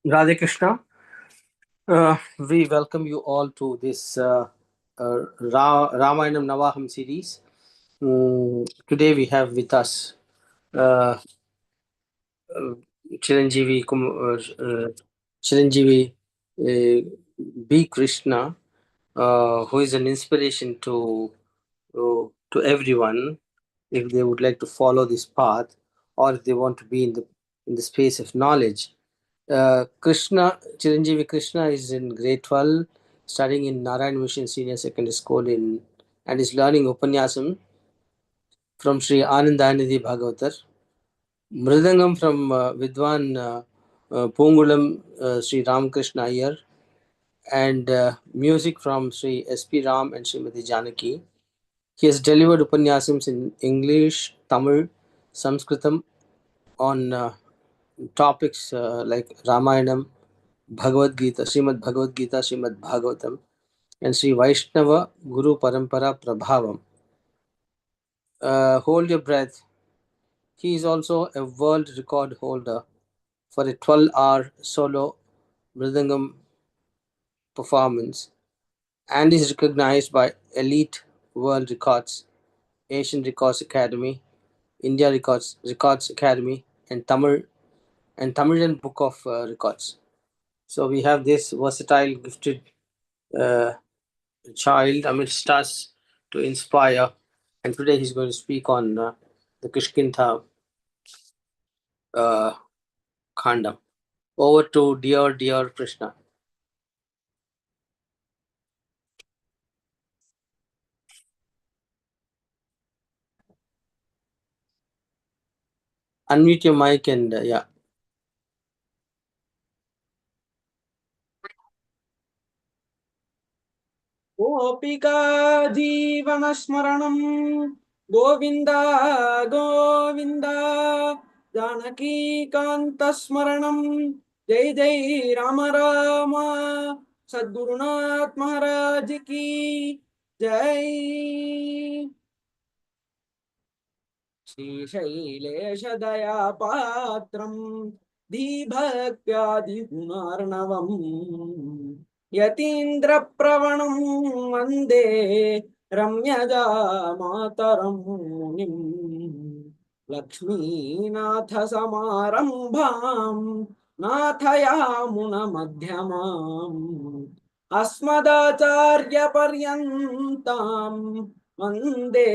Radhe Krishna. We welcome you all to this Ramayanam Navaham series. Today we have with us uh, Chiranjeevi, Chiranjeevi B. Krishna, who is an inspiration to everyone if they would like to follow this path or if they want to be in the space of knowledge. Krishna, Chiranjeevi Krishna is in grade 12, studying in Narayan Mission Senior Secondary School and is learning Upanyasam from Sri Anandanidhi Bhagavatar, Mridangam from Vidwan Pungulam Sri Ramakrishna Iyer, and music from Sri S.P. Ram and Srimati Janaki. He has delivered Upanyasams in English, Tamil, Sanskritam on topics like Ramayanam, Bhagavad Gita, Srimad Bhagavad Gita, Srimad Bhagavatam, and Sri Vaishnava Guru Parampara Prabhavam. Hold your breath. He is also a world record holder for a 12-hour solo Mridangam performance and is recognized by Elite World Records, Asian Records Academy, India Records Academy, and Tamilian Book of Records. So we have this versatile, gifted uh, child amidst us to inspire. And today he's going to speak on the Kishkintha uh, Khandam. Over to dear Krishna. Unmute your mic and yeah. गोपिका जीवनस्मरणं गोविन्द गोविन्द जानकीकान्तस्मरणं जय जय राम राम सद्गुरुनाथ महाराज की जय। श्रीशैलेशदयापात्रं धीभक्त्यादिगुणार्णवम् यतीन्द्रप्रवणं वन्दे रम्यजामातरं मुनिम् लक्ष्मीनाथसमारम्भां नाथयामुनमध्यमाम् अस्मदाचार्यपर्यन्तां वन्दे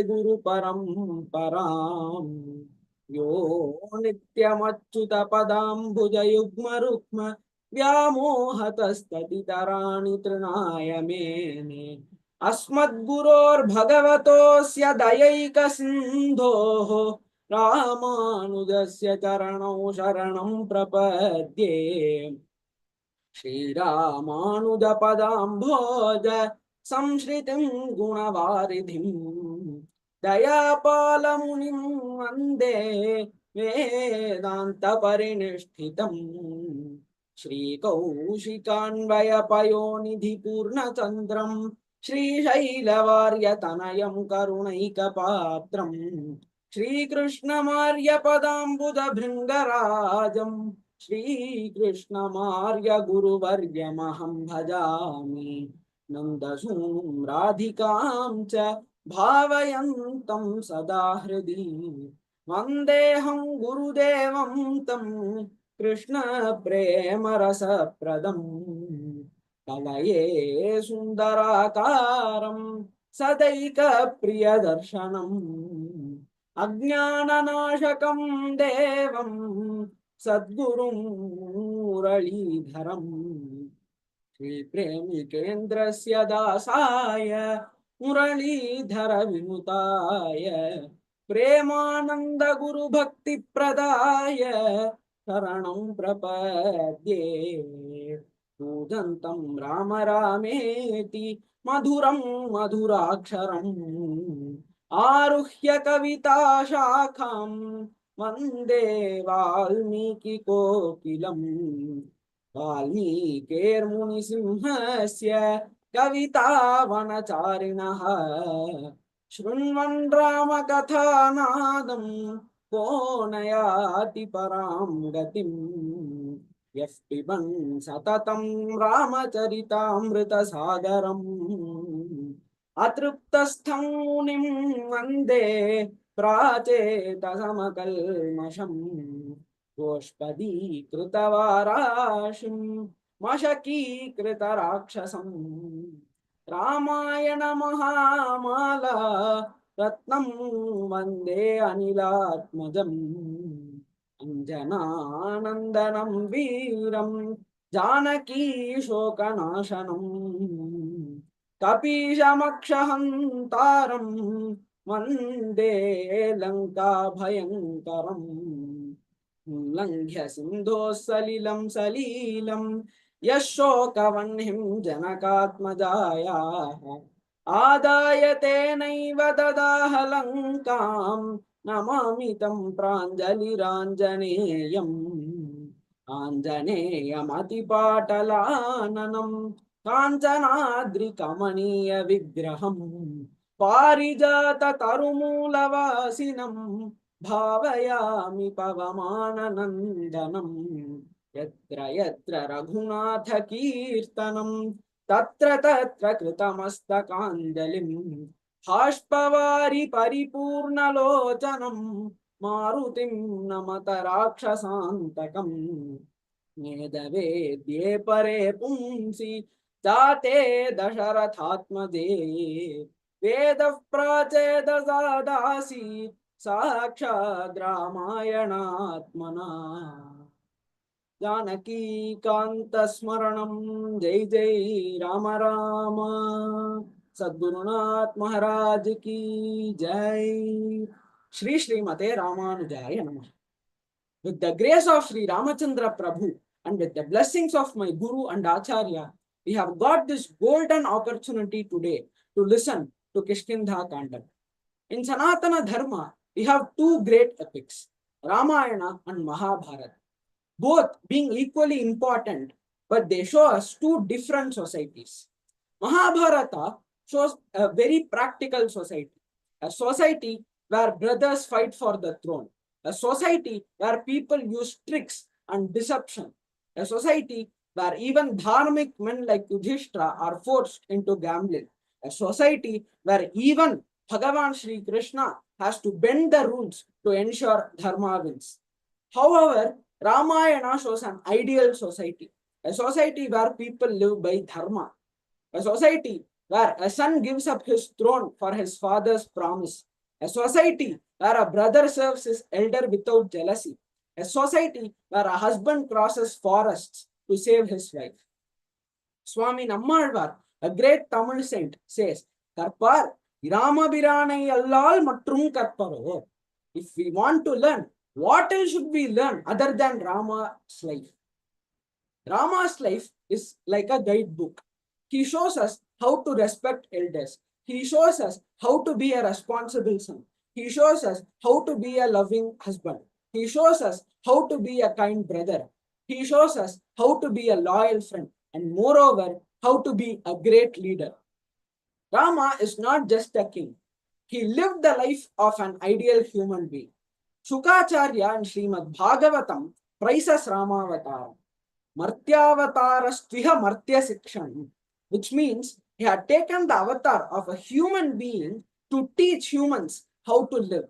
गुरुपरम्पराम् यो नित्यमच्युतपदाम्बुजयुग्मरुक्म व्यामोहतस्ततितराणि तृणाय मेने अस्मद्गुरोर्भगवतोऽस्य दयैकसिन्धोः रामानुजस्य चरणौ शरणं प्रपद्ये। श्रीरामानुजपदाम्भोज संश्रितिं गुणवारिधिं दयापालमुनिं वन्दे वेदान्तपरिनिष्ठितम् श्रीकौशिकान्वयपयोनिधिपूर्णचन्द्रं श्रीशैलवार्यतनयं करुणैकपात्रम् श्रीकृष्णमार्यपदाम्बुजभृङ्गराजम् श्रीकृष्णमार्य गुरुवर्यमहं भजामि नन्दसूनुं राधिकां च भावयन्तं सदा हृदि वन्देऽहं गुरुदेवं तं कृष्णप्रेमरसप्रदम् कलये सुन्दराकारं सदैकप्रियदर्शनम् अज्ञाननाशकं देवं सद्गुरुं मुरलीधरम् श्रीप्रेमिकेन्द्रस्य दासाय मुरलीधरविनुताय प्रेमानन्दगुरुभक्तिप्रदाय शरणं प्रपद्ये। कूजन्तं राम रामेति मधुरं मधुराक्षरम् आरुह्य कविताशाखां वन्दे वाल्मीकिकोकिलम् वाल्मीकेर्मुनिसिंहस्य कवितावनचारिणः शृण्वन् रामकथानादं को न याति परां गतिम् यः पिबन् सततं रामचरितामृतसागरम् अतृप्तस्थं मुनिं वन्दे प्राचेतसमकल्मषम् गोष्पदीकृतवाराशिं मशकीकृतराक्षसम् रामायणमहामाला रत्नं वन्दे अनिलात्मजम् अञ्जनानन्दनं वीरं जानकी शोकनाशनम् कपीशमक्षहन्तारं वन्दे लङ्काभयङ्करम् उल्लङ्घ्य सिन्धोः सलिलं सलीलं यः शोकवह्निं जनकात्मजायाः आदाय तेनैव ददाह लङ्कां नमामि तं प्राञ्जलिराञ्जनेयम् आञ्जनेयमतिपाटलाननं काञ्चनाद्रिकमनीयविग्रहम् पारिजाततरुमूलवासिनं भावयामि पवमाननन्दनम् यत्र यत्र रघुनाथकीर्तनं तत्र तत्र कृतमस्तकाञ्जलिम् बाष्पवारि परिपूर्णलोचनं मारुतिं नमत राक्षसान्तकम् मेदवेद्ये परे पुंसि जाते दशरथात्मजे वेदः प्राचेदसादासीत् साक्षाद् रामायणात्मना जानकीकान्तस्मरणं जय जय राम राम सद्गुरुनाथ महाराज की जय श्री श्रीमते रामानुजाय नमः with the grace of Sri Ramachandra Prabhu and with the blessings of my Guru and Acharya, we have got this golden opportunity today to listen to Kishkindha Kanda. In Sanatana Dharma, we have two great epics, Ramayana and Mahabharata, both being equally important, but they show us two different societies. Mahabharata shows a very practical society, a society where brothers fight for the throne, a society where people use tricks and deception, a society where even dharmic men like Yudhishthira are forced into gambling, a society where even Bhagavan Sri Krishna has to bend the rules to ensure dharma wins. However, Ramayana shows an ideal society, a society where people live by dharma, a society where a son gives up his throne for his father's promise, a society where a brother serves his elder without jealousy, a society where a husband crosses forests to save his wife. Swami Nammalvar, a great Tamil saint, says, Karpar, Iramabiranai allal matrum karparo. If we want to learn, what else should we learn other than Rama's life? Rama's life is like a guidebook. He shows us how to respect elders. He shows us how to be a responsible son. He shows us how to be a loving husband. He shows us how to be a kind brother. He shows us how to be a loyal friend. And moreover, how to be a great leader. Rama is not just a king. He lived the life of an ideal human being. Shukacharya and Srimad Bhagavatam praises Ramavataram. Martyavatarastviha Martya Sikshan, which means he had taken the avatar of a human being to teach humans how to live.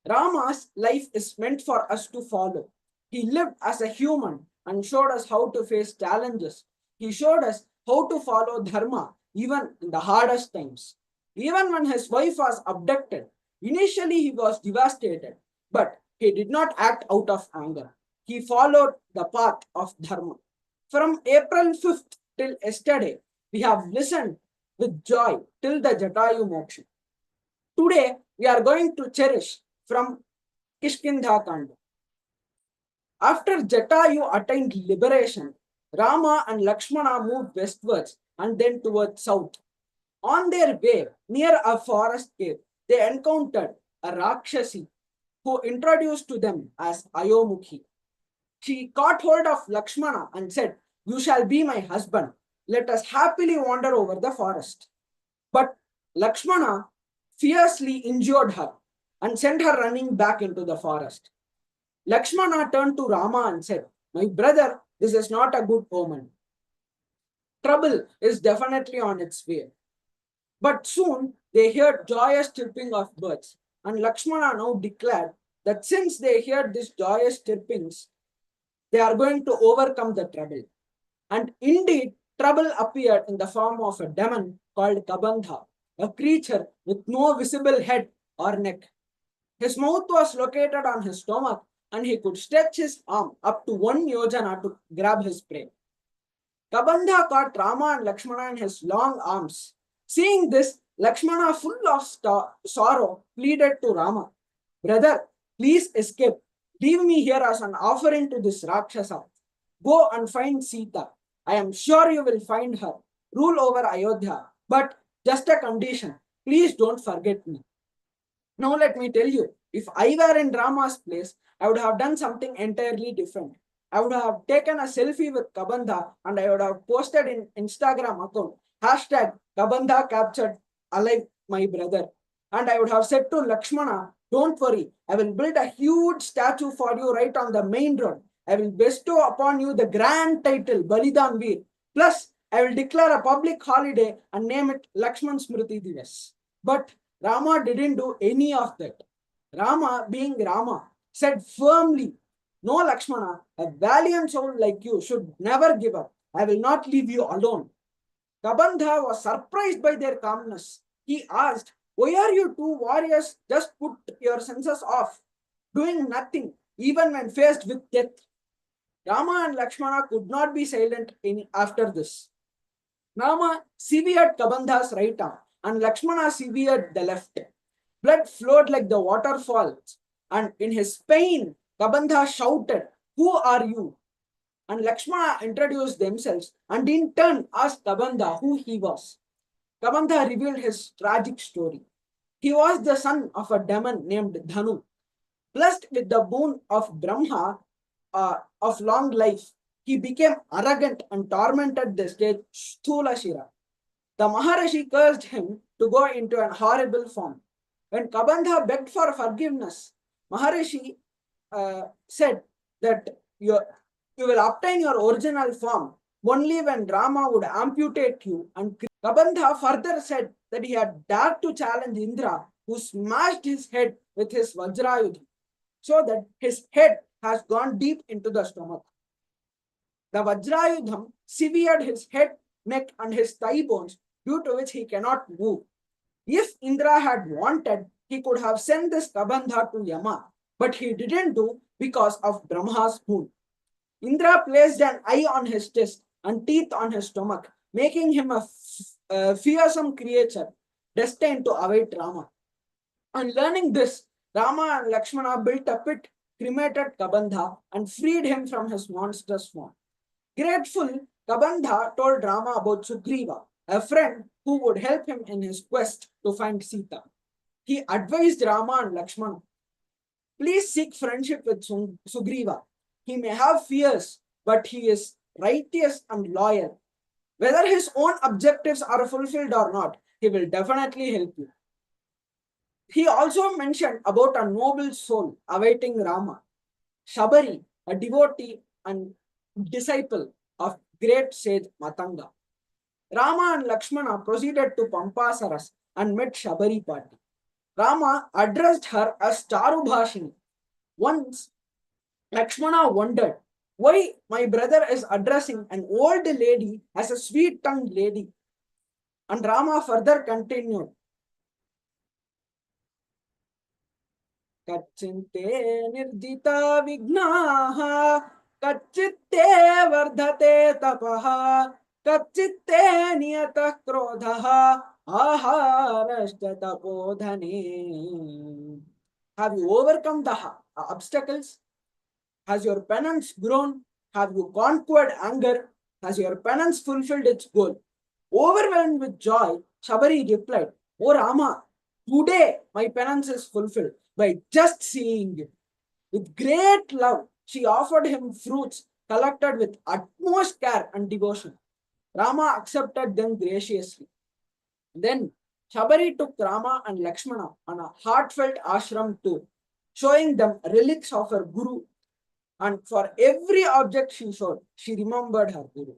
Rama's life is meant for us to follow. He lived as a human and showed us how to face challenges. He showed us how to follow dharma even in the hardest times. Even when his wife was abducted, initially he was devastated, but he did not act out of anger. He followed the path of dharma. From April 5th till yesterday, we have listened with joy till the Jatayu Moksha. Today, we are going to cherish from Kishkindha Kanda. After Jatayu attained liberation, Rama and Lakshmana moved westwards and then towards south. On their way, near a forest cave, they encountered a Rakshasi who introduced to them as Ayomukhi. She caught hold of Lakshmana and said, "You shall be my husband. Let us happily wander over the forest." But Lakshmana fiercely injured her and sent her running back into the forest. Lakshmana turned to Rama and said, My brother, this is not a good omen. Trouble is definitely on its way. But soon they heard joyous chirping of birds, and Lakshmana now declared that since they heard these joyous chirpings, they are going to overcome the trouble. And indeed, trouble appeared in the form of a demon called Kabandha, a creature with no visible head or neck. His mouth was located on his stomach, and he could stretch his arm up to 1 yojana to grab his prey. Kabandha caught Rama and Lakshmana in his long arms. Seeing this, Lakshmana, full of sorrow, pleaded to Rama, "Brother, please escape. Leave me here as an offering to this Rakshasa. Go and find Sita. I am sure you will find her. Rule over Ayodhya. But just a condition. Please don't forget me." Now, let me tell you, if I were in Rama's place, I would have done something entirely different. I would have taken a selfie with Kabandha and I would have posted in Instagram account hashtag Kabandha captured alive my brother. And I would have said to Lakshmana, "Don't worry, I will build a huge statue for you right on the main road. I will bestow upon you the grand title Balidan Veer. Plus, I will declare a public holiday and name it Lakshman Smriti Divas." But Rama didn't do any of that. Rama, being Rama, said firmly, "No, Lakshmana, a valiant soul like you should never give up. I will not leave you alone." Kabandha was surprised by their calmness. He asked, "Why are you two warriors just put your senses off, doing nothing, even when faced with death?" Rama and Lakshmana could not be silent after this. Rama severed Kabandha's right arm and Lakshmana severed the left. Blood flowed like the waterfalls, and in his pain, Kabandha shouted, "Who are you?" And Lakshmana introduced themselves and in turn asked Kabandha who he was. Kabandha revealed his tragic story. He was the son of a demon named Dhanu. Blessed with the boon of Brahma of long life, he became arrogant and tormented the stage Stulashira. The Maharishi cursed him to go into an horrible form. When Kabandha begged for forgiveness, Maharishi said that you will obtain your original form only when Rama would amputate you. And Kabandha further said that he had dared to challenge Indra, who smashed his head with his Vajrayudha, so that his head has gone deep into the stomach. The Vajrayudham severed his head, neck, and his thigh bones, due to which he cannot move. If Indra had wanted, he could have sent this Kabandha to Yama, but he didn't do because of Brahma's boon. Indra placed an eye on his chest and teeth on his stomach, making him a fearsome creature destined to await Rama. On learning this, Rama and Lakshmana built a pit, cremated Kabandha, and freed him from his monstrous form. Grateful, Kabandha told Rama about Sugriva, a friend who would help him in his quest to find Sita. He advised Rama and Lakshmana, "Please seek friendship with Sugriva. He may have fears, but he is righteous and loyal. Whether his own objectives are fulfilled or not, he will definitely help you." He also mentioned about a noble soul awaiting Rama, Shabari, a devotee and disciple of great sage Matanga. Rama and Lakshmana proceeded to Pampasaras and met Shabari party. Rama addressed her as Charubhashini. Once, Lakshmana wondered why my brother is addressing an old lady as a sweet-tongued lady. And Rama further continued, "Kachinte nirjita vignaha, kachitte vardhate tapaha, kachitte niyata krodhaha, aharashta tapodhane." Have you overcome the obstacles? Has your penance grown? Have you conquered anger? Has your penance fulfilled its goal? Overwhelmed with joy, Shabari replied, "O Rama, today my penance is fulfilled by just seeing you." With great love, she offered him fruits collected with utmost care and devotion. Rama accepted them graciously. Then Shabari took Rama and Lakshmana on a heartfelt ashram tour, showing them relics of her guru. And for every object she showed, she remembered her Guru.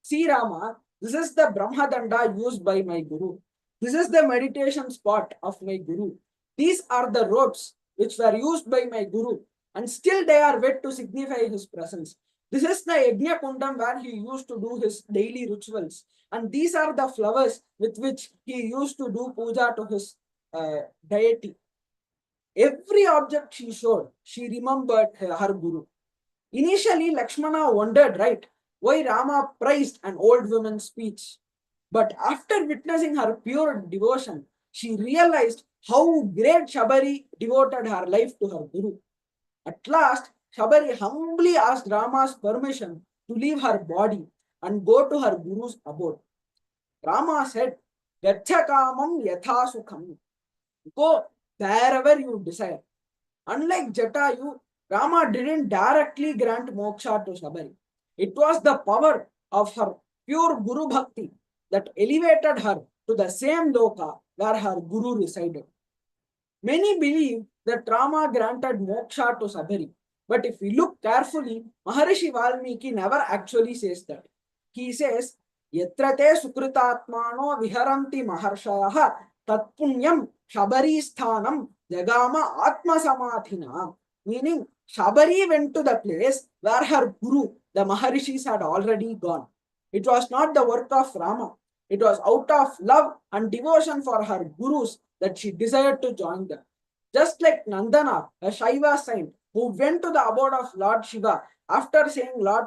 See, Rama, this is the Brahmadanda used by my Guru. This is the meditation spot of my Guru. These are the ropes which were used by my Guru, and still they are wet to signify his presence. This is the Yajna Kundam where he used to do his daily rituals, and these are the flowers with which he used to do puja to his deity. Every object she showed, she remembered her Guru. Initially, Lakshmana wondered, right, why Rama praised an old woman's speech. But after witnessing her pure devotion, she realized how great Shabari devoted her life to her Guru. At last, Shabari humbly asked Rama's permission to leave her body and go to her Guru's abode. Rama said, Gachakamam yatha sukham. Go wherever you desire. Unlike Jatayu, Rama didn't directly grant moksha to Shabari. It was the power of her pure Guru Bhakti that elevated her to the same loka where her Guru resided. Many believe that Rama granted moksha to Sabari, but if we look carefully, Maharishi Valmiki never actually says that. He says, Yatrate sukritatmano viharanti maharshayaha tatpunyam Shabari sthanam jagama atma samathina. Meaning, Shabari went to the place where her guru, the Maharishis, had already gone. It was not the work of Rama. It was out of love and devotion for her gurus that she desired to join them. Just like Nandana, a Shaiva saint who went to the abode of Lord Shiva after seeing Lord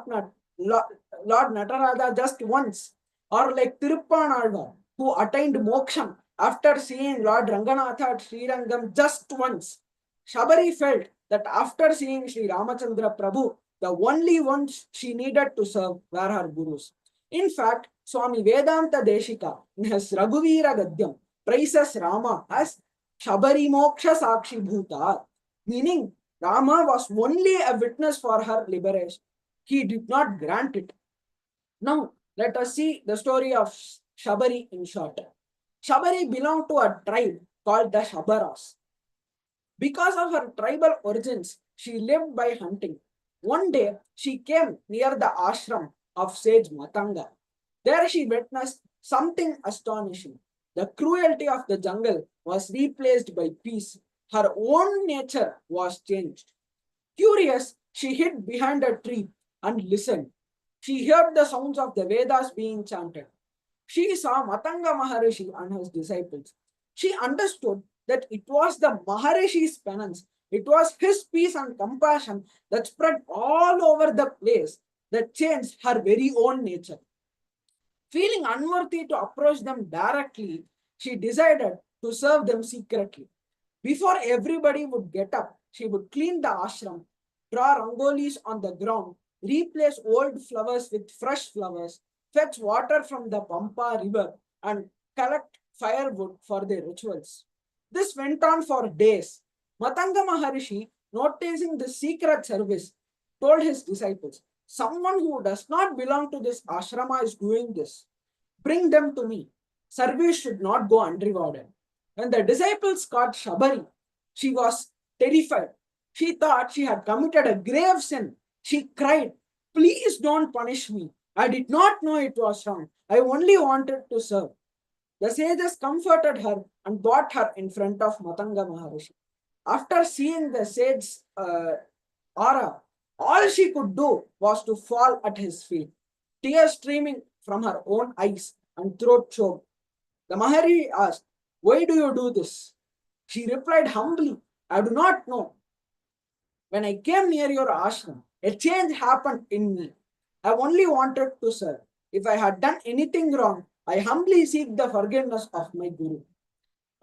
Nataraja just once, or like Tiruppanalvar who attained moksham after seeing Lord Ranganatha at Srirangam just once. Shabari felt that after seeing Sri Ramachandra Prabhu, the only ones she needed to serve were her gurus. In fact, Swami Vedanta Deshika in his Raghuvira Gadyam praises Rama as Shabari Moksha Sakshi Bhuta, meaning Rama was only a witness for her liberation. He did not grant it. Now, let us see the story of Shabari in short. Shabari belonged to a tribe called the Shabaras. Because of her tribal origins, she lived by hunting. One day, she came near the ashram of sage Matanga. There she witnessed something astonishing. The cruelty of the jungle was replaced by peace. Her own nature was changed. Curious, she hid behind a tree and listened. She heard the sounds of the Vedas being chanted. She saw Matanga Maharishi and his disciples. She understood that it was the Maharishi's penance, it was his peace and compassion that spread all over the place that changed her very own nature. Feeling unworthy to approach them directly, she decided to serve them secretly. Before everybody would get up, she would clean the ashram, draw rangolis on the ground, replace old flowers with fresh flowers, fetch water from the Pampa river, and collect firewood for their rituals. This went on for days. Matanga Maharishi, noticing the secret service, told his disciples, someone who does not belong to this ashrama is doing this. Bring them to me. Service should not go unrewarded. When the disciples caught Shabari, she was terrified. She thought she had committed a grave sin. She cried, please don't punish me. I did not know it was wrong. I only wanted to serve. The sages comforted her and brought her in front of Matanga Maharishi. After seeing the sage's aura, all she could do was to fall at his feet, tears streaming from her own eyes and throat choked. The Maharishi asked, why do you do this? She replied humbly, I do not know. When I came near your ashram, a change happened in me. I only wanted to serve. If I had done anything wrong, I humbly seek the forgiveness of my Guru.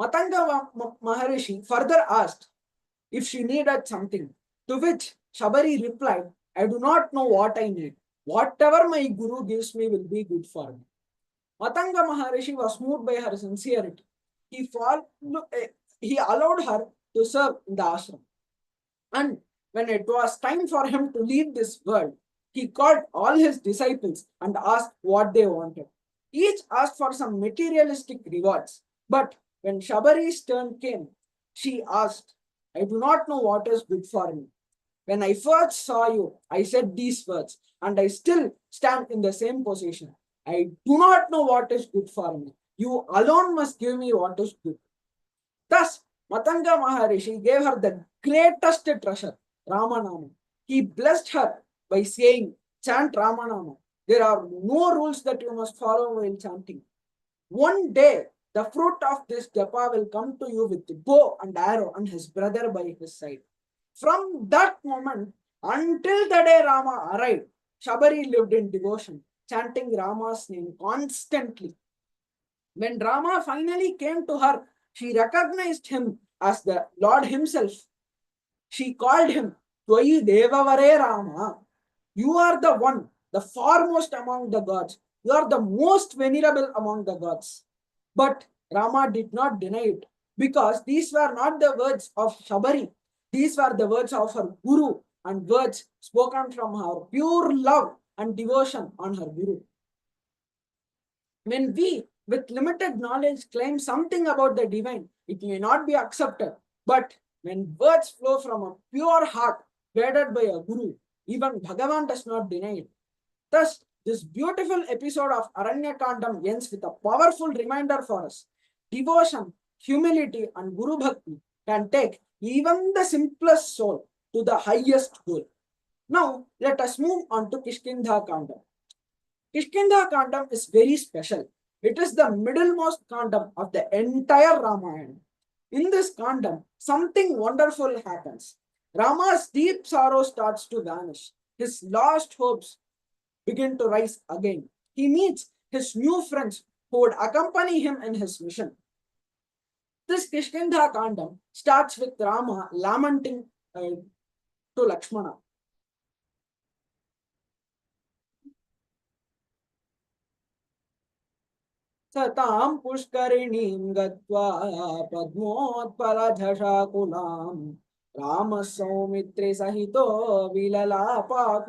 Matanga Maharishi further asked if she needed something, to which Shabari replied, I do not know what I need. Whatever my Guru gives me will be good for me. Matanga Maharishi was moved by her sincerity. He allowed her to serve in the ashram. And when it was time for him to leave this world, he called all his disciples and asked what they wanted. Each asked for some materialistic rewards. But when Shabari's turn came, she asked, I do not know what is good for me. When I first saw you, I said these words, and I still stand in the same position. I do not know what is good for me. You alone must give me what is good. Thus, Matanga Maharishi gave her the greatest treasure, Ramanama. He blessed her by saying, chant Ramanama. There are no rules that you must follow while chanting. One day, the fruit of this japa will come to you with bow and arrow and his brother by his side. From that moment until the day Rama arrived, Shabari lived in devotion, chanting Rama's name constantly. When Rama finally came to her, she recognized him as the Lord himself. She called him Tvai Devavare Rama. You are the one, the foremost among the gods. You are the most venerable among the gods. But Rama did not deny it because these were not the words of Shabari. These were the words of her Guru and words spoken from her pure love and devotion on her Guru. When we, with limited knowledge, claim something about the divine, it may not be accepted. But when words flow from a pure heart, guided by a guru, even Bhagavan does not deny it. Thus, this beautiful episode of Aranyakandam ends with a powerful reminder for us. Devotion, humility, and Guru Bhakti can take even the simplest soul to the highest goal. Now, let us move on to Kishkindha Kandam. Kishkindha Kandam is very special. It is the middlemost Kandam of the entire Ramayana. In this Kandam, something wonderful happens. Rama's deep sorrow starts to vanish. His lost hopes begin to rise again. He meets his new friends who would accompany him in his mission. This Kishkindha Kandam starts with Rama lamenting to Lakshmana. सतां पुष्करिणीं गत्वा पद्मोत्पलझषाकुलां रामः सौमित्रे सहितो विललापाकुलेन्द्रियः.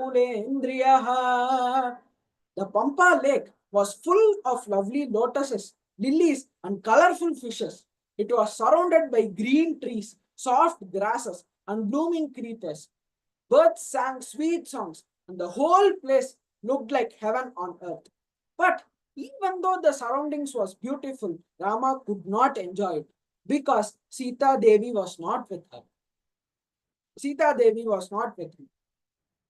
The Pampa lake was full of lovely lotuses, lilies, and colorful fishes. It was surrounded by green trees, soft grasses, and blooming creepers. Birds sang sweet songs, and the whole place looked like heaven on earth. But even though the surroundings was beautiful, Rama could not enjoy it because Sita Devi was not with her. Sita Devi was not with him.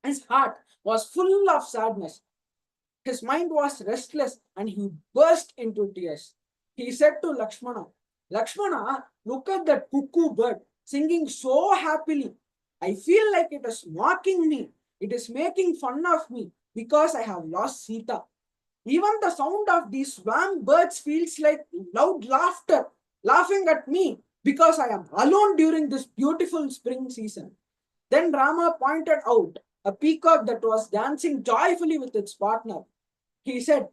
His heart was full of sadness. His mind was restless and he burst into tears. He said to Lakshmana, Lakshmana, look at that cuckoo bird singing so happily. I feel like it is mocking me. It is making fun of me because I have lost Sita. Even the sound of these swan birds feels like loud laughter, laughing at me because I am alone during this beautiful spring season. Then Rama pointed out a peacock that was dancing joyfully with its partner. He said,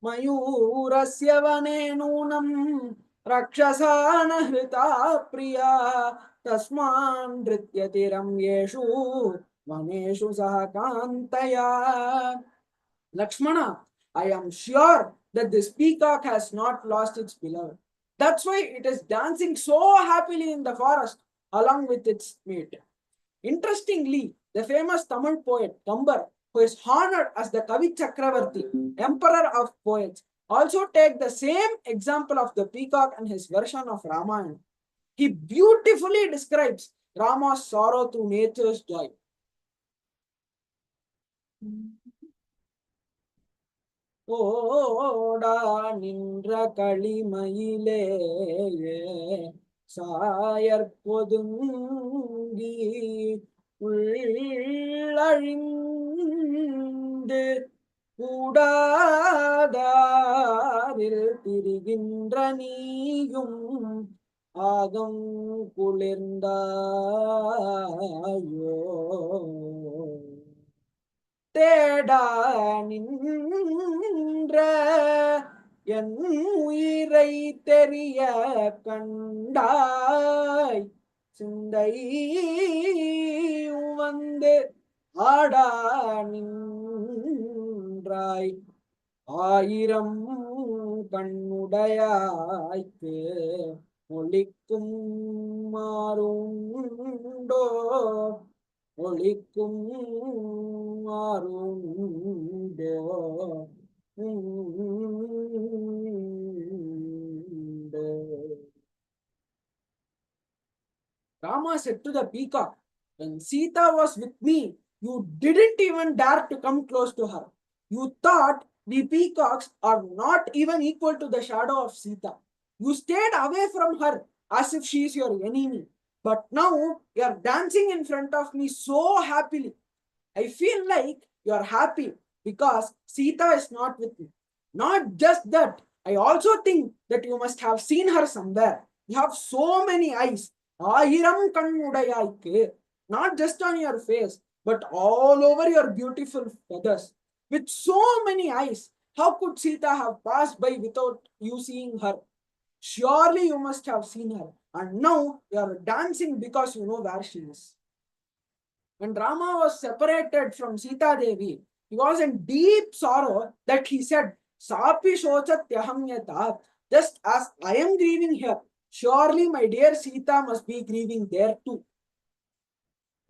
Mayurasya vane nunam rakshasa nahrita priya tasman nrityati ramyeshu vaneshu sahakantaya. Lakshmana, I am sure that this peacock has not lost its beloved. That's why it is dancing so happily in the forest along with its mate. Interestingly, the famous Tamil poet Kambar, who is honored as the Kavi Chakravarti, emperor of poets, also take the same example of the peacock in his version of Ramayana. He beautifully describes Rama's sorrow through nature's joy. ஓடா நின்ற களிமயிலே சாயற்பொதுங்கி உள்ளழிந்து கூடாதாரில் திரிகின்ற நீயும் ஆகம் குளிர்ந்தாயோ தேடா நின்ற என் உயிரை தெரிய கண்டாய் சிந்தை வந்து ஆடா நின்றாய் ஆயிரம் கண்ணுடையாய்க்கு ஒளிக்கும் மாறுண்டோ ஒளிக்கும் மாறுண்டோ Rama said to the peacock, when Sita was with me, you didn't even dare to come close to her. You thought we peacocks are not even equal to the shadow of Sita. You stayed away from her as if she is your enemy. But now you are dancing in front of me so happily. I feel like you are happy because Sita is not with me. Not just that, I also think that you must have seen her somewhere. You have so many eyes. Ahiram kannudayaikke. Not just on your face, but all over your beautiful feathers. With so many eyes, how could Sita have passed by without you seeing her? Surely you must have seen her. And now you are dancing because you know where she is. When Rama was separated from Sita Devi, he was in deep sorrow that he said, Sapi shochatyaham yata, just as I am grieving here, surely my dear Sita must be grieving there too.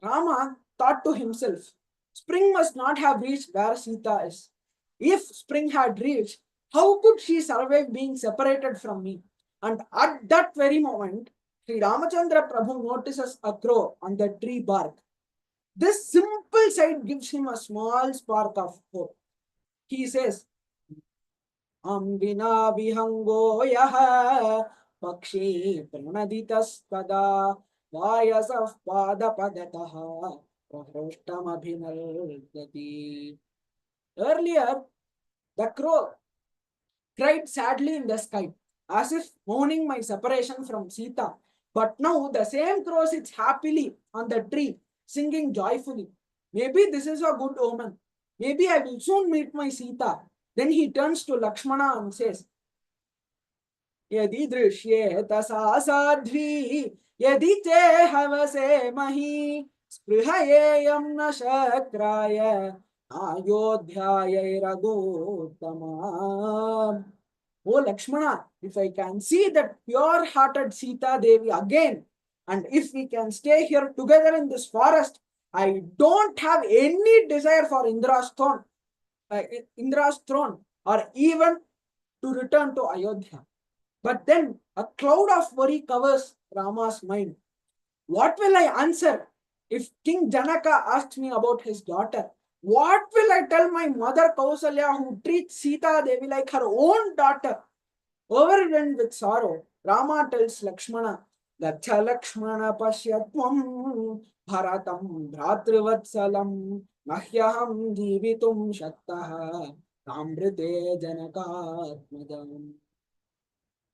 Rama thought to himself, spring must not have reached where Sita is. If spring had reached, how could she survive being separated from me? And at that very moment, Sri Ramachandra Prabhu notices a crow on the tree bark. This simple sight gives him a small spark of hope. He says, Ambina vihango yaha pakshi pranaditastada vayasaf pada padataha prahrushtam abhinardati. Earlier, the crow cried sadly in the sky, as if mourning my separation from Sita. But now the same crow sits happily on the tree, singing joyfully. Maybe this is a good omen. Maybe I will soon meet my Sita. Then he turns to Lakshmana and says, Yadi drishyet asa sadhvi, yadi te havase mahi, sprihayeyam na shakraya, ayodhyaya ragutama. Oh Lakshmana, if I can see that pure hearted Sita Devi again, and if we can stay here together in this forest, I don't have any desire for uh, Indra's throne, or even to return to Ayodhya. But then a cloud of worry covers Rama's mind. What will I answer if King Janaka asks me about his daughter? What will I tell my mother Kausalya, who treats Sita Devi like her own daughter? Overwhelmed with sorrow, Rama tells Lakshmana, Gacha Lakshmana Pashyatvam Bharatam Bhratrivatsalam Mahyaham Jivitum Shattaha Tamrite Janakatmadam.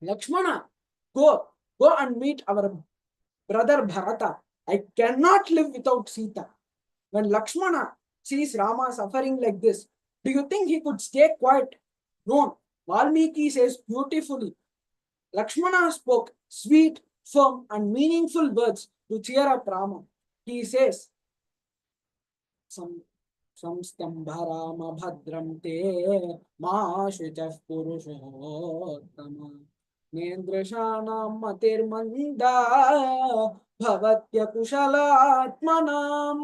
Lakshmana, go and meet our brother Bharata. I cannot live without Sita. When Lakshmana sees Rama suffering like this, do you think he could stay quiet? No. Valmiki says beautifully, Lakshmana spoke sweet, firm, and meaningful words to cheer up Rama. He says, Samstambharama bhadram te ma shuchah purushottama Nendrashanam matir manda bhavatya kushalatmanam.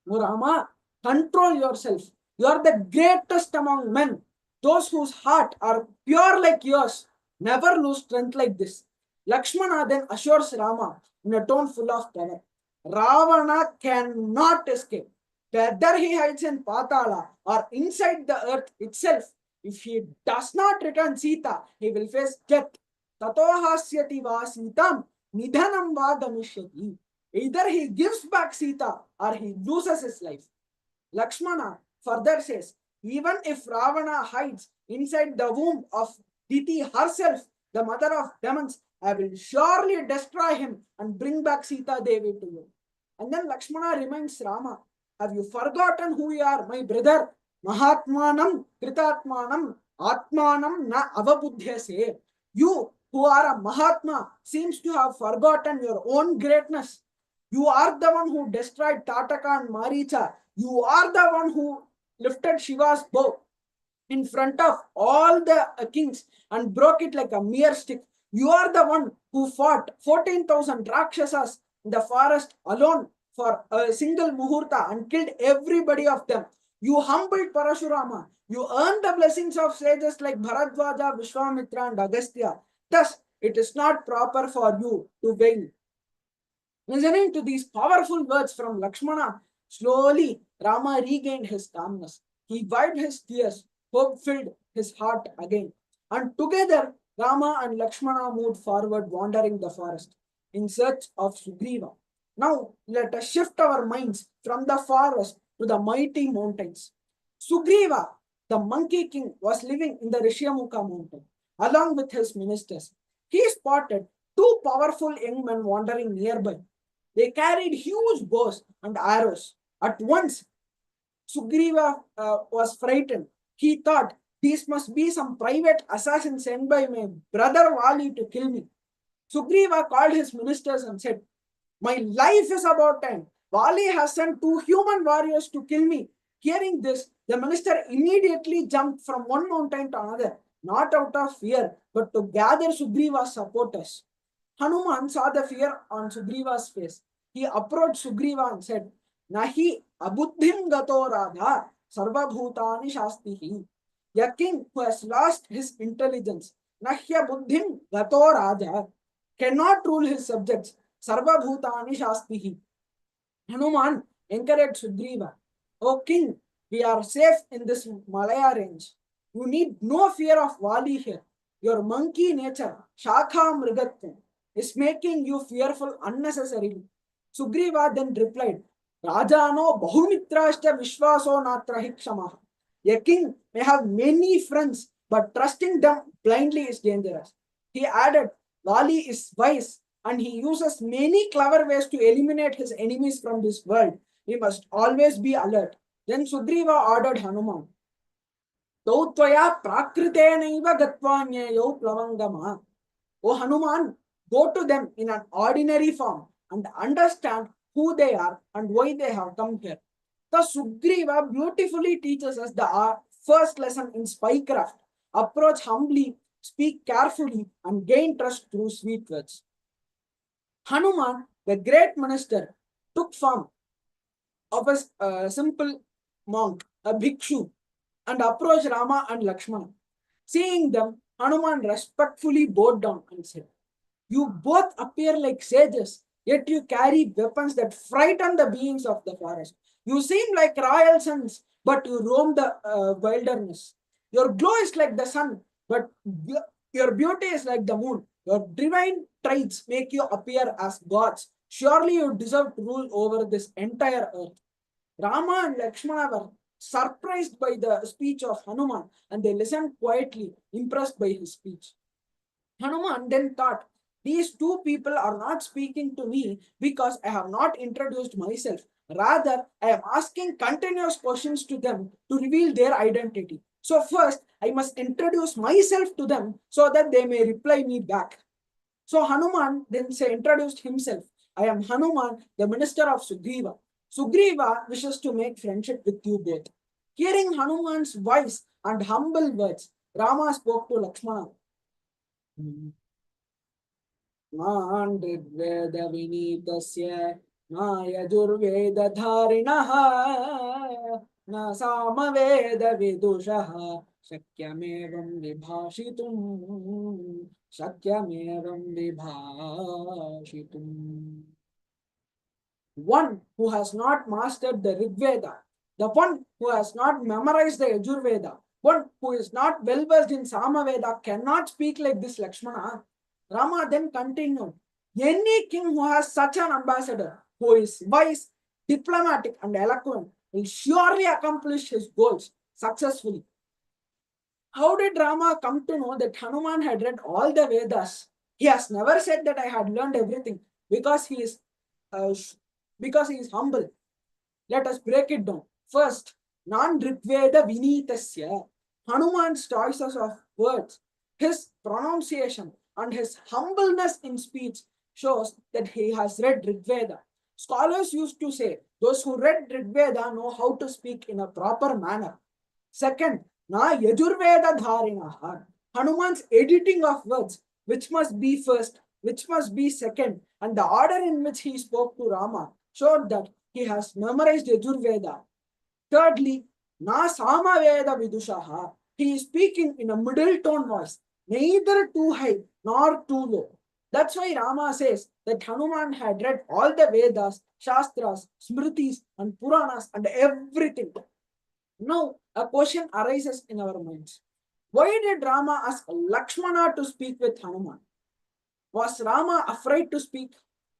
Rama, control yourself. You are the greatest among men. Those whose heart are pure like yours never lose strength like this. Lakshmana then assures Rama in a tone full of power. Ravana cannot escape. Whether he hides in Patala or inside the earth itself, if he does not return Sita, he will face death. Tatohasyati va Sitam nidhanam va gamishyati. Either he gives back Sita or he loses his life. Lakshmana further says, even if Ravana hides inside the womb of Diti herself, the mother of demons, I will surely destroy him and bring back Sita Devi to you. And then Lakshmana reminds Rama, have you forgotten who you are, my brother? Mahatmanam, Kritatmanam, Atmanam na avabudhyase. You who are a Mahatma seems to have forgotten your own greatness. You are the one who destroyed Tataka and Maricha. You are the one who lifted Shiva's bow in front of all the kings and broke it like a mere stick. You are the one who fought 14,000 Rakshasas in the forest alone for a single Muhurta and killed everybody of them. You humbled Parashurama. You earned the blessings of sages like Bharadwaja, Vishwamitra, and Agastya. Thus, it is not proper for you to wail. Listening to these powerful words from Lakshmana, slowly Rama regained his calmness. He wiped his tears, hope filled his heart again. And together, Rama and Lakshmana moved forward, wandering the forest in search of Sugriva. Now, let us shift our minds from the forest to the mighty mountains. Sugriva, the monkey king, was living in the Rishyamukha mountain along with his ministers. He spotted two powerful young men wandering nearby. They carried huge bows and arrows. At once, Sugriva was frightened. He thought, these must be some private assassin sent by my brother Vali to kill me. Sugriva called his ministers and said, my life is about time. Vali has sent two human warriors to kill me. Hearing this, the minister immediately jumped from one mountain to another, not out of fear, but to gather Sugriva's supporters. Hanuman saw the fear on Sugriva's face. He approached Sugriva and said, Nahi abuddhim gato radha sarvabhutani shastihi. A king who has lost his intelligence, Nahya buddhim gato raja, cannot rule his subjects. Sarvabhutani shastihi. Hanuman encouraged Sugriva. O king, we are safe in this Malaya range. You need no fear of Vali here. Your monkey nature, Shakha Mrigatvam, is making you fearful unnecessarily. Sugriva then replied, Rajano Bahumitrashta Vishwaso Natrahikshamaha. A king may have many friends, but trusting them blindly is dangerous. He added, Vali is wise and he uses many clever ways to eliminate his enemies from this world. We must always be alert. Then Sugriva ordered Hanuman, Tau tvaya prakritenaiva gatvanyayau plavangama. O Hanuman, go to them in an ordinary form and understand who they are and why they have come here. The Sugriva beautifully teaches us the first lesson in spycraft. Approach humbly, speak carefully, and gain trust through sweet words. Hanuman, the great minister, took form of a simple monk, a bhikshu, and approached Rama and Lakshmana. Seeing them, Hanuman respectfully bowed down and said, You both appear like sages, yet you carry weapons that frighten the beings of the forest. You seem like royal sons, but you roam the wilderness. Your glow is like the sun, but your beauty is like the moon. Your divine traits make you appear as gods. Surely you deserve to rule over this entire earth. Rama and Lakshmana were surprised by the speech of Hanuman and they listened quietly, impressed by his speech. Hanuman then thought, these two people are not speaking to me because I have not introduced myself. Rather, I am asking continuous questions to them to reveal their identity. So, first, I must introduce myself to them so that they may reply me back. So, Hanuman then introduced himself. I am Hanuman, the minister of Sugriva. Sugriva wishes to make friendship with you both. Hearing Hanuman's voice and humble words, Rama spoke to Lakshmana. Mandridveda-vineetasya Yajurveda-dhariणः न सामवेद-विदुषः शक्यमेवं विभाषितुम्. One who has not mastered the Rig Veda, the one who has not memorized the Yajurveda, one who is not well versed in Samaveda cannot speak like this, Lakshmana. Rama then continued, any king who has such an ambassador, who is wise, diplomatic, and eloquent, will surely accomplish his goals successfully. How did Rama come to know that Hanuman had read all the Vedas? He has never said that I had learned everything because he is humble. Let us break it down. First, non-Rigveda Vineetasya. Hanuman's choices of words, his pronunciation, and his humbleness in speech shows that he has read Rigveda. Scholars used to say, those who read Rigveda know how to speak in a proper manner. Second, Na Yajurveda Dharinaha. Hanuman's editing of words which must be first, which must be second, and the order in which he spoke to Rama showed that he has memorized Yajurveda. Thirdly, na samaveda vidushaha. He is speaking in a middle tone voice, neither too high nor too low. That's why Rama says that Hanuman had read all the Vedas, Shastras, Smritis, and Puranas and everything. Now, a question arises in our minds. Why did Rama ask Lakshmana to speak with Hanuman? Was Rama afraid to speak?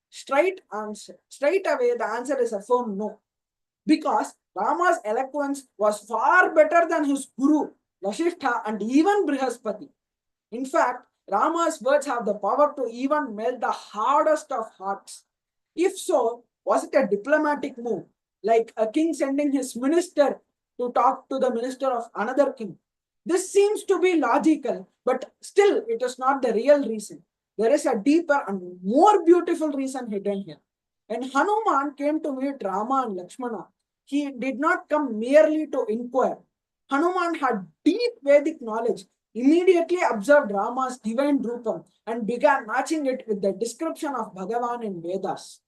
Straight away, the answer is a firm no. Because Rama's eloquence was far better than his guru, Vasishtha, and even Brihaspati. In fact, Rama's words have the power to even melt the hardest of hearts. If so, was it a diplomatic move, like a king sending his minister to talk to the minister of another king? This seems to be logical, but still, it is not the real reason. There is a deeper and more beautiful reason hidden here. When Hanuman came to meet Rama and Lakshmana, he did not come merely to inquire. Hanuman had deep Vedic knowledge, immediately observed Rama's divine Rupam and began matching it with the description of Bhagavan in Vedas.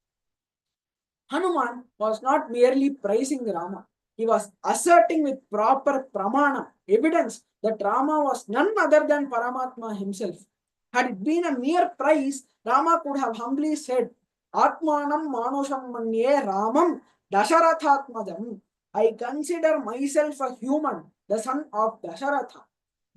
Hanuman was not merely praising Rama, he was asserting with proper pramana, evidence that Rama was none other than Paramatma himself. Had it been a mere praise, Rama could have humbly said, Atmanam Manusham Manye Ramam Dasharathatmadam. I consider myself a human, the son of Dasharatha.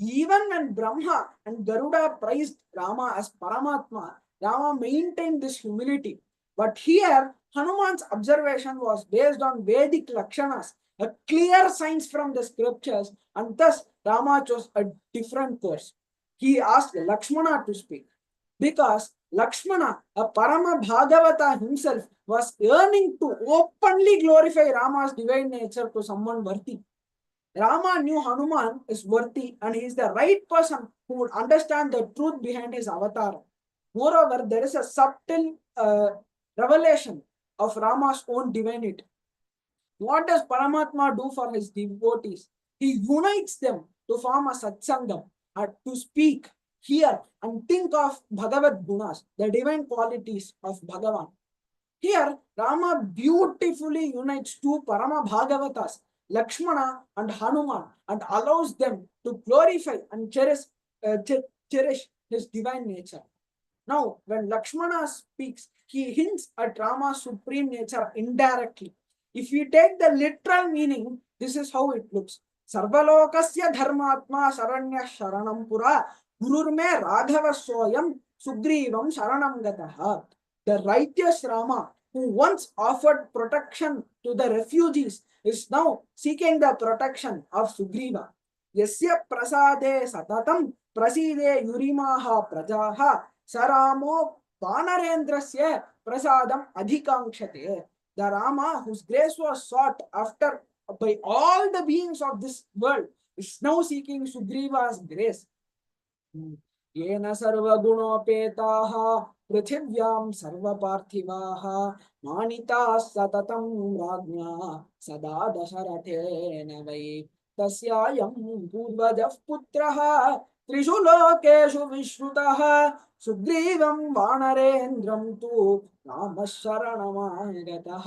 Even when Brahma and Garuda praised Rama as Paramatma, Rama maintained this humility. But here, Hanuman's observation was based on Vedic Lakshanas, a clear signs from the scriptures, and thus Rama chose a different course. He asked Lakshmana to speak because Lakshmana, a Parama Bhagavata himself, was yearning to openly glorify Rama's divine nature to someone worthy. Rama knew Hanuman is worthy and he is the right person who would understand the truth behind his avatar. Moreover, there is a subtle revelation of Rama's own divinity. What does Paramatma do for his devotees? He unites them to form a satsangam, to speak, hear, and think of Bhagavad Gunas, the divine qualities of Bhagavan. Here, Rama beautifully unites two Parama Bhagavatas, Lakshmana and Hanuman, and allows them to glorify and cherish his divine nature. Now, when Lakshmana speaks, he hints at Rama's supreme nature indirectly. If we take the literal meaning, this is how it looks. Sarvalokasya dharmatma saranya sharanam pura gururme raghava soyam sugrivam sharanam gataha. The righteous Rama, who once offered protection to the refugees, is now seeking the protection of Sugriva. Yasya prasade satatam praside yurimaha prajaha saramo vanarendrasya prasadam adhikankshate. The Rama, whose grace was sought after by all the beings of this world, is now seeking Sugriva's grace. येन सर्वगुणोपेताः पृथिव्यां सर्वपार्थिवाः मानिताः सततं राज्ञा सदा दशरथेन वै तस्यायं पूर्वजः पुत्रः त्रिषु लोकेषु विश्रुतः सुग्रीवं वानरेन्द्रं तु रामः शरणमागतः.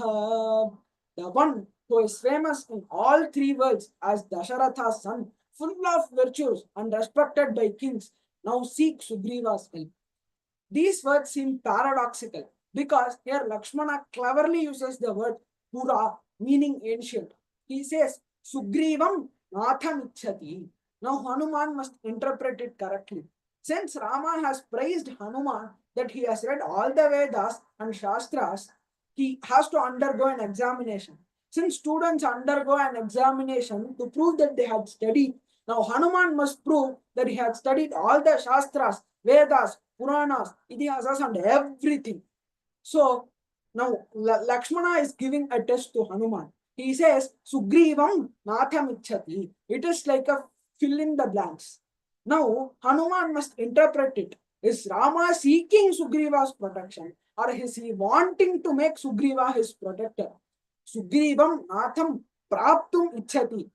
The one who is famous in all three worlds as Dasharatha's son, full of virtues and respected by kings, now seek Sugriva's help. These words seem paradoxical because here Lakshmana cleverly uses the word Pura, meaning ancient. He says Sugrivam Natham Ichhati. Now Hanuman must interpret it correctly. Since Rama has praised Hanuman that he has read all the Vedas and Shastras, he has to undergo an examination. Since students undergo an examination to prove that they had studied, now Hanuman must prove that he had studied all the Shastras, Vedas, Puranas, Itihasas, and everything. So now Lakshmana is giving a test to Hanuman. He says, Sugrivam Nathamichati. It is like a fill in the blanks. Now Hanuman must interpret it. Is Rama seeking Sugriva's protection or is he wanting to make Sugriva his protector? Sugrivam Natham Praptum Ichhati.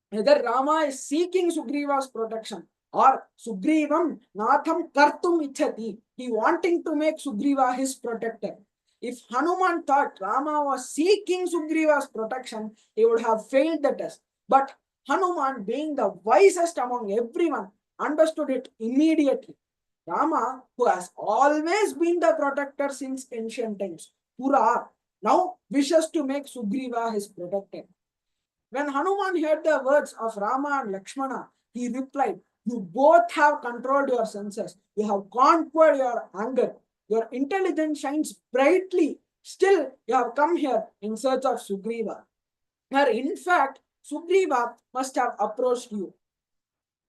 Whether Rama is seeking Sugriva's protection or Sugrivam Natham Kartum Ichati, he wanting to make Sugriva his protector. If Hanuman thought Rama was seeking Sugriva's protection, he would have failed the test. But Hanuman, being the wisest among everyone, understood it immediately. Rama, who has always been the protector since ancient times, Pura, now wishes to make Sugriva his protector. When Hanuman heard the words of Rama and Lakshmana, he replied, "You both have controlled your senses. You have conquered your anger. Your intelligence shines brightly. Still, you have come here in search of Sugriva. Where in fact, Sugriva must have approached you."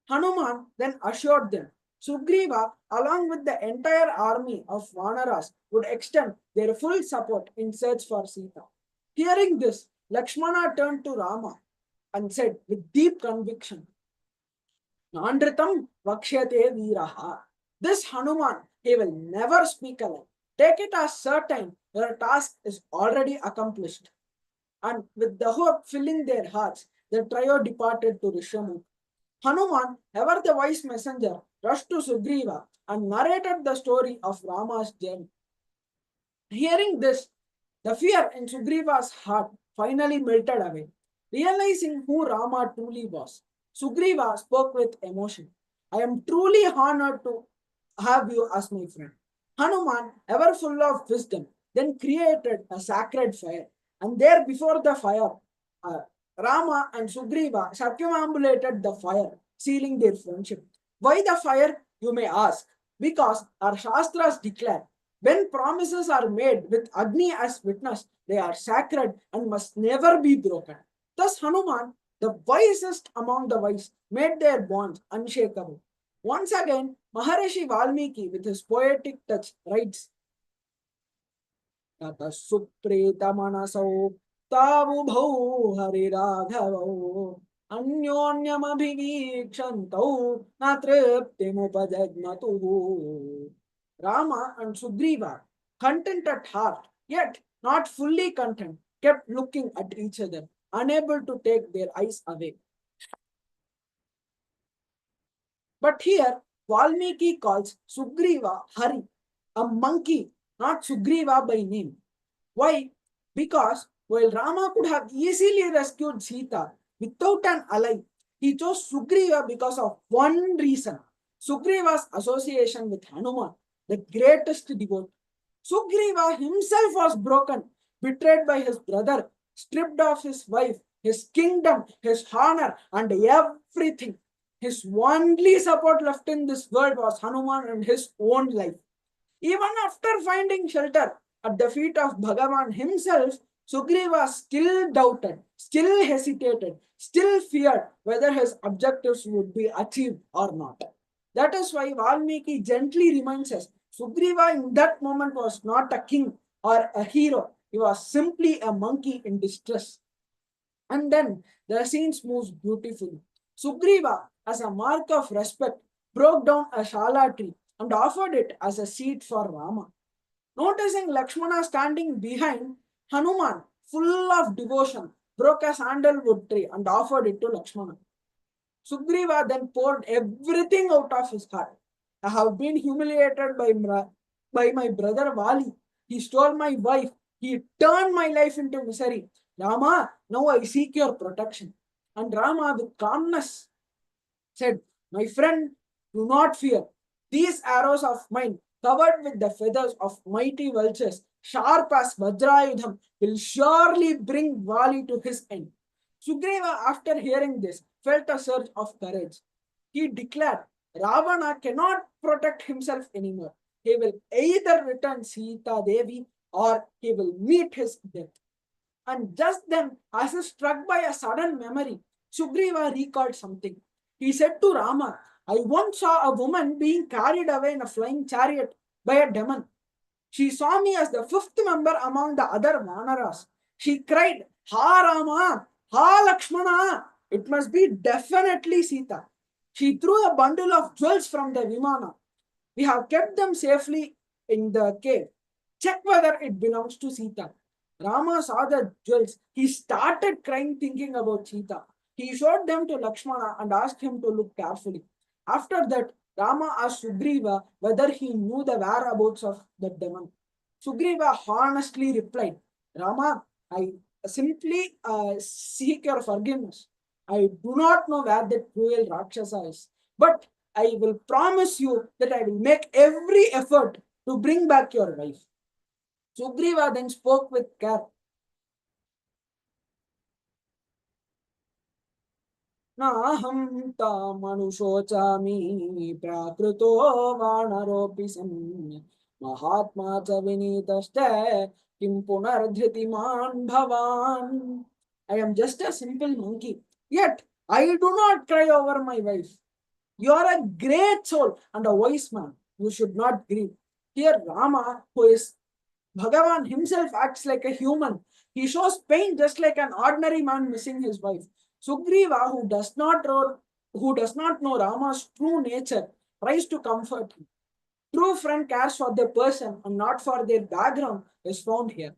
Hanuman then assured them Sugriva, along with the entire army of Vanaras, would extend their full support in search for Sita. Hearing this, Lakshmana turned to Rama and said with deep conviction, Nandritam Vakshyate Viraha. This Hanuman, he will never speak a lie. Take it as certain your task is already accomplished. And with the hope filling their hearts, the trio departed to Rishyamukha. Hanuman, ever the wise messenger, rushed to Sugriva and narrated the story of Rama's journey. Hearing this, the fear in Sugriva's heart finally melted away. Realizing who Rama truly was, Sugriva spoke with emotion. I am truly honored to have you as my friend. Hanuman, ever full of wisdom, then created a sacred fire. And there before the fire, uh, Rama and Sugriva circumambulated the fire, sealing their friendship. Why the fire, you may ask? Because our Shastras declare when promises are made with Agni as witness, they are sacred and must never be broken. Thus, Hanuman, the wisest among the wise, made their bonds unshakable. Once again, Maharishi Valmiki, with his poetic touch, writes, ततः सुप्रीतमनसौ तावुभौ हरिराघवौ अन्योन्यमभिवीक्षन्तौ न तृप्तिमुपजग्मतुः. Rama and Sugriva, content at heart, yet not fully content, kept looking at each other, unable to take their eyes away. But here, Valmiki calls Sugriva Hari, a monkey, not Sugriva by name. Why? Because while Rama could have easily rescued Sita without an ally, he chose Sugriva because of one reason: Sugriva's association with Hanuman, the greatest devotee. Sugriva himself was broken, betrayed by his brother, stripped of his wife, his kingdom, his honor, and everything. His only support left in this world was Hanuman and his own life. Even after finding shelter at the feet of Bhagavan himself, Sugriva still doubted, still hesitated, still feared whether his objectives would be achieved or not. That is why Valmiki gently reminds us Sugriva in that moment was not a king or a hero, he was simply a monkey in distress. And then the scenes moves beautifully. Sugriva, as a mark of respect, broke down a shala tree and offered it as a seat for Rama. Noticing Lakshmana standing behind, Hanuman, full of devotion, broke a sandalwood tree and offered it to Lakshmana. Sugriva then poured everything out of his heart. I have been humiliated by my brother Vali. He stole my wife. He turned my life into misery. Rama, now I seek your protection. And Rama, with calmness, said, My friend, do not fear. These arrows of mine, covered with the feathers of mighty vultures, sharp as Vajrayudham, will surely bring Vali to his end. Sugriva, after hearing this, felt a surge of courage. He declared, Ravana cannot protect himself anymore. He will either return Sita Devi or he will meet his death. And just then, as if struck by a sudden memory, Sugriva recalled something. He said to Rama, I once saw a woman being carried away in a flying chariot by a demon. She saw me as the fifth member among the other Vanaras. She cried, Ha Rama, Ha Lakshmana, it must be definitely Sita. She threw a bundle of jewels from the Vimana. We have kept them safely in the cave. Check whether it belongs to Sita. Rama saw the jewels. He started crying thinking about Sita. He showed them to Lakshmana and asked him to look carefully. After that, Rama asked Sugriva whether he knew the whereabouts of the demon. Sugriva honestly replied, Rama, I simply seek your forgiveness. I do not know where that cruel Rakshasa is, but I will promise you that I will make every effort to bring back your wife. Sugriva then spoke with care. नाहं तामनुशोचामि प्राकृतो वानरोऽपि सन् महात्मा च विनीतश्च किं पुनर्धृतिमान् भवान्. I am just a simple monkey, yet I do not cry over my wife. You are a great soul and a wise man. You should not grieve. Here Rama, who is Bhagavan himself, acts like a human. He shows pain just like an ordinary man missing his wife. Sugriva, who does not know Rama's true nature, tries to comfort him. True friend cares for the person and not for their background is found here.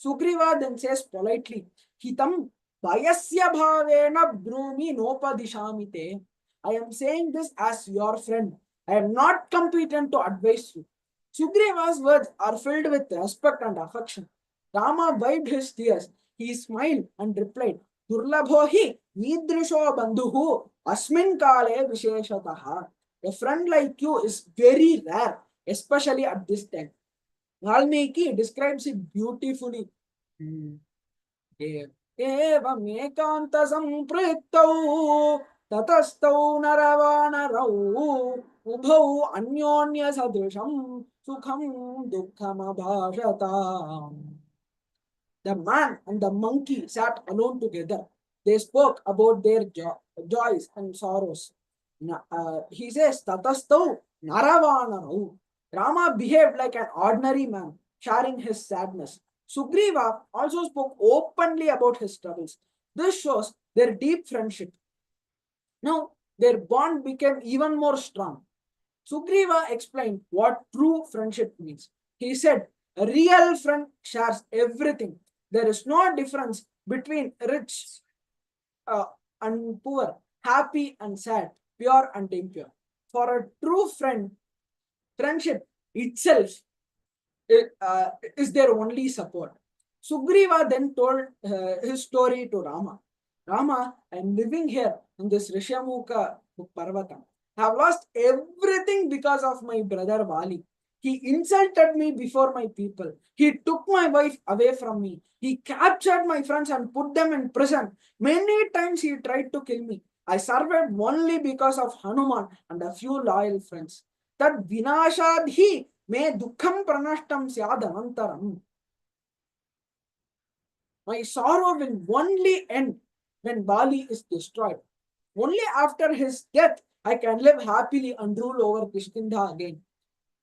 Sugriva then says politely, Hitam Bayasya Bhavena Brumi Nopadishamite. I am saying this as your friend. I am not competent to advise you. Sugriva's words are filled with respect and affection. Rama wiped his tears. He smiled and replied, Durlabho hi vidrisho bandhuhu asmin kale visheshataha. A friend like you is very rare, especially at this time. Valmiki describes it beautifully. Hmm. एवमेकान्तसम्पृक्तौ ततस्तौ नरवानरौ उभौ अन्योन्यसदृशं सुखं दुःखमभाषताम्. The man and the monkey sat alone together. They spoke about their joys and sorrows. He says, Tatastav Naravanarau. Rama behaved like an ordinary man, sharing his sadness. Sugriva also spoke openly about his troubles. This shows their deep friendship. Now, their bond became even more strong. Sugriva explained what true friendship means. He said, a real friend shares everything. There is no difference between rich uh, and poor, happy and sad, pure and impure. For a true friend, friendship itself is their only support. Sugriva then told his story to Rama. Rama, I am living here in this Rishamuka Parvatam. I have lost everything because of my brother Vali. He insulted me before my people. He took my wife away from me. He captured my friends and put them in prison. Many times he tried to kill me. I survived only because of Hanuman and a few loyal friends. That vinashadhi me dukham pranashtam syadanantaram. My sorrow will only end when Bali is destroyed. Only after his death I can live happily and rule over Kishkinda again.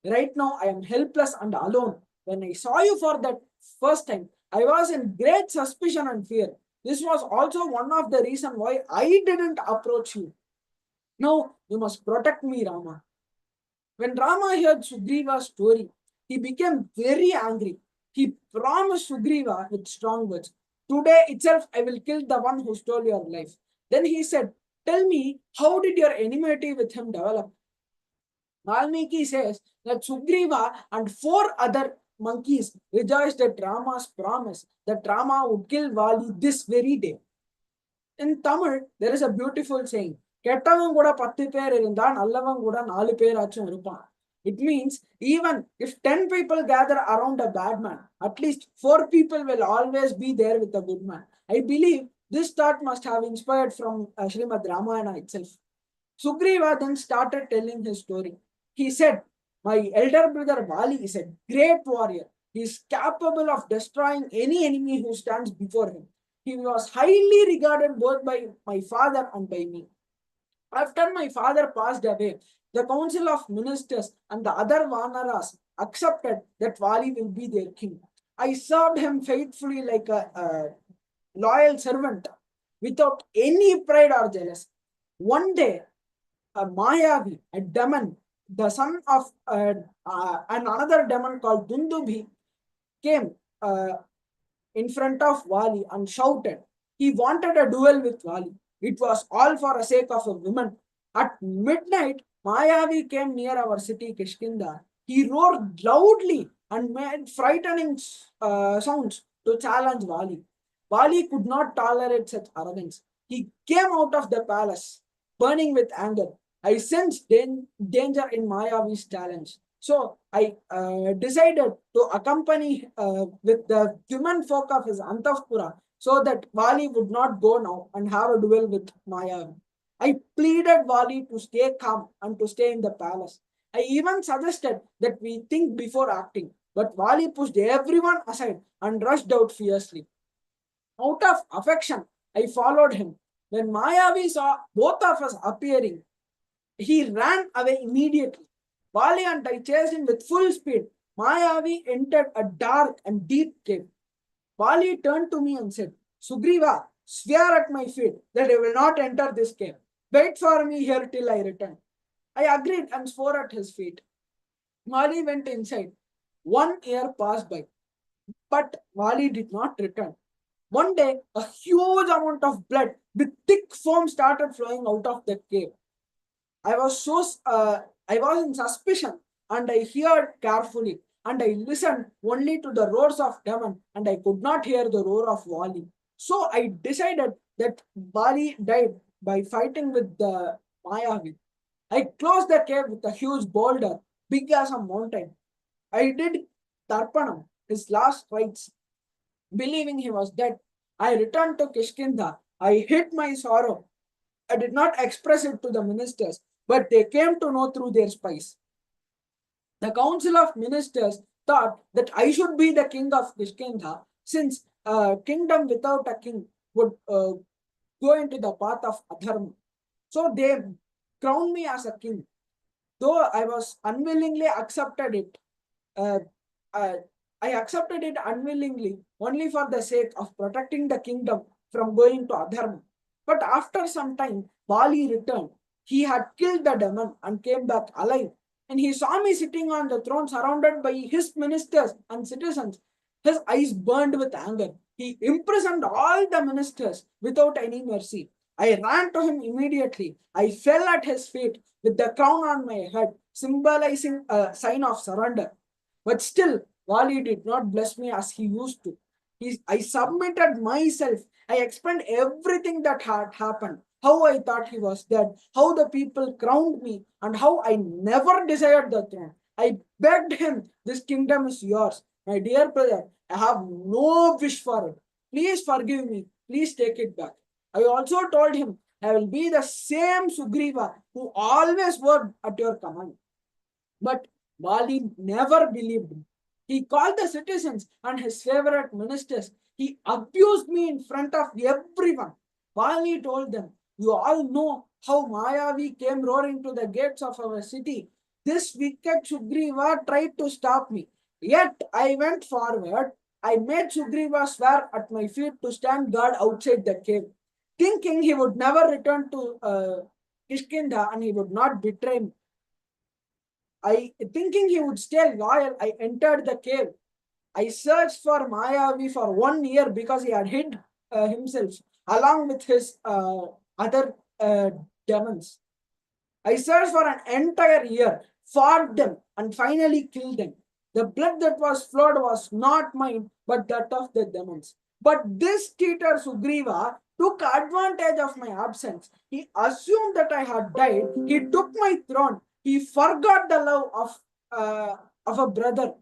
Right now I am helpless and alone. When I saw you for that first time, I was in great suspicion and fear. This was also one of the reasons why I didn't approach you. Now you must protect me, Rama. When Rama heard Sugriva's story, he became very angry. He promised Sugriva with strong words, Today itself I will kill the one who stole your life. Then he said, Tell me, how did your enmity with him develop? Valmiki says that Sugriva and four other monkeys rejoiced at Rama's promise that Rama would kill Vali this very day. In Tamil, there is a beautiful saying, கெட்டவன் கூட 10 பேர் இருந்தா நல்லவன் கூட 4 பேராச்சும் இருப்பான். It means even if 10 people gather around a bad man, at least 4 people will always be there with a good man. I believe this thought must have inspired from Srimad Ramayana itself. Sugriva then started telling his story. He said, My elder brother Vali is a great warrior. He is capable of destroying any enemy who stands before him. He was highly regarded both by my father and by me. After my father passed away, the council of ministers and the other Vanaras accepted that Vali will be their king. I served him faithfully like a loyal servant without any pride or jealousy. One day, a Mayavi, a demon, the son of another demon called Dundubhi, came in front of Vali and shouted. He wanted a duel with Vali. It was all for the sake of a woman. At midnight, Mayavi came near our city, Kishkinda. He roared loudly and made frightening sounds to challenge Vali. Vali could not tolerate such arrogance. He came out of the palace, burning with anger. I sensed danger in Mayavi's challenge. So I decided to accompany with the women folk of his Antavpura so that Vali would not go now and have a duel with Mayavi. I pleaded Vali to stay calm and to stay in the palace. I even suggested that we think before acting, but Vali pushed everyone aside and rushed out fiercely. Out of affection, I followed him. When Mayavi saw both of us appearing, he ran away immediately. Vali and I chased him with full speed. Mayavi entered a dark and deep cave. Vali turned to me and said, Sugriva, swear at my feet that I will not enter this cave. Wait for me here till I return. I agreed and swore at his feet. Vali went inside. 1 year passed by, but Vali did not return. One day, a huge amount of blood with thick foam started flowing out of the cave. I was so I was in suspicion, and I heard carefully, and I listened only to the roars of demon, and I could not hear the roar of Wali. So I decided that Bali died by fighting with the Mayavi. I closed the cave with a huge boulder, big as a mountain. I did Tarpanam, his last rites, believing he was dead. I returned to Kishkinda. I hid my sorrow. I did not express it to the ministers, but they came to know through their spies. The council of ministers thought that I should be the king of Kishkindha, since a kingdom without a king would go into the path of adharma. So they crowned me as a king. Though I was unwillingly accepted it, uh, uh, I accepted it unwillingly only for the sake of protecting the kingdom from going to adharma. But after some time, Bali returned. He had killed the demon and came back alive. And he saw me sitting on the throne surrounded by his ministers and citizens. His eyes burned with anger. He imprisoned all the ministers without any mercy. I ran to him immediately. I fell at his feet with the crown on my head, symbolizing a sign of surrender. But still, Wali did not bless me as he used to. I submitted myself. I explained everything that had happened, how I thought he was dead, how the people crowned me, and how I never desired the throne. I begged him, This kingdom is yours. My dear brother, I have no wish for it. Please forgive me. Please take it back. I also told him, I will be the same Sugriva who always worked at your command. But Bali never believed me. He called the citizens and his favorite ministers. He abused me in front of everyone. Bali told them, You all know how Mayavi came roaring to the gates of our city. This wicked Sugriva tried to stop me. Yet I went forward. I made Sugriva swear at my feet to stand guard outside the cave, thinking he would never return to Kishkinda and he would not betray me. I thinking he would stay loyal, I entered the cave. I searched for Mayavi for 1 year because he had hid himself along with his other demons. I searched for an entire year, fought them, and finally killed them. The blood that was flowed was not mine, but that of the demons. But this cheater Sugriva took advantage of my absence. He assumed that I had died. He took my throne. He forgot the love of a brother.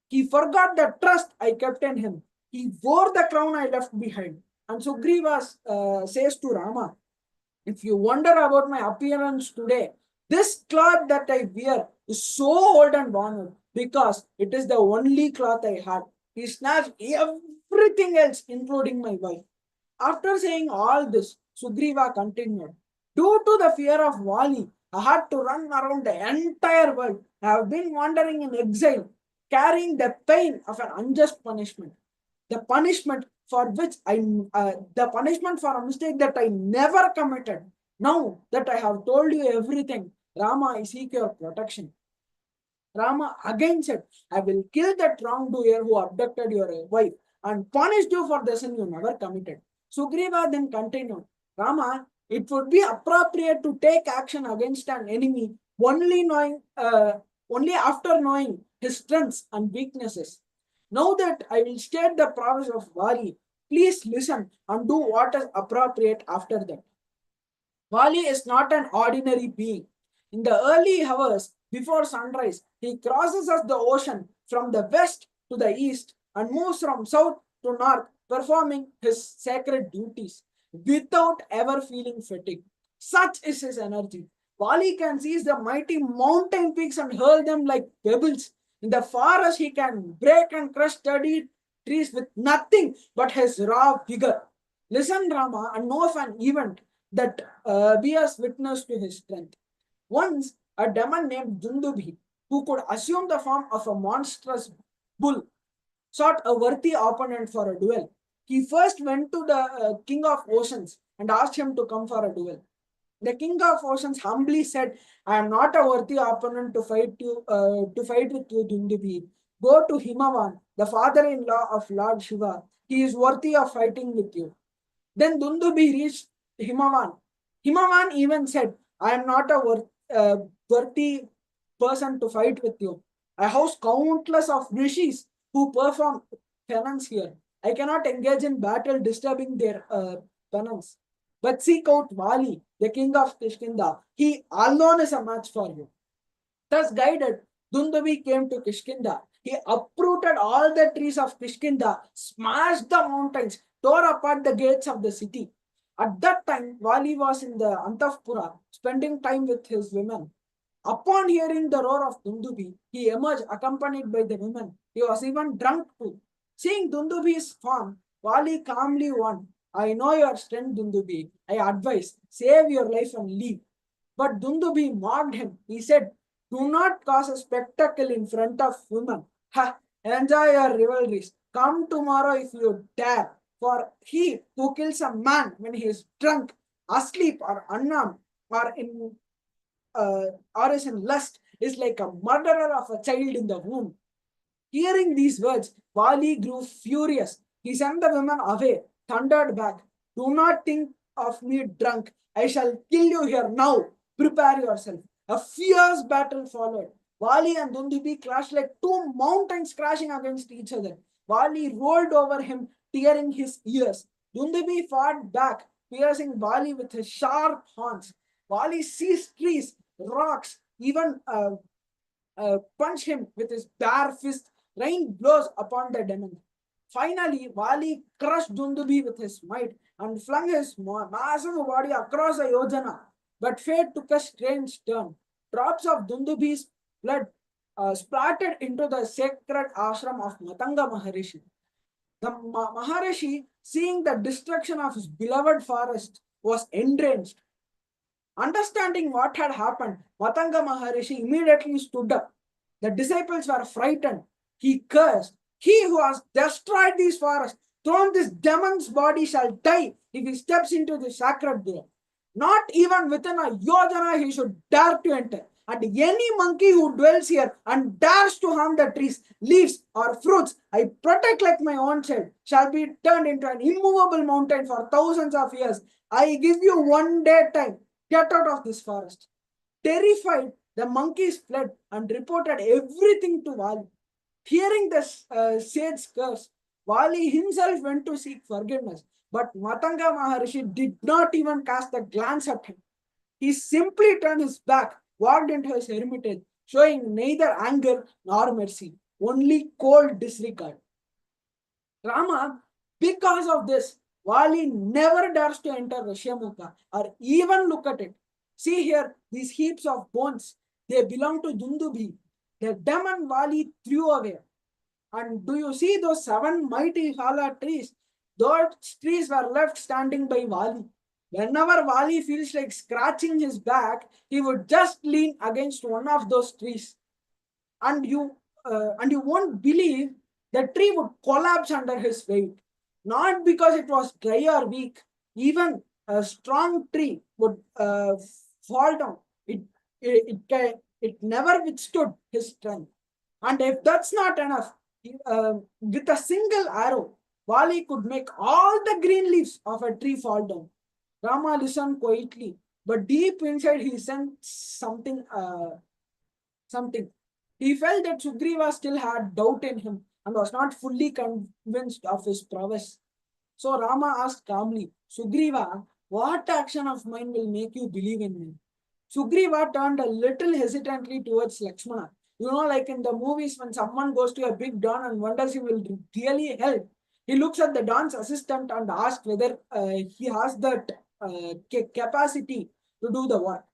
He forgot the trust I kept in him. He wore the crown I left behind. And Sugriva says to Rama, if you wonder about my appearance today, this cloth that I wear is so old and worn out because it is the only cloth I had. He snatched everything else, including my wife. After saying all this, Sugriva continued, Due to the fear of Vali, I had to run around the entire world. I have been wandering in exile, carrying the pain of an unjust punishment. The punishment for which the punishment for a mistake that I never committed. Now that I have told you everything, Rama, I seek your protection. Rama again said, I will kill that wrongdoer who abducted your wife and punish you for the sin you never committed. Sugriva then continued, Rama, It would be appropriate to take action against an enemy only after knowing his strengths and weaknesses. Now that I will state the promise of Vali, please listen and do what is appropriate after that. Wali is not an ordinary being. In the early hours before sunrise, he crosses the ocean from the west to the east and moves from south to north, performing his sacred duties without ever feeling fatigue. Such is his energy. Wali can seize the mighty mountain peaks and hurl them like pebbles. In the forest, he can break and crush sturdy trees with nothing but his raw vigor. Listen, Rama, and know of an event that bears witness to his strength. Once, a demon named Dundubi, who could assume the form of a monstrous bull, sought a worthy opponent for a duel. He first went to the king of oceans and asked him to come for a duel. The king of oceans humbly said, "I am not a worthy opponent to fight with you, Dundubi. Go to Himavan, the father-in-law of Lord Shiva. He is worthy of fighting with you." Then Dundubi reached Himavan. Himavan even said, "I am not a worthy person to fight with you. I house countless of rishis who perform penance here. I cannot engage in battle disturbing their penance. But seek out Vali, the king of Kishkinda. He alone is a match for you." Thus guided, Dundavi came to Kishkinda. He uprooted all the trees of Kishkinda, smashed the mountains, tore apart the gates of the city. At that time, Vali was in the Antapura, spending time with his women. Upon hearing the roar of Dundubi, he emerged accompanied by the women. He was even drunk too. Seeing Dundubi's form, Vali calmly warned, "I know your strength, Dundubi. I advise, save your life and leave." But Dundubi mocked him. He said, "Do not cause a spectacle in front of women. Ha! Enjoy your rivalries. Come tomorrow if you dare. For he who kills a man when he is drunk, asleep, or unarmed, or in uh, or is in lust, is like a murderer of a child in the womb." Hearing these words, Vali grew furious. He sent the women away, thundered back, "Do not think of me drunk. I shall kill you here now. Prepare yourself." A fierce battle followed. Vali and Dundubi clashed like two mountains crashing against each other. Vali rolled over him, tearing his ears. Dundubi fought back, piercing Vali with his sharp horns. Vali seized trees, rocks, even punched him with his bare fist, rained blows upon the demon. Finally, Vali crushed Dundubi with his might and flung his massive body across a yojana. But fate took a strange turn. Drops of Dundubi's blood splattered into the sacred ashram of Matanga Maharishi. The Maharishi, seeing the destruction of his beloved forest, was enraged. Understanding what had happened, Matanga Maharishi immediately stood up. The disciples were frightened. He cursed, "He who has destroyed these forests, thrown this demon's body, shall die if he steps into the sacred grove. Not even within a yojana he should dare to enter. And any monkey who dwells here and dares to harm the trees, leaves, or fruits I protect like my own child shall be turned into an immovable mountain for thousands of years. I give you 1 day time. Get out of this forest." Terrified, the monkeys fled and reported everything to Vali. Hearing the sage's curse, Vali himself went to seek forgiveness. But Matanga Maharishi did not even cast a glance at him. He simply turned his back, walked into his hermitage, showing neither anger nor mercy, only cold disregard. Rama, because of this, Vali never dares to enter Rishyamukha or even look at it. See here, these heaps of bones, they belong to Dundubi. The demon Vali threw away. And do you see those 7 mighty hala trees? Those trees were left standing by Vali. Whenever Vali feels like scratching his back, he would just lean against one of those trees, and you won't believe the tree would collapse under his weight. Not because it was dry or weak. Even a strong tree would fall down. It never withstood his strength. And if that's not enough, with a single arrow, Wali could make all the green leaves of a tree fall down. Rama listened quietly, but deep inside he sensed something. He felt that Sugriva still had doubt in him and was not fully convinced of his prowess. So Rama asked calmly, Sugriva, what action of mine will make you believe in me? Sugriva turned a little hesitantly towards Lakshmana. You know, like in the movies, when someone goes to a big don and wonders he will really help, he looks at the don's assistant and asks whether he has that capacity to do the work.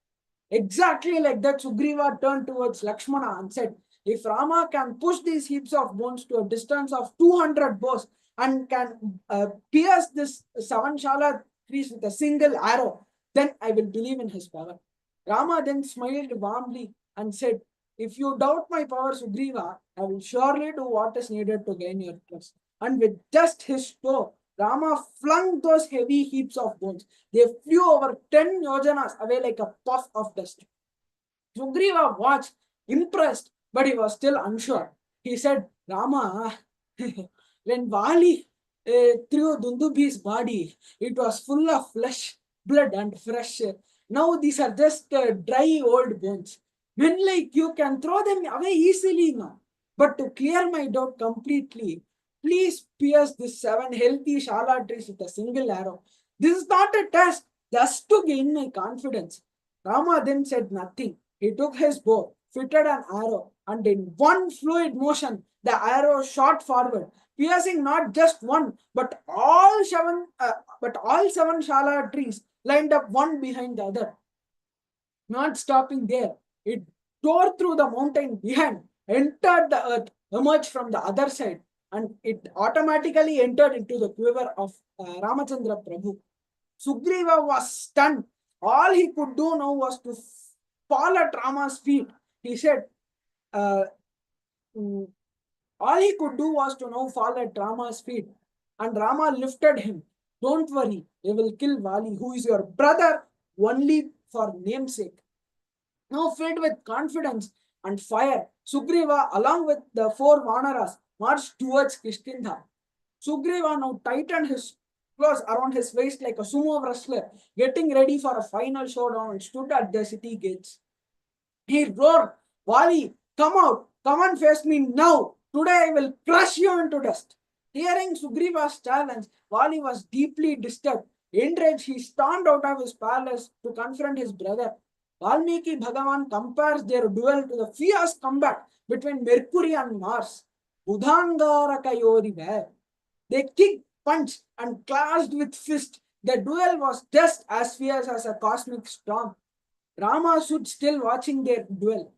Exactly like that, Sugriva turned towards Lakshmana and said, if Rama can push these heaps of bones to a distance of 200 bows and can pierce this seven shala trees with a single arrow, then I will believe in his power. Rama then smiled warmly and said, if you doubt my power, Sugriva, I will surely do what is needed to gain your trust. And with just his toe, Rama flung those heavy heaps of bones. They flew over 10 yojanas away like a puff of dust. Sugriva watched, impressed, but he was still unsure. He said, Rama, when Vali threw Dundubi's body, it was full of flesh, blood, and fresh. Now these are just dry old bones. Men like you can throw them away easily now. But to clear my doubt completely, please pierce these seven healthy shala trees with a single arrow. This is not a test, just to gain my confidence. Rama then said nothing. He took his bow, fitted an arrow, and in one fluid motion, the arrow shot forward, piercing not just one, but all seven shala trees lined up one behind the other. Not stopping there, it tore through the mountain behind, entered the earth, emerged from the other side, and it automatically entered into the quiver of Ramachandra Prabhu. Sugriva was stunned. All he could do now was to fall at Rama's feet. He said, uh, mm, all he could do was to now fall at Rama's feet. And Rama lifted him. Don't worry, they will kill Vali, who is your brother, only for namesake. Now filled with confidence and fire, Sugriva, along with the four Vanaras, marched towards Kishkindha. Sugriva now tightened his clothes around his waist like a sumo wrestler, getting ready for a final showdown and stood at the city gates. He roared, Vali, come out, come and face me now. Today I will crush you into dust. Hearing Sugriva's challenge, Vali was deeply disturbed. Enraged, he stormed out of his palace to confront his brother. Valmiki Bhagavan compares their duel to the fierce combat between Mercury and Mars. Udhangarakayorive. They kicked, punched, and clashed with fists. The duel was just as fierce as a cosmic storm. Rama stood still watching their duel.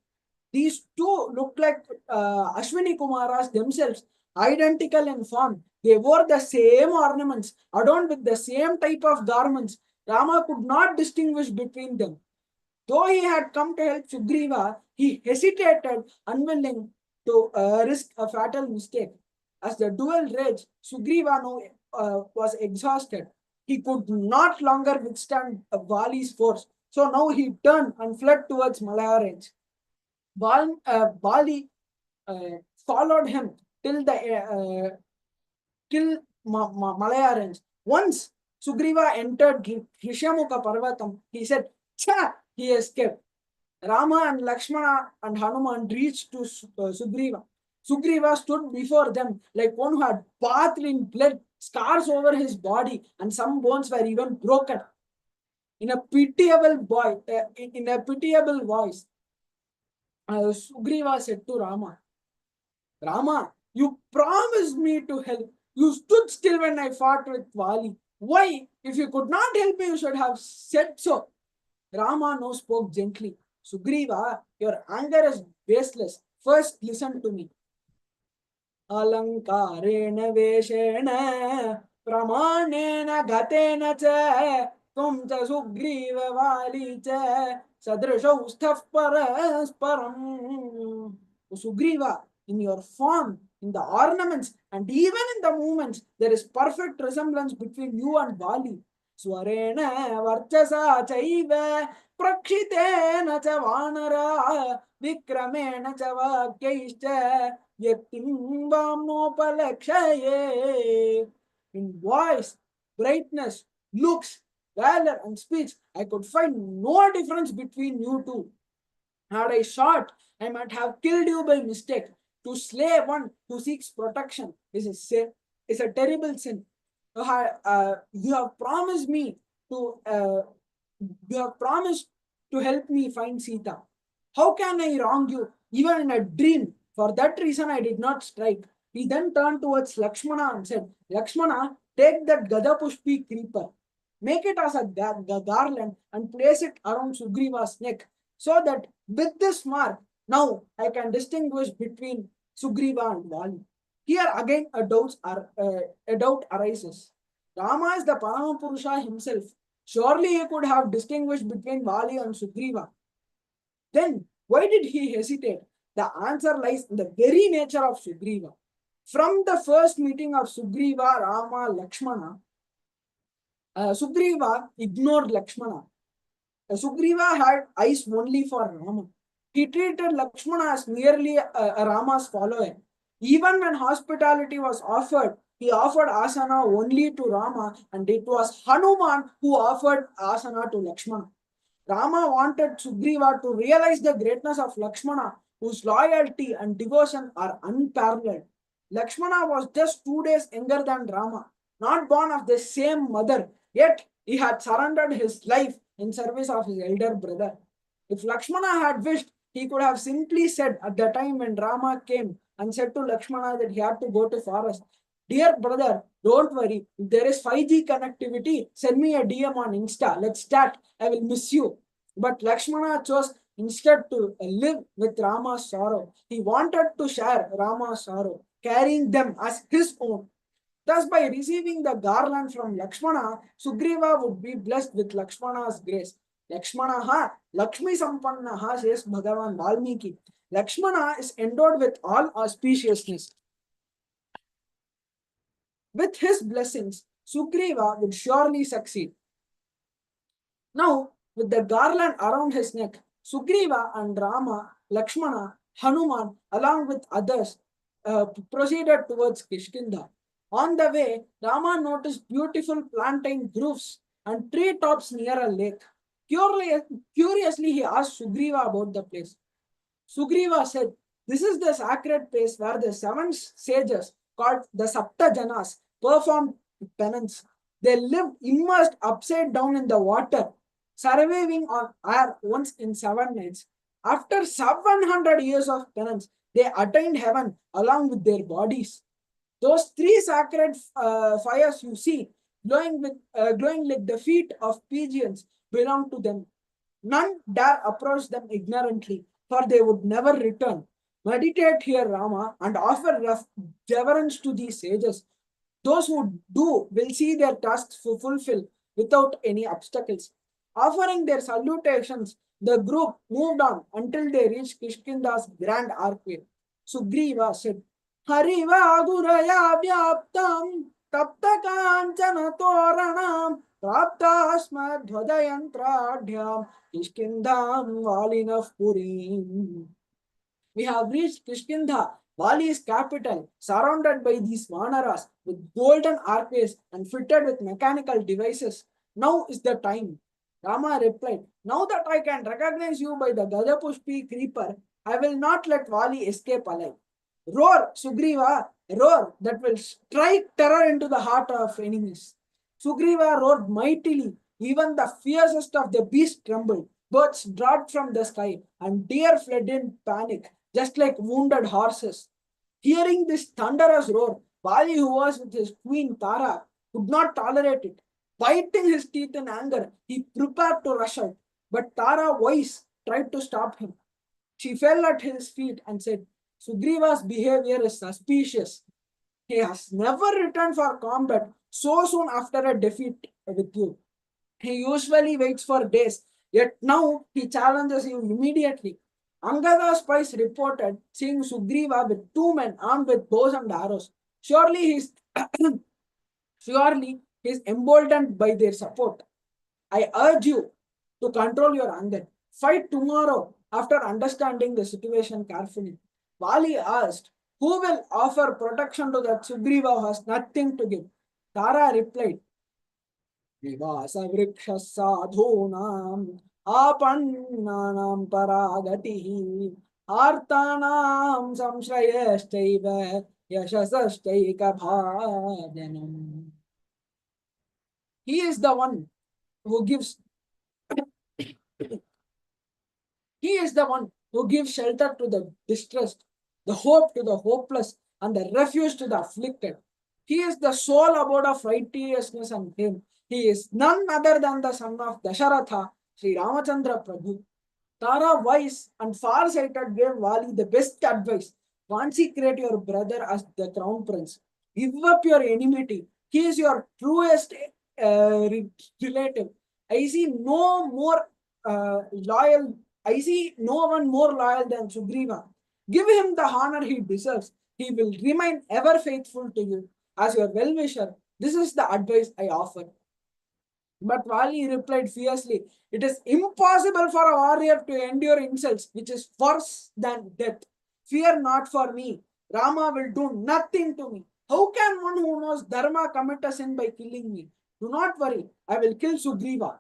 These two looked like Ashwini Kumaras themselves, identical in form. They wore the same ornaments, adorned with the same type of garments. Rama could not distinguish between them. Though he had come to help Sugriva, he hesitated, unwilling to risk a fatal mistake. As the duel raged, Sugriva now, was exhausted. He could not longer withstand Vali's force. So now he turned and fled towards Malaya range. Bali uh, followed him till Malaya range. Once Sugriva entered Rishamuka Parvatam, he said, Cha! He escaped. Rama and Lakshmana and Hanuman reached to Sugriva. Sugriva stood before them like one who had bathed in blood, scars over his body, and some bones were even broken. In a in a pitiable voice, Sugriva said to Rama, Rama, you promised me to help. You stood still when I fought with Vali. Why? If you could not help me, you should have said so. Rama now spoke gently. Sugriva, your anger is baseless. First, listen to me. अलङ्कारेण वेषेण प्रमाणेन घतेन च त्वं च सुग्रीववाली च सदृशौ स्तः परस्परम्. Sugriva, in your form, in the ornaments, and even in the movements, there is perfect resemblance between you and Vali. स्वरेण वर्चसा चैव प्रक्षितेन च वानरा विक्रमेण च वाक्यैश्च in voice, brightness, looks, valor, and speech, I could find no difference between you two. Had I shot, I might have killed you by mistake. To slay one who seeks protection is a sin, is a terrible sin. You have promised me to you have promised to help me find Sita. How can I wrong you, even in a dream? For that reason, I did not strike. He then turned towards Lakshmana and said, Lakshmana, take that Gadapushpi creeper, make it as a garland and place it around Sugriva's neck, so that with this mark, now I can distinguish between Sugriva and Vali. Here again, a doubt arises. Rama is the Paramapurusha himself. Surely he could have distinguished between Vali and Sugriva. Then why did he hesitate? The answer lies in the very nature of Sugriva. From the first meeting of Sugriva, Rama, Lakshmana, Sugriva ignored Lakshmana. Sugriva had eyes only for Rama. He treated Lakshmana as merely a Rama's follower. Even when hospitality was offered, he offered asana only to Rama, and it was Hanuman who offered asana to Lakshmana. Rama wanted Sugriva to realize the greatness of Lakshmana, whose loyalty and devotion are unparalleled. Lakshmana was just 2 days younger than Rama, not born of the same mother, yet he had surrendered his life in service of his elder brother. If Lakshmana had wished, he could have simply said at the time when Rama came and said to Lakshmana that he had to go to forest, Dear brother, don't worry. If there is 5G connectivity, send me a DM on Insta. Let's chat. I will miss you. But Lakshmana chose instead to live with Rama's sorrow. He wanted to share Rama's sorrow, carrying them as his own. Thus, by receiving the garland from Lakshmana, Sugriva would be blessed with Lakshmana's grace. Lakshmana ha, Lakshmi Sampanna ha, says Bhagavan Valmiki. Lakshmana is endowed with all auspiciousness. With his blessings, Sugriva would surely succeed. Now, with the garland around his neck, Sugriva and Rama, Lakshmana, Hanuman, along with others, proceeded towards Kishkinda. On the way, Rama noticed beautiful plantain groves and tree tops near a lake. Curiously, he asked Sugriva about the place. Sugriva said, This is the sacred place where the 7 sages, called the Sapta Janas, performed penance. They lived immersed upside down in the water, surviving on air once in 7 nights. After 700 years of penance, they attained heaven along with their bodies. Those 3 sacred fires you see, glowing like the feet of pigeons, belong to them. None dare approach them ignorantly, for they would never return. Meditate here, Rama, and offer reverence to these sages. Those who do will see their tasks fulfilled without any obstacles. Offering their salutations, the group moved on until they reached Kishkinda's grand archway. Sugriva said, Harivaguraya vyaptam tapta kanchana toranam praptasmadhvadayantradyam Kishkindam valinaf purim. We have reached Kishkinda, Vali's capital, surrounded by these Vanaras with golden archways and fitted with mechanical devices. Now is the time. Rama replied, Now that I can recognize you by the Gajapushpi creeper, I will not let Vali escape alive. Roar, Sugriva, roar that will strike terror into the heart of enemies. Sugriva roared mightily. Even the fiercest of the beasts trembled. Birds dropped from the sky, and deer fled in panic, just like wounded horses. Hearing this thunderous roar, Bali, who was with his queen Tara, could not tolerate it. Biting his teeth in anger, he prepared to rush out. But Tara's voice tried to stop him. She fell at his feet and said, Sugriva's behavior is suspicious. He has never returned for combat so soon after a defeat with you. He usually waits for days, yet now he challenges you immediately. Angada's spies reported seeing Sugriva with 2 men armed with bows and arrows. Surely he's surely he's emboldened by their support. I urge you to control your anger. Fight tomorrow after understanding the situation carefully. Vali asked, Who will offer protection to that Sugriva who has nothing to give? Tara replied, विवास वृक्ष साधूनां आपन्नानां परागतिः आर्तानां संश्रयश्चैव यशसश्चैकभाजनम्. He is the one who gives He is the one who gives shelter to the distressed, the hope to the hopeless, and the refuge to the afflicted. He is the sole abode of righteousness and him. He is none other than the son of Dasharatha, Sri Ramachandra Prabhu. Tara, wise and far-sighted, gave Vali the best advice. Consecrate your brother as the crown prince. Give up your enmity. He is your truest relative. I see no more loyal. I see no one more loyal than Sugriva. Give him the honor he deserves. He will remain ever faithful to you. As your well-wisher, this is the advice I offer. But Vali replied fiercely, "It is impossible for a warrior to endure insults, which is worse than death. Fear not for me. Rama will do nothing to me. How can one who knows Dharma commit a sin by killing me? Do not worry, I will kill Sugriva."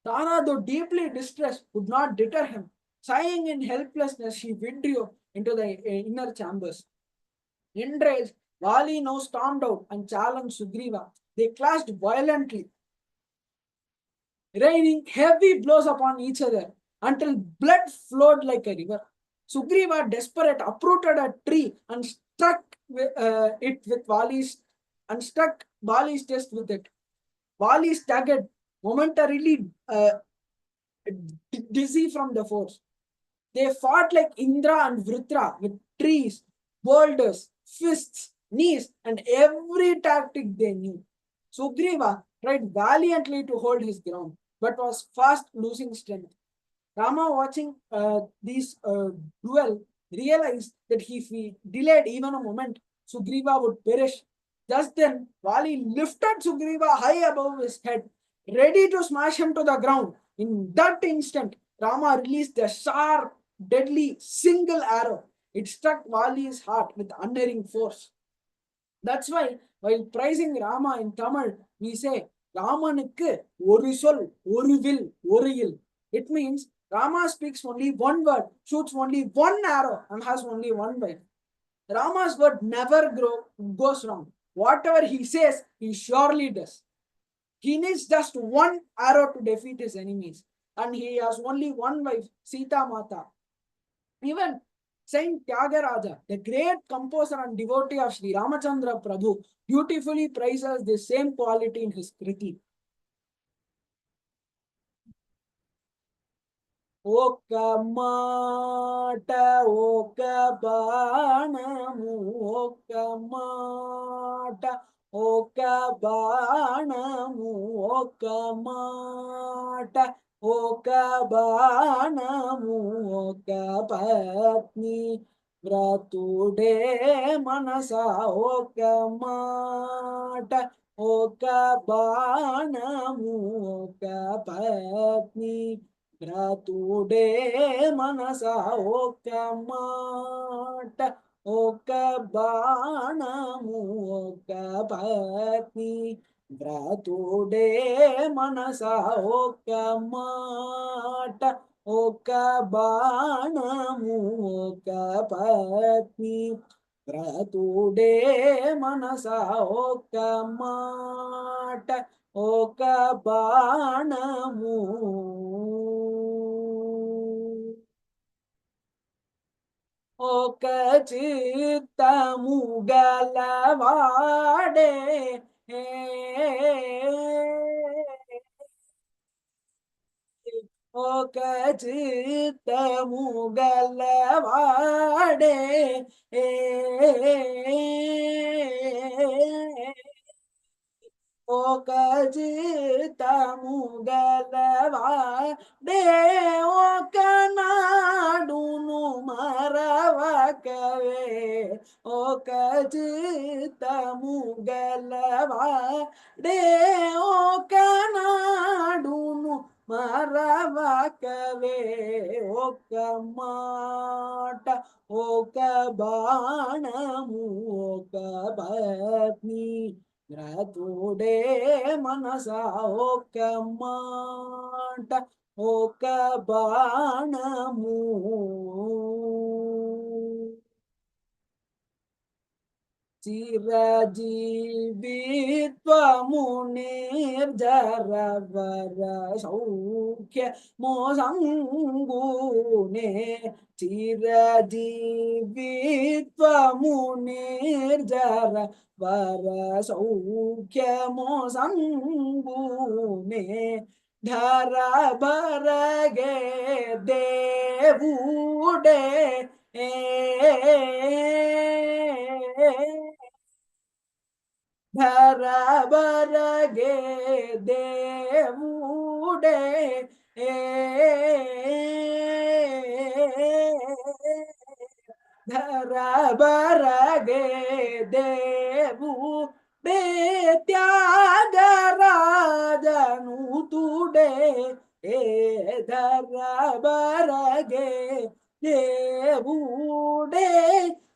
Tara, though deeply distressed, could not deter him. Sighing in helplessness, she withdrew into the inner chambers. Enraged, Vali now stormed out and challenged Sugriva. They clashed violently, raining heavy blows upon each other until blood flowed like a river. Sugriva, desperate, uprooted a tree and it with Vali's and struck Vali's chest with it. Vali staggered, momentarily dizzy from the force. They fought like Indra and Vritra with trees, boulders, fists, knees, and every tactic they knew. Sugriva tried valiantly to hold his ground, but was fast losing strength. Rama, watching these duel, realized that if he delayed even a moment, Sugriva would perish. Just then, Vali lifted Sugriva high above his head, ready to smash him to the ground. In that instant, Rama released a sharp, deadly single arrow. It struck Vali's heart with unerring force. That's why, while praising Rama in Tamil, we say, Ramanukku oru sol, oru vil, oru il. It means Rama speaks only one word, shoots only one arrow, and has only one wife. Rama's word never goes wrong. Whatever he says, he surely does. He needs just one arrow to defeat his enemies. And he has only one wife, Sita Mata. Even Saint Tyagaraja, the great composer and devotee of Sri Ramachandra Prabhu, beautifully praises the same quality in his Kriti. Oka mata, oka banamu, oka mata, oka banamu, oka mata, oka banamu, oka patni, vratude manasa, oka mata, oka banamu, oka patni. Ratude manasa oka mata oka banamu oka patni. Ratude manasa oka mata oka banamu oka patni. Ratude manasa oka mata oka banamu. ఒక చిత్తము గలవాడే ఒక చిత్తము గలవాడే ఒక చిత్తము గలవాడే ఒకనాడును మరవకవే ఒక చిత్తము గలవాడే ఒకనాడును మరవకవే ఒక మాట ఒక బాణము ఒక పత్ని రతుడే మనస ఒక మాట ఒక బాణము చిరజీవిత్వము నిర్జరవర సౌఖ్య మోసంగునే చిరజీవిత్వము నిర్జర వర సౌఖ్య మోసంగునే ధర బరగే దేవుడే ఏ ಧರ ಬರಗೆ ದೇವುಡೆ ಏ ಧರ ಬರಗೆ ದೇವು ತ್ಯಾಗರಾಜನು ತುಡೆ ಏ ಧರ ಬರಗೆ దేవుడే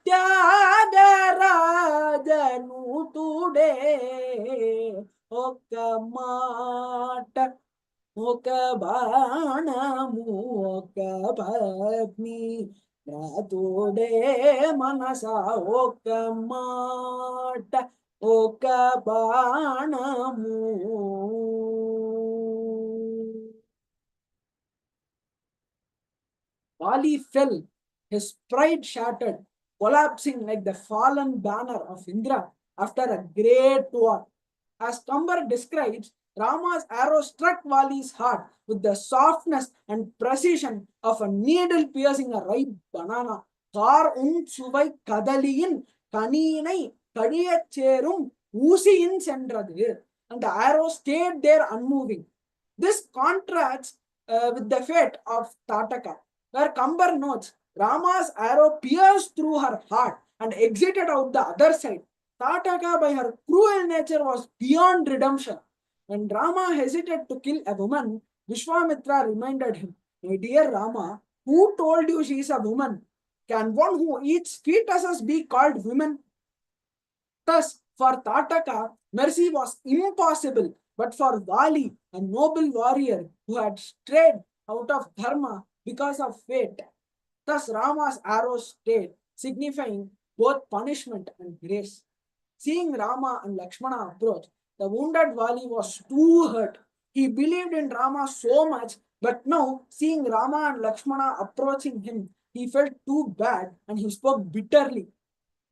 త్యాగరాజను తుడే ఒక్క మాట ఒక బాణము ఒక పత్ని రాతుడే మనస ఒక మాట ఒక బాణము Wali fell, his pride shattered, collapsing like the fallen banner of Indra after a great war. As Kambar describes, Rama's arrow struck Vali's heart with the softness and precision of a needle piercing a ripe banana. Kar suvai kadaliyin kaneenai kadiyach cherum ஊசியின் சென்றது. And the arrow stayed there unmoving. This contrasts with the fate of Tataka, where Kambar notes Rama's arrow pierced through her heart and exited out the other side. Tataka, by her cruel nature, was beyond redemption. When Rama hesitated to kill a woman, Vishwamitra reminded him, "My dear Rama, who told you she is a woman? Can one who eats fetuses be called women?" Thus, for Tataka, mercy was impossible, but for Vali, a noble warrior who had strayed out of dharma because of fate, thus Rama's arrow stayed, signifying both punishment and grace. Seeing Rama and Lakshmana approach, the wounded Vali was too hurt. He believed in Rama so much, but now seeing Rama and Lakshmana approaching him, he felt too bad and he spoke bitterly.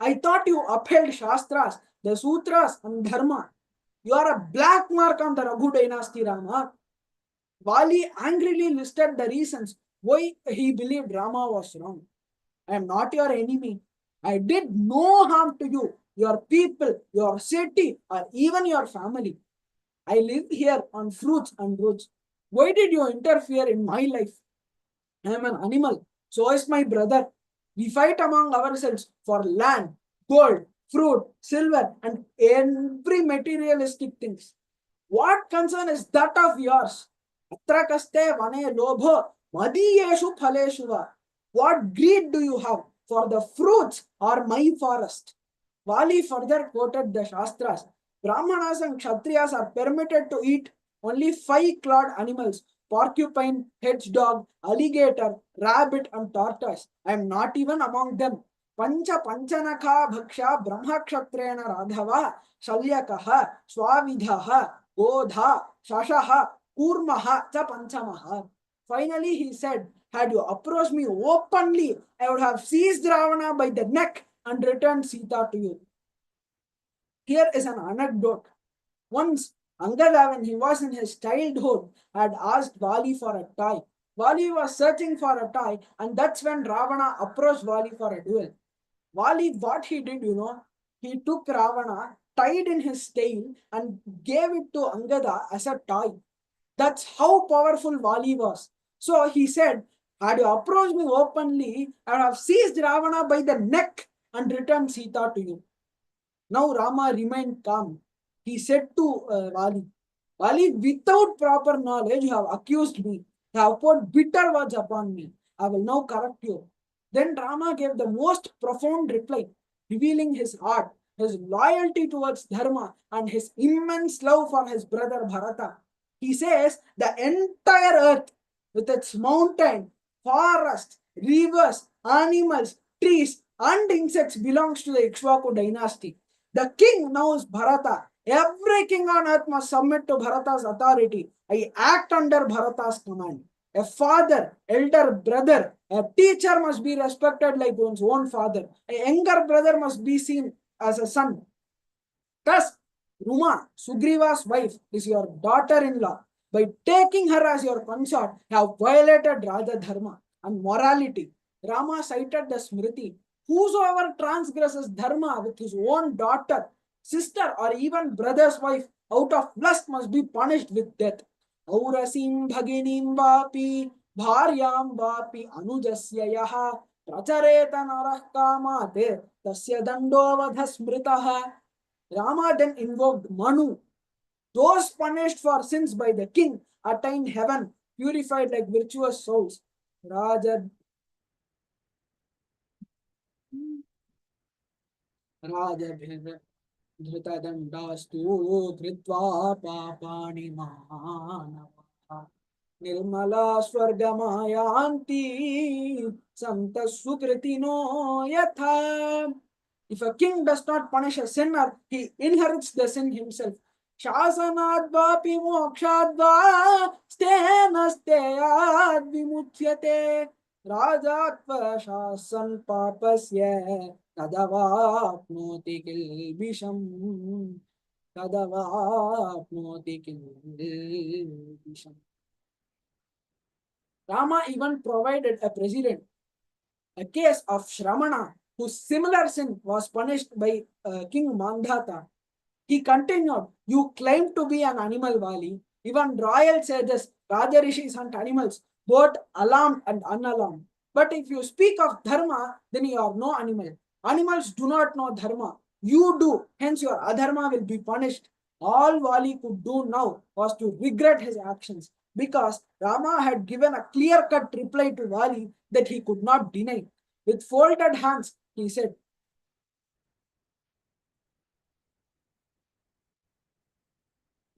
I thought you upheld Shastras, the Sutras, and Dharma. You are a black mark on the Raghu dynasty, Rama. Vali angrily listed the reasons why he believed Rama was wrong. I am not your enemy. I did no harm to you, your people, your city, or even your family. I live here on fruits and roots. Why did you interfere in my life? I am an animal. So is my brother. We fight among ourselves for land, gold, fruit, silver, and every materialistic things. What concern is that of yours? Atra kaste vane lobho madiyeshu phaleshu va. What greed do you have for the fruits or my forest? Vali further quoted the Shastras. Brahmanas and Kshatriyas are permitted to eat only 5-clawed animals: porcupine, hedgehog, alligator, rabbit, and tortoise. I am not even among them. Pancha panchanakha bhaksha brahmakshatrena radhava shalyakaha swavidhaha godha shashaha kurmaha cha panchamaha. Finally, he said, had you approached me openly, I would have seized Ravana by the neck and returned Sita to you. Here is an anecdote. Once, Angada, when he was in his childhood, had asked Vali for a toy. Vali was searching for a toy, and that's when Ravana approached Vali for a duel. Vali, what he did, he took Ravana, tied in his tail, and gave it to Angada as a toy. That's how powerful Vali was. So he said, had you approached me openly, I would have seized Ravana by the neck and returned Sita to you. Now Rama remained calm. He said to Vali, Vali, without proper knowledge, you have accused me. You have poured bitter words upon me. I will now correct you. Then Rama gave the most profound reply, revealing his heart. his loyalty towards Dharma, and his immense love for his brother Bharata. He says the entire earth, with its mountain, forest, rivers, animals, trees, and insects, belongs to the Ikshvaku dynasty. The king now is Bharata. Every king on earth must submit to Bharata's authority. I act under Bharata's command. A father, elder brother, a teacher must be respected like one's own father. A younger brother must be seen as a son. Thus, Ruma, Sugriva's wife, is your daughter-in-law. By taking her as your consort, you have violated Raja Dharma and morality. Rama cited the Smriti. Whosoever transgresses Dharma with his own daughter, sister, or even brother's wife out of lust must be punished with death. Aurasim bhaginim vapi bharyam vapi anujasya yaha prachareta narah kamate tasya dandovadha smritaha. Rama then invoked Manu. Those punished for sins by the king attained heaven, purified like virtuous souls. Raja धृतदण्डास्तु धृत्वा पापाणि मानवाः निर्मला स्वर्गमायान्ति सन्तः सुकृतिनो यथा. If a king does not punish a sinner, he inherits the sin himself. Shasanadvapi mokshadva stena steyad vimuchyate rajatva shasan papasya तदवाप्नोति किल्बिषम् तदवाप्नोति किल्बिषम्. Rama even provided a precedent, a case of Shramana, whose similar sin was punished by King Mandhata. He continued, you claim to be an animal Vali. Even royal sages, Raja Rishis hunt animals, both alarmed and unalarmed. But if you speak of Dharma, then you are no animal. Animals do not know Dharma. You do. Hence your adharma will be punished. All Vali could do now was to regret his actions, because Rama had given a clear-cut reply to Vali that he could not deny. With folded hands, he said,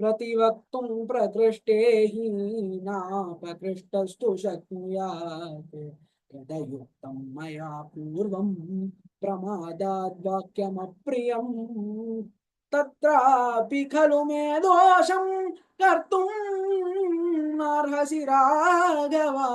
प्रतिवक्तुं प्रकृष्टे हीना प्रकृष्टस्तु शक्नुयात् यदयुक्तं मया पूर्वं प्रमादाद् वाक्यमप्रियं तत्रापि खलु मे दोषं कर्तुं नार्हसि राघवा.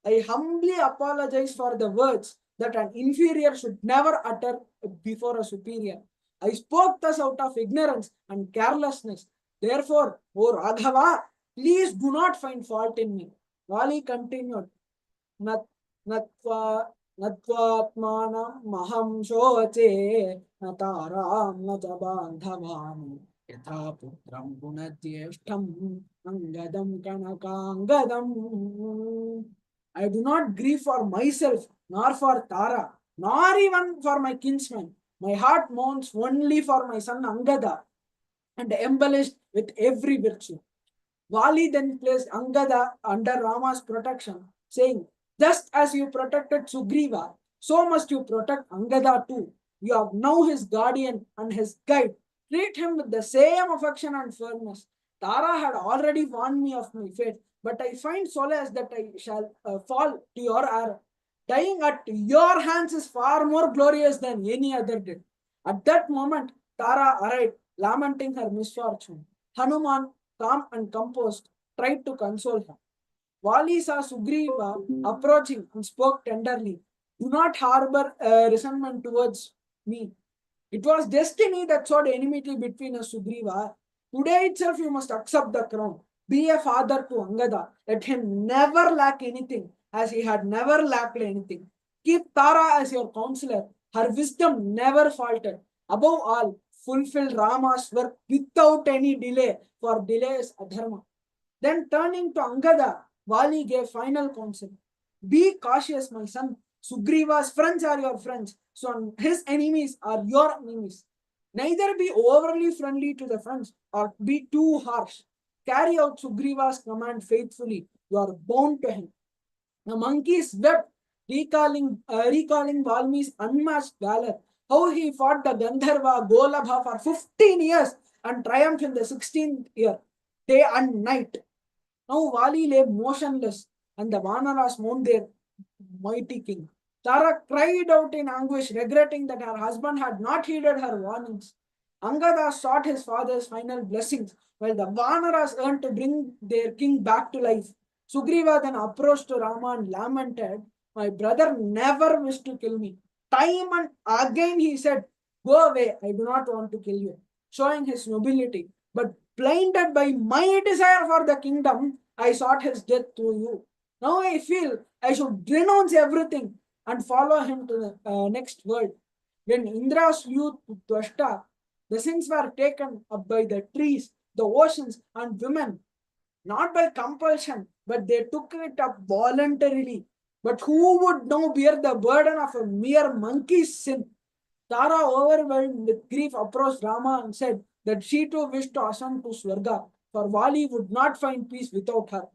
I humbly apologize for the words that an inferior should never utter before a superior. I spoke thus out of ignorance and carelessness. Therefore, O Raghava, please do not find fault in me. Vali continued, Nat natva natvatmanam maham shoche nataram natabandhavami yatha putram gunatyeshtam angadam kanakangadam. I do not grieve for myself, nor for Tara, nor even for my kinsman. My heart mourns only for my son Angada, and embellished with every virtue. Vali then placed Angada under Rama's protection, saying, just as you protected Sugriva, so must you protect Angada too. You are now his guardian and his guide. Treat him with the same affection and firmness. Tara had already warned me of my fate, but I find solace that I shall fall to your arrow. Dying at your hands is far more glorious than any other did. At that moment, Tara arrived, lamenting her misfortune. Hanuman, calm and composed, tried to console her. Vali saw Sugriva approaching and spoke tenderly. Do not harbor resentment towards me. It was destiny that sowed enmity between us, Sugriva. Today itself you must accept the crown. Be a father to Angada. Let him never lack anything, as he had never lacked anything. Keep Tara as your counselor. Her wisdom never faltered. Above all, fulfill Rama's work without any delay, for delay is adharma. Then turning to Angada, Vali gave final counsel. Be cautious, my son. Sugriva's friends are your friends, so his enemies are your enemies. Neither be overly friendly to the friends or be too harsh. Carry out Sugriva's command faithfully. You are bound to him. The monkeys wept, recalling Valmi's unmatched valor. how he fought the Gandharva Golabha for 15 years and triumphed in the 16th year, day and night. Now Vali lay motionless, and the Vanaras mourned their mighty king. Tara cried out in anguish, regretting that her husband had not heeded her warnings. Angada sought his father's final blessings, while the Vanaras yearned to bring their king back to life. Sugriva then approached to Rama and lamented, "My brother never wished to kill me. Time and again he said, 'Go away, I do not want to kill you,' showing his nobility. But blinded by my desire for the kingdom, I sought his death through you. Now I feel I should renounce everything and follow him to the next world." When Indra's youth Dwashta, the sins were taken up by the trees, the oceans, and women, not by compulsion, but they took it up voluntarily. But who would now bear the burden of a mere monkey's sin? Tara, overwhelmed with grief, approached Rama and said that she too wished to ascend to Swarga, for Vali would not find peace without her.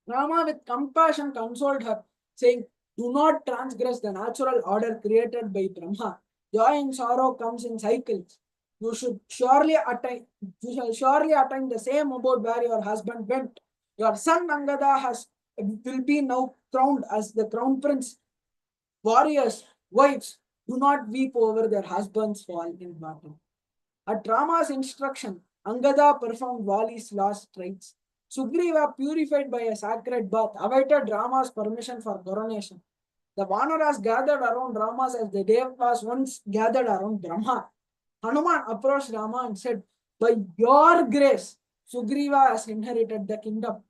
Rama, with compassion, consoled her, saying, "Do not transgress the natural order created by Brahma. Joy and sorrow comes in cycles. You should surely attain, you shall surely attain the same abode where your husband went. Your son Angada will be now crowned as the crown prince. Warriors, wives, do not weep over their husbands' fall in battle." At Rama's instruction, Angada performed Vali's last rites. Sugriva, purified by a sacred bath, awaited Rama's permission for coronation. The Vanaras gathered around Rama as the Devas once gathered around Brahma. Hanuman approached Rama and said, "By your grace, Sugriva has inherited the kingdom.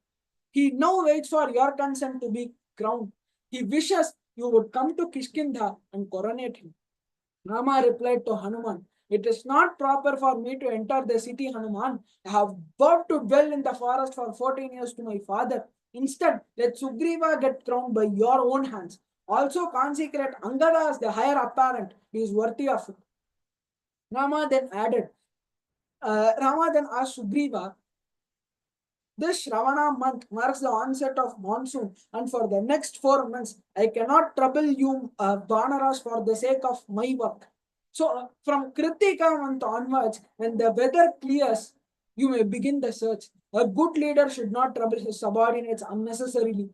He now waits for your consent to be crowned. He wishes you would come to Kishkindha and coronate him." Rama replied to Hanuman, "It is not proper for me to enter the city, Hanuman. I have vowed to dwell in the forest for 14 years to my father. Instead, let Sugriva get crowned by your own hands. Also consecrate Angada as the heir apparent. He is worthy of it." Rama then added, Rama then asked Sugriva, "This Shravana month marks the onset of monsoon, and for the next 4 months, I cannot trouble you, Vanaras, for the sake of my work. So, from Kritika month onwards, when the weather clears, you may begin the search. A good leader should not trouble his subordinates unnecessarily."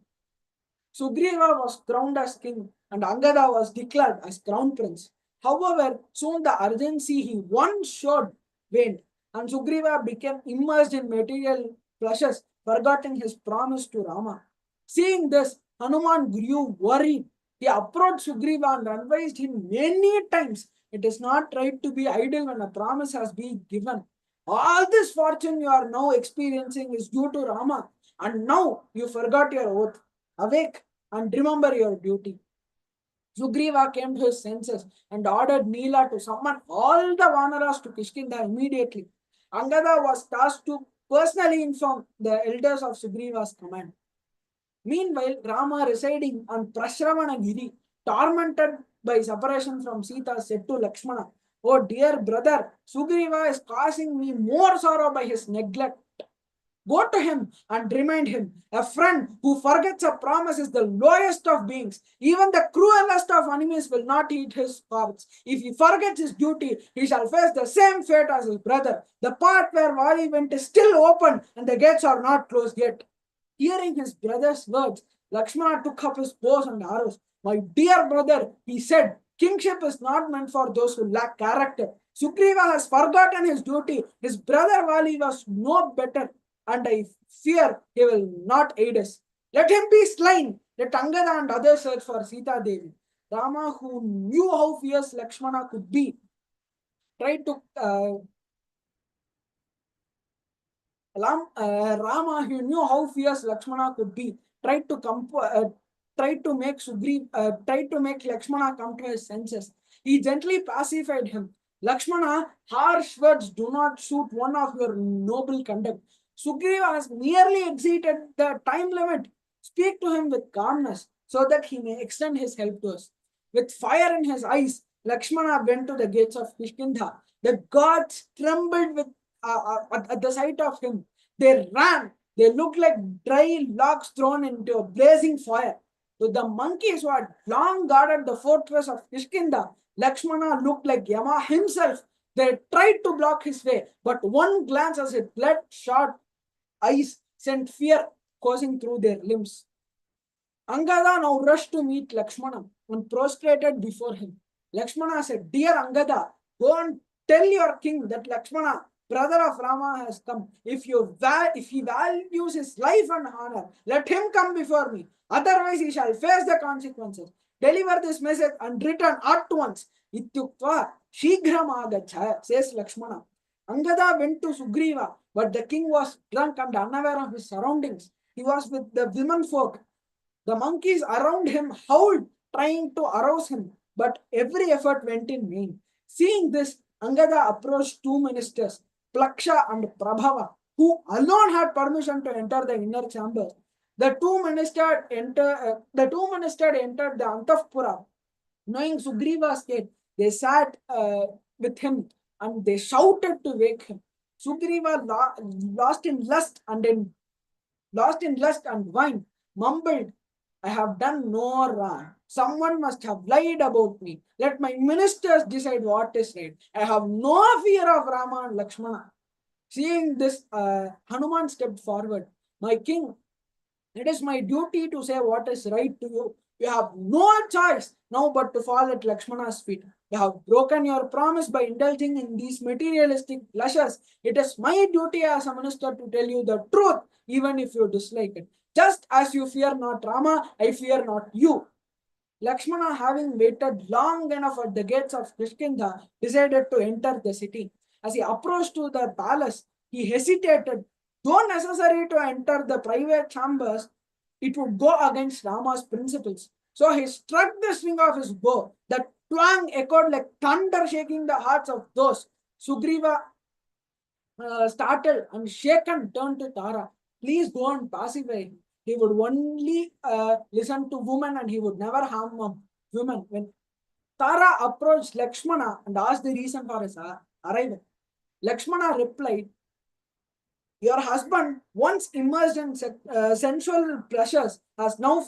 Sugriva was crowned as king, and Angada was declared as crown prince. However, soon the urgency he once showed waned, and Sugriva became immersed in material pleasures, forgetting his promise to Rama. Seeing this, Hanuman grew worried. He approached Sugriva and advised him many times, "It is not right to be idle when a promise has been given. All this fortune you are now experiencing is due to Rama, and now you forgot your oath. Awake and remember your duty." Sugriva came to his senses and ordered Neela to summon all the Vanaras to Kishkinda immediately. Angada was tasked to personally inform the elders of Sugriva's command. Meanwhile, Rama, residing on Prashravanagiri, tormented by separation from Sita, said to Lakshmana, "Oh dear brother, Sugriva is causing me more sorrow by his neglect. Go to him and remind him. A friend who forgets a promise is the lowest of beings. Even the cruelest of enemies will not eat his corpse. If he forgets his duty, he shall face the same fate as his brother. The path where Vali went is still open, and the gates are not closed yet." Hearing his brother's words, Lakshmana took up his bows and arrows. "My dear brother," he said, "kingship is not meant for those who lack character. Sugriva has forgotten his duty. His brother Vali was no better, and I fear he will not aid us. Let him be slain. Let Angada and others search for Sita Devi." Rama, who knew how fierce Lakshmana could be, tried to Rama, who knew how fierce Lakshmana could be, tried to make Lakshmana come to his senses. He gently pacified him. "Lakshmana, harsh words do not suit one of your noble conduct. Sugriva has nearly exceeded the time limit. Speak to him with calmness so that he may extend his help to us." With fire in his eyes, Lakshmana went to the gates of Kishkindha. The gods trembled at the sight of him. They ran. They looked like dry logs thrown into a blazing fire. To the monkeys who had long guarded the fortress of Kishkinda, Lakshmana looked like Yama himself. They tried to block his way, but one glance as his bloodshot eyes sent fear coursing through their limbs. Angada now rushed to meet Lakshmana and prostrated before him. Lakshmana said, "Dear Angada, go and tell your king that Lakshmana, brother of Rama, has come. If he values his life and honor, let him come before me. Otherwise, he shall face the consequences. Deliver this message and return at once." Ityuktva Shighram Agacha, says Lakshmana. Angada went to Sugriva, but the king was drunk and unaware of his surroundings. He was with the women folk. The monkeys around him howled, trying to arouse him, but every effort went in vain. Seeing this, Angada approached two ministers, Plaksha and Prabhava, who alone had permission to enter the inner chamber. The two ministers entered the Antapura. Knowing Sugriva's state, they sat with him and they shouted to wake him. Sugriva, lost in lust and wine, mumbled, "I have done no wrong. Someone must have lied about me. Let my ministers decide what is right. I have no fear of Rama and Lakshmana." Seeing this, Hanuman stepped forward. "My king, it is my duty to say what is right to you. You have no choice now but to fall at Lakshmana's feet. You have broken your promise by indulging in these materialistic pleasures. It is my duty as a minister to tell you the truth, even if you dislike it. Just as you fear not Rama, I fear not you." Lakshmana, having waited long enough at the gates of Kishkinda, decided to enter the city. As he approached to the palace, he hesitated. Though necessary to enter the private chambers, it would go against Rama's principles. So he struck the string of his bow. The twang echoed like thunder, shaking the hearts of those. Sugriva, startled and shaken, turned to Tara. "Please go and pacify him. He would only listen to women and he would never harm women." When Tara approached Lakshmana and asked the reason for his arrival, Lakshmana replied, "Your husband, once immersed in sensual pleasures, has now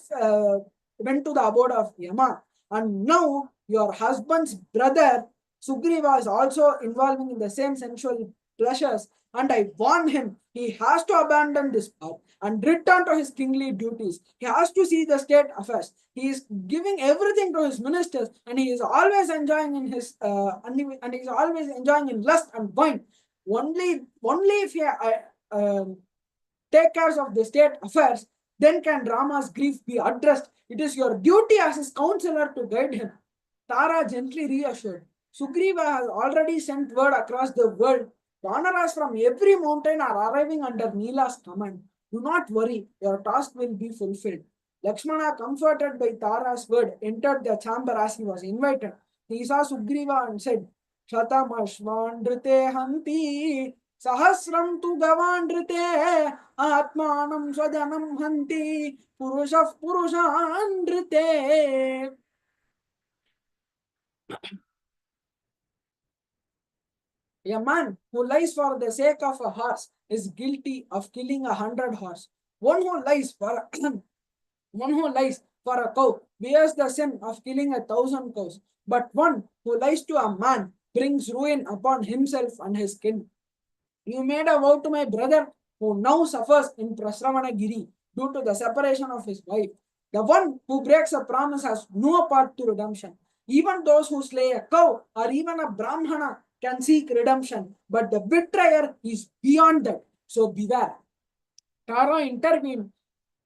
went to the abode of Yama. And now your husband's brother, Sugriva, is also involving in the same sensual pleasures. And I warn him, he has to abandon this path and return to his kingly duties. He has to see the state affairs. He is giving everything to his ministers, and he is always enjoying in his and he is always enjoying in lust and wine. Only if he take care of the state affairs, then can Rama's grief be addressed. It is your duty as his counselor to guide him." Tara gently reassured. "Sugriva has already sent word across the world. Wanderas from every mountain are arriving under Neela's command. Do not worry, your task will be fulfilled." Lakshmana, comforted by Tara's word, entered the chamber as he was invited. He saw Sugriva and said, "Shatamashvandrite hanti सहस्रं तु गवानृते आत्मानं स्वजनं हन्ति पुरुषः पुरुषानृते." A man who lies for the sake of a horse is guilty of killing 100 horse. One who lies for one who lies for a cow bears the sin of killing 1,000 cows. But one who lies to a man brings ruin upon himself and his kin. You made a vow to my brother who now suffers in Prasravanagiri due to the separation of his wife. The one who breaks a promise has no part to redemption. Even those who slay a cow or even a Brahmana can seek redemption, but the betrayer is beyond that. So beware. Tara intervened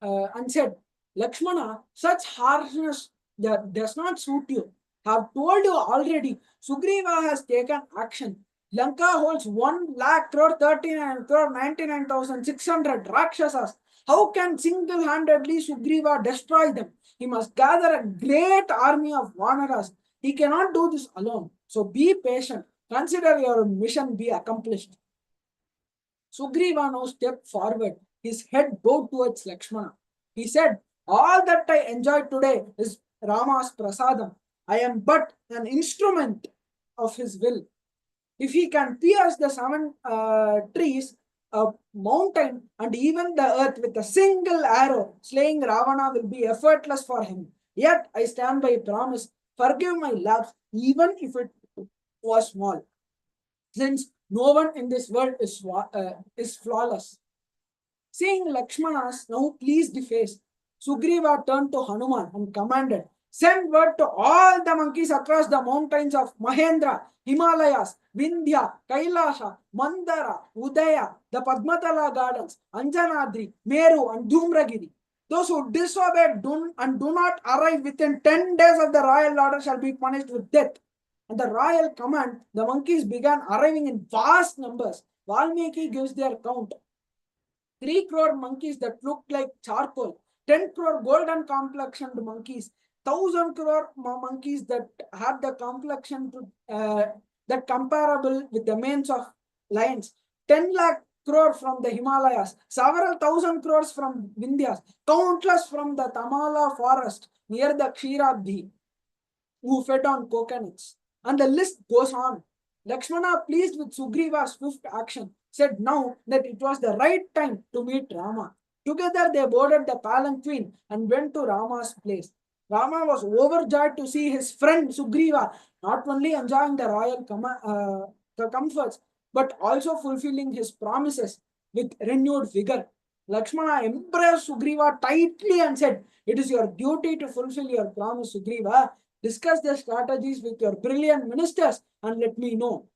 and said, "Lakshmana, such harshness that does not suit you. Have told you already, Sugriva has taken action. Lanka holds 1 lakh crore 39 crore 99,600 Rakshasas. How can single-handedly Sugriva destroy them? He must gather a great army of Vanaras. He cannot do this alone. So be patient. Consider your mission be accomplished." Sugriva now stepped forward, his head bowed towards Lakshmana. He said, "All that I enjoy today is Rama's prasadam. I am but an instrument of his will. If he can pierce the 7 trees, a mountain and even the earth with a single arrow, slaying Ravana will be effortless for him. Yet I stand by promise, forgive my lapse, even if it was small, since no one in this world is flawless. Seeing Lakshmana's now pleased face, Sugriva turned to Hanuman and commanded, send word to all the monkeys across the mountains of Mahendra, Himalayas, Vindhya, Kailasha, Mandara, Udaya, the Padmatala gardens, Anjanadri, Meru, and Dhumragiri. Those who disobey and do not arrive within 10 days of the royal order shall be punished with death. And the royal command, the monkeys began arriving in vast numbers. Valmiki gives their count: 3 crore monkeys that looked like charcoal, 10 crore golden complexioned monkeys, 1,000 crore monkeys that had the complexion that comparable with the manes of lions, 10 lakh crore from the Himalayas, several thousand crores from Vindhyas, countless from the Tamala forest near the Kshiradhi, who fed on coconuts. And the list goes on. Lakshmana, pleased with Sugriva's swift action, said now that it was the right time to meet Rama. Together they boarded the palanquin and went to Rama's place. Rama was overjoyed to see his friend Sugriva not only enjoying the royal the comforts but also fulfilling his promises with renewed vigor. Lakshmana embraced Sugriva tightly and said, it is your duty to fulfill your promise, Sugriva. Discuss the strategies with your brilliant ministers and let me know.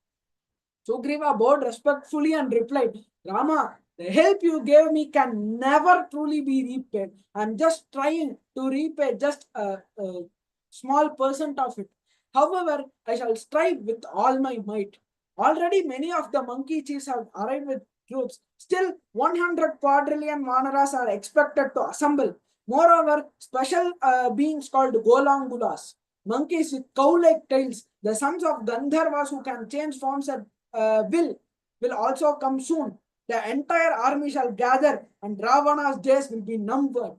Sugriva bowed respectfully and replied, Rama, the help you gave me can never truly be repaid. I'm just trying to repay just a small percent of it. However, I shall strive with all my might. Already many of the monkey chiefs have arrived with troops. Still, 100 quadrillion Vanaras are expected to assemble. Moreover, special beings called Golangulas, monkeys with cow-like tails, the sons of Gandharvas who can change forms at will also come soon. The entire army shall gather, and Ravana's days will be numbered.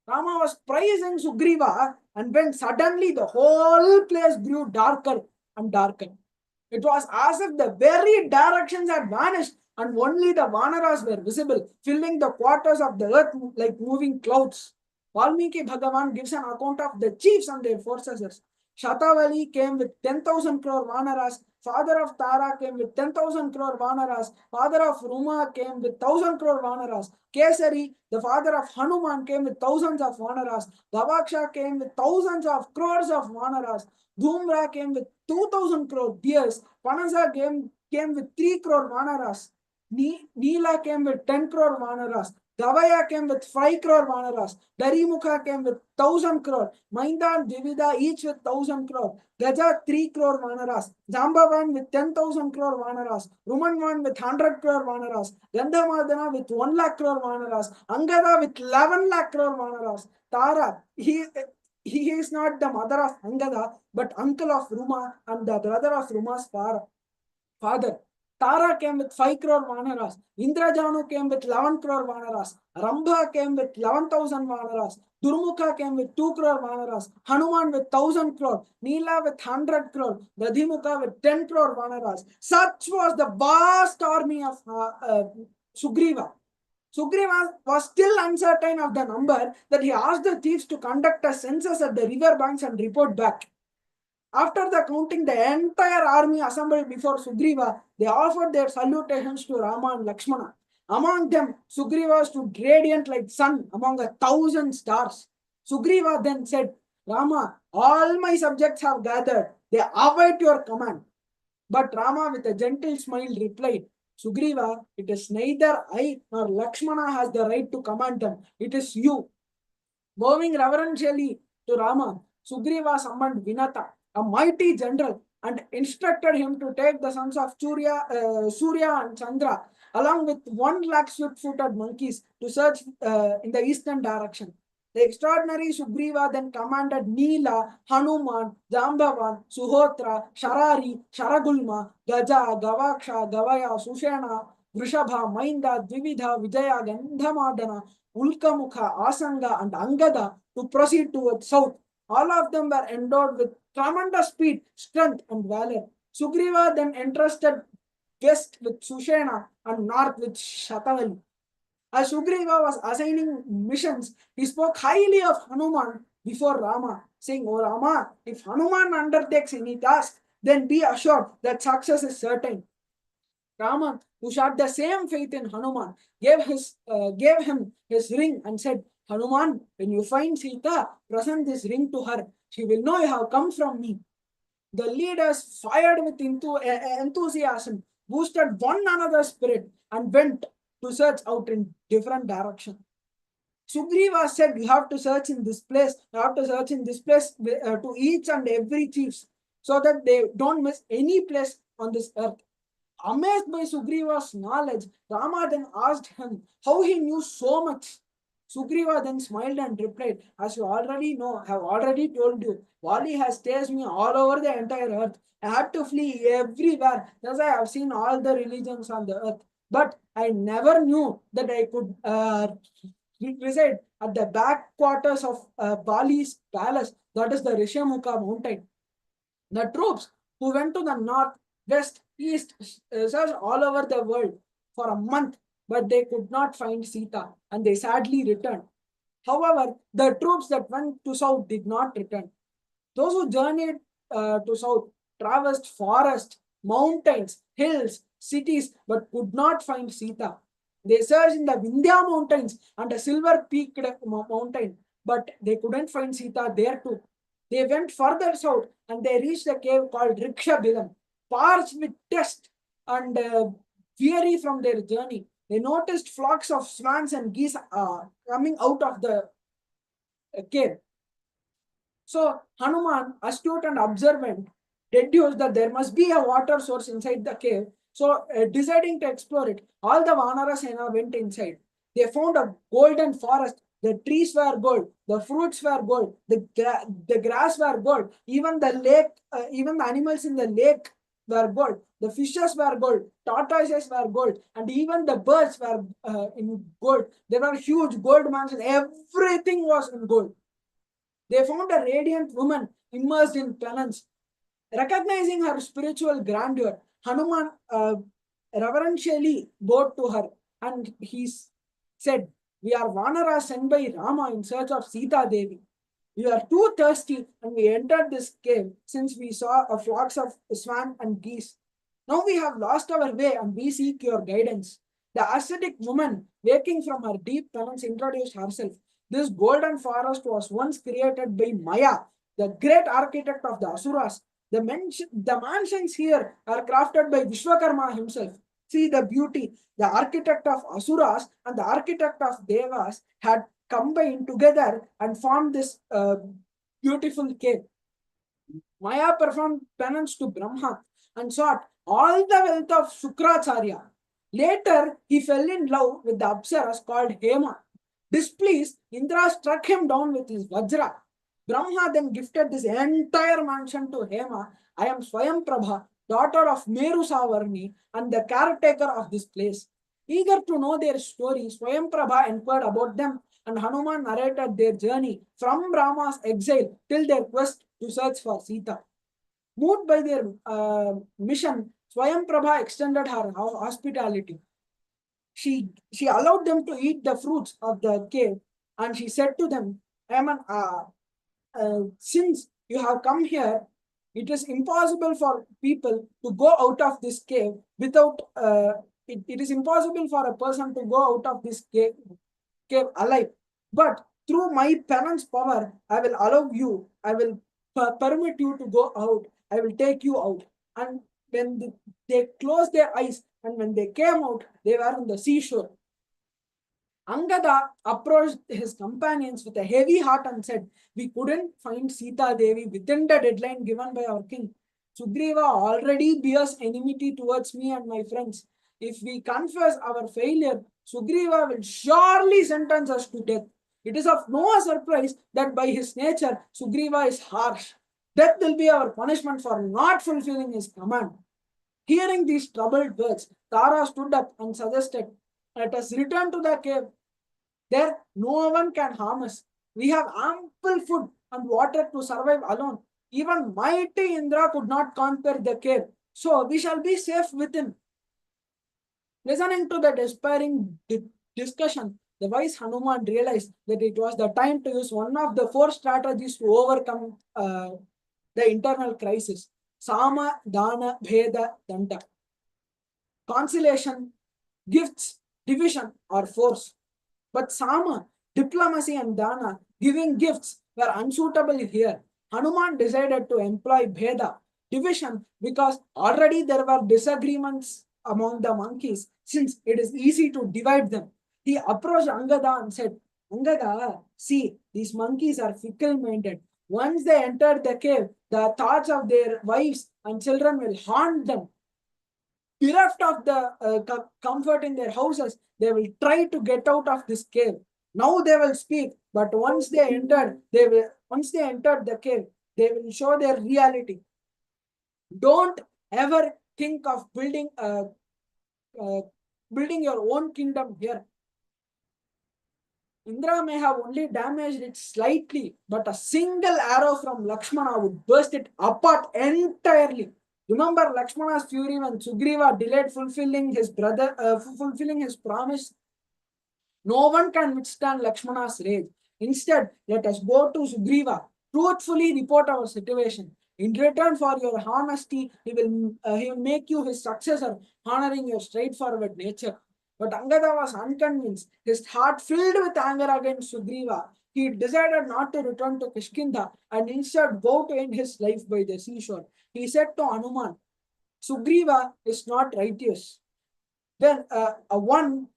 Rama was praising Sugriva, and when suddenly the whole place grew darker and darker. It was as if the very directions had vanished, and only the Vanaras were visible, filling the quarters of the earth like moving clouds. Valmiki Bhagavan gives an account of the chiefs and their forces. Shatavali came with 10,000 crore Vanaras. Father of Tara came with 10,000 crore Vanaras. Father of Ruma came with 1,000 crore Vanaras. Kesari, the father of Hanuman, came with thousands of Vanaras. Gavaksha came with thousands of crores of Vanaras. Dhumra came with 2,000 crore deers. Panasa came with 3 crore Vanaras. Neela came with 10 crore Vanaras. Gavaya came with 5 crore Vanaras. Darimukha came with 1,000 crore. Mainda and Divida each with 1,000 crore. Gaja 3 crore Vanaras. Jambavan with 10,000 crore Vanaras. Rumanvan with 100 crore Vanaras. Gandhamadana with 1 lakh crore Vanaras. Angada with 11 lakh crore Vanaras. Tara, he is not the mother of Angada, but uncle of Ruma and the brother of Ruma's father. Tara came with 5 crore Vanaras. Indrajanu came with 11 crore Vanaras. Rambha came with 11,000 Vanaras. Durmukha came with 2 crore Vanaras. Hanuman with 1,000 crore. Neela with 100 crore. Dadhimukha with 10 crore Vanaras. Such was the vast army of Sugriva. Sugriva was still uncertain of the number that he asked the chiefs to conduct a census at the river banks and report back. After the counting, the entire army assembled before Sugriva. They offered their salutations to Rama and Lakshmana. Among them, Sugriva stood radiant like sun among 1,000 stars. Sugriva then said, Rama, all my subjects have gathered. They await your command. But Rama, with a gentle smile, replied, Sugriva, it is neither I nor Lakshmana has the right to command them. It is you. Bowing reverentially to Rama, Sugriva summoned Vinata, a mighty general, and instructed him to take the sons of Surya and Chandra, along with 1 lakh swift-footed monkeys, to search in the eastern direction. The extraordinary Sugriva then commanded Neela, Hanuman, Jambavan, Suhotra, Sharari, Sharagulma, Gaja, Gavaksha, Gavaya, Sushena, Vrishabha, Mainda, Dvividha, Vijaya, Gandhamadana, Ulkamukha, Asanga, and Angada to proceed towards south. All of them were endowed with tremendous speed, strength, and valor. Sugriva then entrusted west with Sushena and north with Shatavali. As Sugriva was assigning missions, he spoke highly of Hanuman before Rama, saying, "O Rama, if Hanuman undertakes any task, then be assured that success is certain." Rama, who shared the same faith in Hanuman, gave him his ring and said, "Hanuman, when you find Sita, present this ring to her. She will know you have come from me." The leaders, fired with enthusiasm, boosted one another's spirit and went to search out in different directions. Sugriva said, "You have to search in this place, you have to search in this place to each and every chiefs so that they don't miss any place on this earth." Amazed by Sugriva's knowledge, Rama then asked him how he knew so much. Sugriva then smiled and replied, "As you already know, I have already told you, Vali has chased me all over the entire earth. I had to flee everywhere. Thus, I have seen all the religions on the earth. But I never knew that I could reside at the backwaters of Bali's palace, that is the Rishamukha mountain." The troops who went to the north, west, east, searched all over the world for a month, but they could not find Sita and they sadly returned. However, the troops that went to south did not return. Those who journeyed to south traversed forests, mountains, hills, cities, but could not find Sita. They searched in the Vindhya mountains and a silver peaked mountain, but they couldn't find Sita there too. They went further south and they reached a cave called Riksha Bilam. Parched with thirst and weary from their journey, they noticed flocks of swans and geese coming out of the cave. So Hanuman, astute and observant, deduced that there must be a water source inside the cave. So deciding to explore it, all the Vanara Sena went inside. They found a golden forest. The trees were gold, the fruits were gold, the grass were gold, even the lake, even the animals in the lake were gold, the fishes were gold, tortoises were gold, and even the birds were in gold. There were huge gold mansions, everything was in gold. They found a radiant woman immersed in penance. Recognizing her spiritual grandeur, Hanuman reverentially bowed to her and he said, "We are Vanara sent by Rama in search of Sita Devi. We are too thirsty and we entered this cave since we saw a flocks of swan and geese. Now we have lost our way and we seek your guidance." The ascetic woman, waking from her deep penance, introduced herself. "This golden forest was once created by Maya, the great architect of the Asuras. The mansions here are crafted by Vishwakarma himself. See the beauty. The architect of Asuras and the architect of Devas had combined together and formed this beautiful cave. Maya performed penance to Brahma and sought all the wealth of Shukracharya. Later, he fell in love with the Apsaras called Hema. Displeased, Indra struck him down with his Vajra. Brahma then gifted this entire mansion to Hema. "I am Swayamprabha, daughter of Meru Savarni, and the caretaker of this place." Eager to know their story, Swayamprabha inquired about them, and Hanuman narrated their journey from Rama's exile till their quest to search for Sita. Moved by their mission, Swayamprabha extended her hospitality. She allowed them to eat the fruits of the cave, and she said to them, "Since you have come here, it is impossible for people to go out of this cave without. It is impossible for a person to go out of this cave alive. But through my penance power, I will allow you. I will permit you to go out. I will take you out." And when they closed their eyes and when they came out, they were on the seashore. Angada approached his companions with a heavy heart and said, "We couldn't find Sita Devi within the deadline given by our king. Sugriva already bears enmity towards me and my friends. If we confess our failure, Sugriva will surely sentence us to death. It is of no surprise that by his nature, Sugriva is harsh. Death will be our punishment for not fulfilling his command." Hearing these troubled words, Tara stood up and suggested, "Let us return to the cave. There no one can harm us. We have ample food and water to survive alone. Even mighty Indra could not conquer the cave, so we shall be safe within." Listening to the despairing discussion, the wise Hanuman realized that it was the time to use one of the four strategies to overcome the internal crisis: Sama, Dana, Bheda, Danta. Conciliation, gifts, division, or force. But Sama, diplomacy, and Dana, giving gifts, were unsuitable here. Hanuman decided to employ Bheda, division, because already there were disagreements among the monkeys, since it is easy to divide them. He approached Angada and said, Angada, see, these monkeys are fickle minded. Once they enter the cave, the thoughts of their wives and children will haunt them. Bereft of the comfort in their houses, they will try to get out of this cave. Now they will speak, but once they entered the cave, they will show their reality. Don't ever think of uh, building your own kingdom here. Indra may have only damaged it slightly, but a single arrow from Lakshmana would burst it apart entirely. Remember Lakshmana's fury when Sugriva delayed fulfilling his promise. No one can withstand Lakshmana's rage. Instead, let us go to Sugriva, truthfully report our situation. In return for your honesty, he will make you his successor, honoring your straightforward nature. But Angada was unconvinced. His heart filled with anger against Sugriva. He decided not to return to Kishkinda and instead go to end his life by the seashore. He said to Hanuman, Sugriva is not righteous. Then the one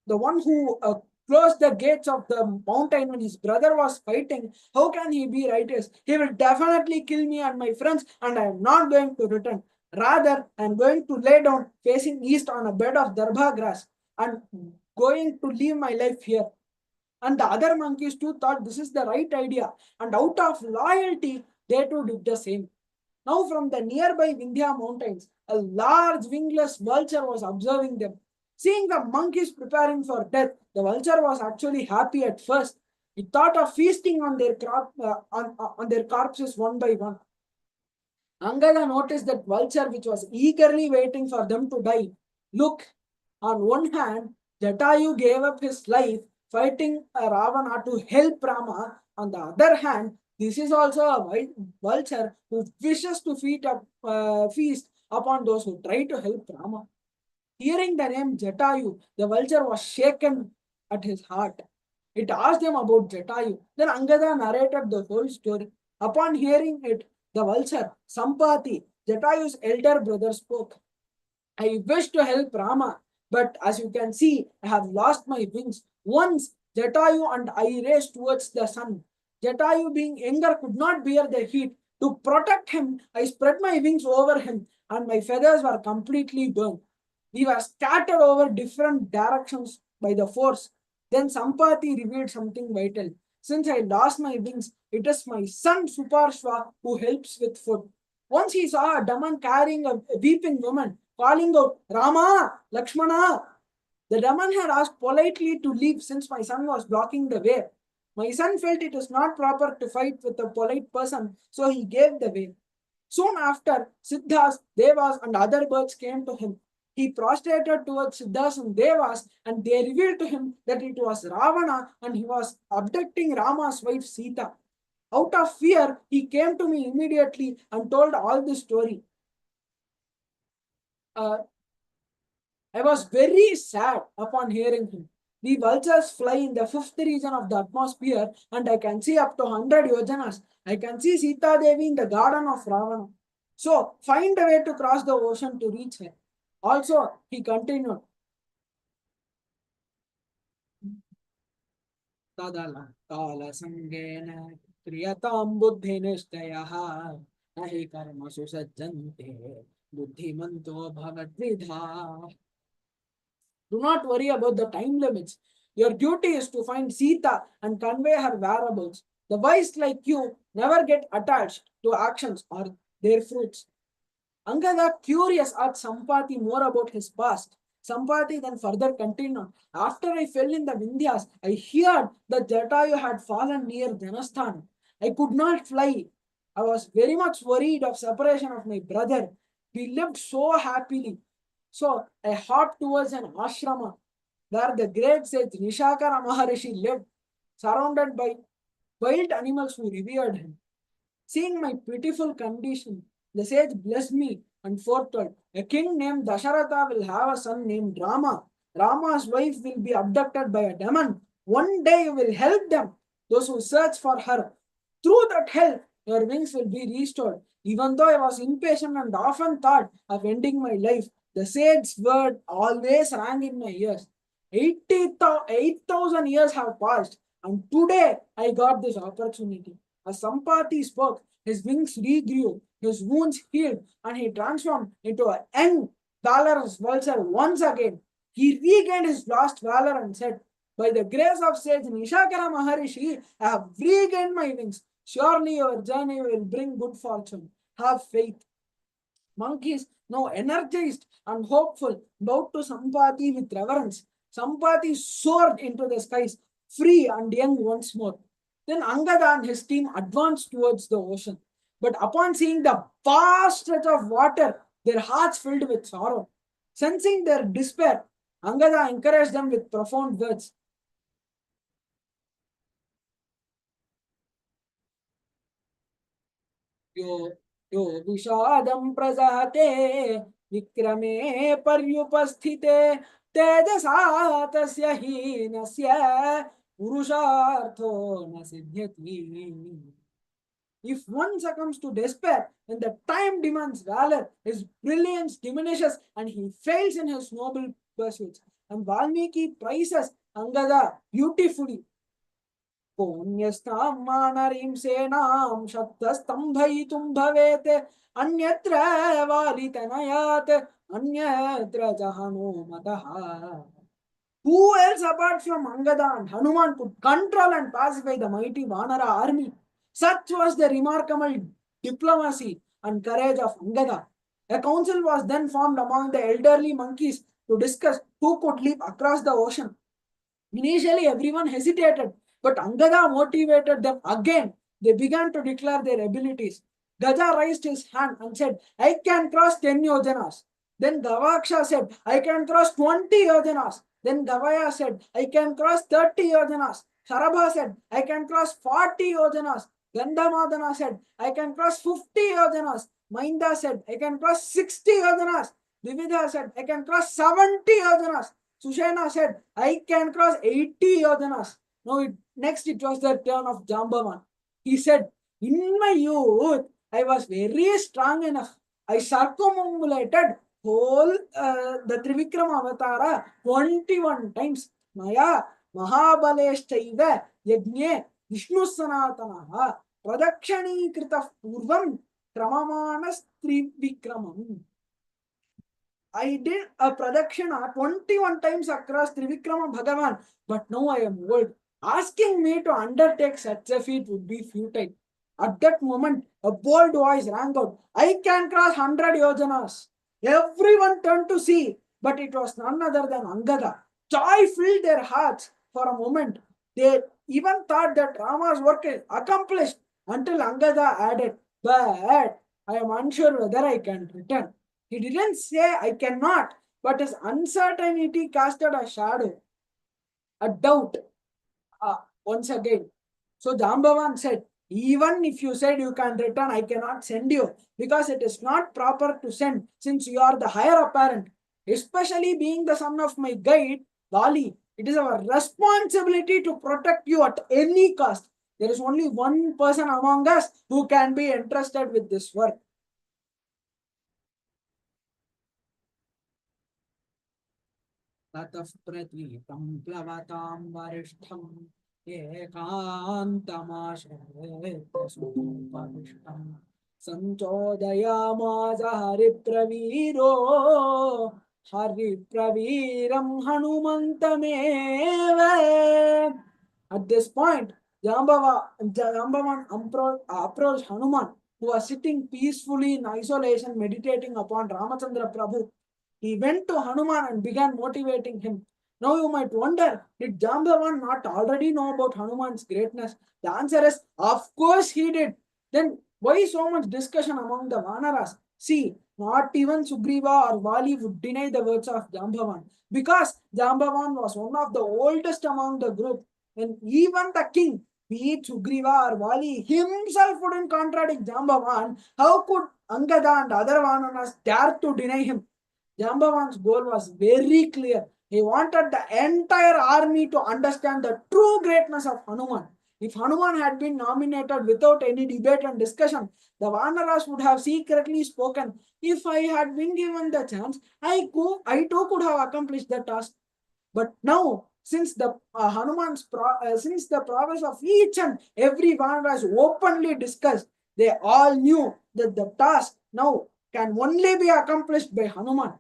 who closed the gates of the mountain when his brother was fighting, how can he be righteous? He will definitely kill me and my friends, and I am not going to return. Rather, I am going to lay down facing east on a bed of darbha grass and going to live my life here. And the other monkeys too thought this is the right idea, and out of loyalty, they too did the same. Now, from the nearby Vindhya mountains, a large wingless vulture was observing them. Seeing the monkeys preparing for death, the vulture was actually happy at first. It thought of feasting on on their corpses one by one. Angada noticed that vulture, which was eagerly waiting for them to die. Look, on one hand, Jatayu gave up his life fighting Ravana to help Rama. On the other hand, this is also a vulture who wishes to feast upon those who try to help Rama. Hearing the name Jatayu, the vulture was shaken at his heart. It asked him about Jatayu. Then Angada narrated the whole story. Upon hearing it, the vulture, Sampati, Jatayu's elder brother, spoke. I wish to help Rama, but as you can see, I have lost my wings. Once Jatayu and I raced towards the sun. Jatayu, being younger, could not bear the heat. To protect him, I spread my wings over him, and my feathers were completely burned. We were scattered over different directions by the force. Then Sampati revealed something vital. Since I lost my wings, it is my son Suparshva who helps with food. Once he saw a Daman carrying a weeping woman, calling out, Rama, Lakshmana. The Daman had asked politely to leave since my son was blocking the way. My son felt it is not proper to fight with a polite person, so he gave the way. Soon after, Siddhas, Devas, and other birds came to him. He prostrated towards Siddhas and Devas, and they revealed to him that it was Ravana and he was abducting Rama's wife Sita. Out of fear, he came to me immediately and told all the story. Uh, I was very sad upon hearing him. The vultures fly in the fifth region of the atmosphere, and I can see up to 100 yojanas. I can see Sita Devi in the garden of Ravana. So, find a way to cross the ocean to reach her. Also, he continued, Tadala Kriyatam Buddhinistayah Nahi Karmasu Sajjante Buddhimanto Bhavatvidha. Do not worry about the time limits. Your duty is to find Sita and convey her whereabouts. The wise like you never get attached to actions or their fruits. Angada, curious, asked Sampati more about his past. Sampati then further continued. After I fell in the Vindhyas, I heard that Jatayu had fallen near Janasthan. I could not fly. I was very much worried of separation of my brother. We lived so happily. So I hopped towards an ashrama where the great sage Nishakara Maharishi lived, surrounded by wild animals who revered him. Seeing my pitiful condition, the sage blessed me and foretold, a king named Dasharatha will have a son named Rama. Rama's wife will be abducted by a demon. One day you will help them, those who search for her. Through that help, your wings will be restored. Even though I was impatient and often thought of ending my life, the sage's word always rang in my ears. 8,000 years have passed, and today I got this opportunity. As Sampati spoke, his wings regrew, his wounds healed, and he transformed into a young, valorous vulture once again. He regained his lost valor and said, by the grace of sage Nishakara Maharishi, I have regained my wings. Surely your journey will bring good fortune. Have faith. Monkeys, now energized and hopeful, bowed to Sampati with reverence. Sampati soared into the skies, free and young once more. Then Angada and his team advanced towards the ocean. But upon seeing the vast stretch of water, their hearts filled with sorrow. Sensing their despair, Angada encouraged them with profound words. यो यो विषादं प्रजाते विक्रमे पर्युपस्थिते तेजसा तस्य हीनस्य पुरुषार्थो न सिद्ध्यति. If one succumbs to despair when the time demands valor, his brilliance diminishes and he fails in his noble pursuits. And Valmiki praises Angada beautifully. पुण्यस्तां मानरीं सेनां शब्दस्तम्भयितुं भवेत् अन्यत्र वालितनयात् अन्यत्र च हनुमतः. Who else apart from Angada and Hanuman could control and pacify the mighty Vanara army? Such was the remarkable diplomacy and courage of Angada. A council was then formed among the elderly monkeys to discuss who could leap across the ocean. Initially, everyone hesitated, but Angada motivated them again. They began to declare their abilities. Gaja raised his hand and said, I can cross 10 yojanas. Then Gavaksha said, I can cross 20 yojanas. Then Gavaya said, I can cross 30 yojanas. Sarabha said, I can cross 40 yojanas. Gandhamadana said, I can cross 50 yojanas. Mainda said, I can cross 60 yojanas. Vividha said, I can cross 70 yojanas. Sushena said, I can cross 80 yojanas. Now, next it was the turn of Jambavan. He said, in my youth, I was very strong enough. I circumambulated whole the Trivikrama Avatara 21 times. Maya Mahabaleshchaiva Yagne Vishnu Sanatanaha Pradakshani Krita Purvam Kramamanas Trivikramam. I did a pradakshina 21 times across Trivikrama Bhagavan, but now I am old. Asking me to undertake such a feat would be futile. At that moment, a bold voice rang out, I can cross 100 yojanas. Everyone turned to see, but it was none other than Angada. Joy filled their hearts for a moment. They even thought that Rama's work is accomplished until Angada added, but I am unsure whether I can return. He didn't say I cannot, but his uncertainty casted a shadow, a doubt once again. So Jambavan said, even if you said you can return, I cannot send you because it is not proper to send since you are the higher apparent. Especially being the son of my guide, Vali, it is our responsibility to protect you at any cost. There is only one person among us who can be entrusted with this work. ततः प्रतीतं प्लवतां वरिष्ठम् एकान्तमाश्रयेत्सुपविष्टम् सञ्चोदयामास हरिप्रवीरो हरिप्रवीरं हनुमन्तमेव. At this point, Jambavan approached Hanuman, who was sitting peacefully in isolation, meditating upon Ramachandra Prabhu. He went to Hanuman and began motivating him. Now you might wonder, did Jambavan not already know about Hanuman's greatness? The answer is, of course he did. Then Why so much discussion among the Vanaras? See, not even Sugriva or Vali would deny the words of Jambavan because Jambavan was one of the oldest among the group, and even the king, be it Sugriva or Vali, himself wouldn't contradict Jambavan. How could Angada and other Vanaras dare to deny him? Jambavan's goal was very clear. He wanted the entire army to understand the true greatness of Hanuman. If Hanuman had been nominated without any debate and discussion, the Vanaras would have secretly spoken. If I had been given the chance, I too could have accomplished the task. But now, since since the prowess of each and every Vanara is openly discussed, they all knew that the task now can only be accomplished by Hanuman.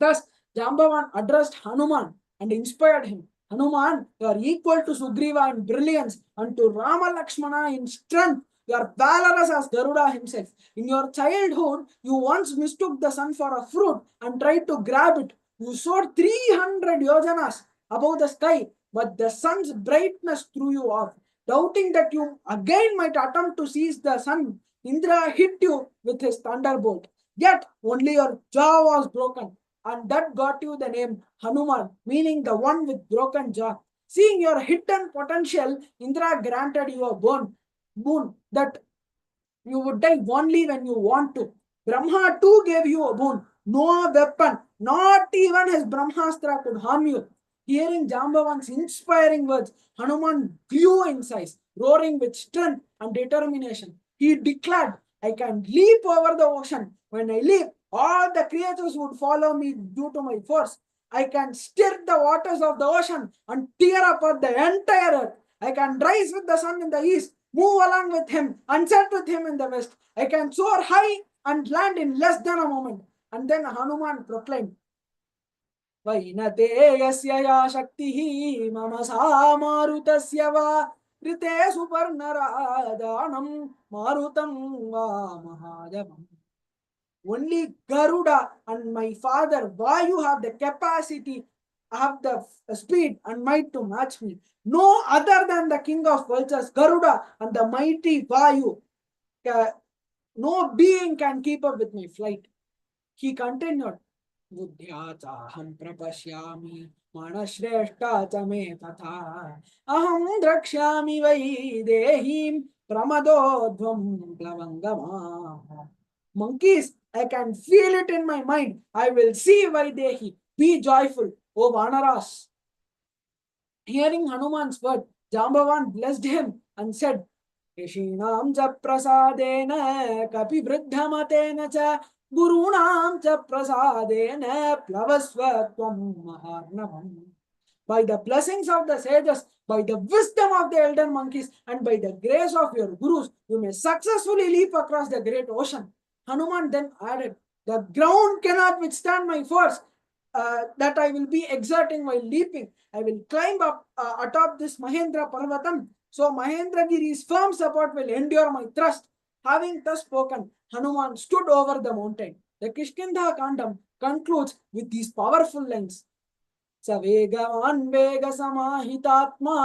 Thus, Jambavan addressed Hanuman and inspired him. Hanuman, you are equal to Sugriva in brilliance and to Rama Lakshmana in strength. You are valorous as Garuda himself. In your childhood, you once mistook the sun for a fruit and tried to grab it. You soared 300 yojanas above the sky, but the sun's brightness threw you off. Doubting that you again might attempt to seize the sun, Indra hit you with his thunderbolt. Yet only your jaw was broken, and that got you the name Hanuman, meaning the one with broken jaw. Seeing your hidden potential, Indra granted you a boon that you would die only when you want to. Brahma too gave you a boon. No weapon, not even his Brahmastra could harm you. Hearing Jambavan's inspiring words, Hanuman grew in size, roaring with strength and determination. He declared, I can leap over the ocean. When I leap, all the creatures would follow me due to my force. I can stir the waters of the ocean and tear apart the entire earth. I can rise with the sun in the east, move along with him, and set with him in the west. I can soar high and land in less than a moment. And then Hanuman proclaimed, वैनते यस्य या शक्तिः मम सा मारुतस्य वा ऋते सुपर्णरादानं मारुतं वा महाजवम्. Only Garuda and my father Vayu have the capacity, have the speed and might to match me. No other than the king of vultures, Garuda, and the mighty Vayu. No being can keep up with my flight. He continued, बुद्ध्या चाहं प्रपश्यामि मनश्रेष्ठा च मे तथा अहं द्रक्ष्यामि वै देहीं प्रमदोध्वं प्लवङ्गमा. Monkeys, I can feel it in my mind. I will see Vaidehi. Be joyful, O Vanaras. Hearing Hanuman's word, Jambavan blessed him and said, ऋषीणां च प्रसादेन कपिवृद्धमतेन च गुरूणां च प्रसादेन प्लवस्व त्वं महार्णवम्. By the blessings of the sages, by the wisdom of the elder monkeys, and by the grace of your gurus, you may successfully leap across the great ocean. Hanuman then added, the ground cannot withstand my force that I will be exerting while leaping. I will climb up atop this Mahendra Parvatam, so Mahendragiri's firm support will endure my thrust. Having thus spoken, Hanuman stood over the mountain. The Kishkindha Kandam concludes with these powerful lines. स वेगवान् वेगसमाहितात्मा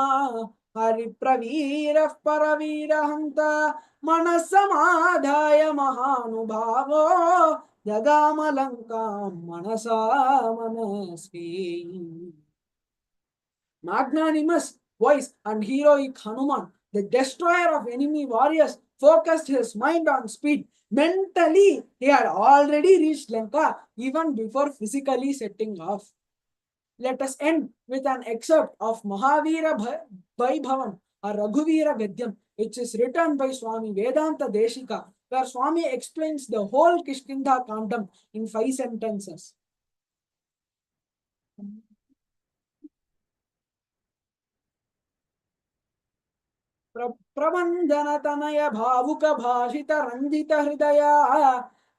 हरिप्रवीरः परवीरहन्त मनस्समाधाय महानुभावो जगामलङ्कां मनसा मनस्वी. Magnanimous voice and heroic Hanuman, the destroyer of enemy warriors, focused his mind on speed. Mentally, he had already reached Lanka even before physically setting off. Let us end with an excerpt of Mahavira Vaibhavam or Raghuvira Gadyam, which is written by Swami Vedanta Deshika, where Swami explains the whole Kishkindha Kandam in 5 sentences. प्रबंधनतनय भावुक भाषित रंजित हृदया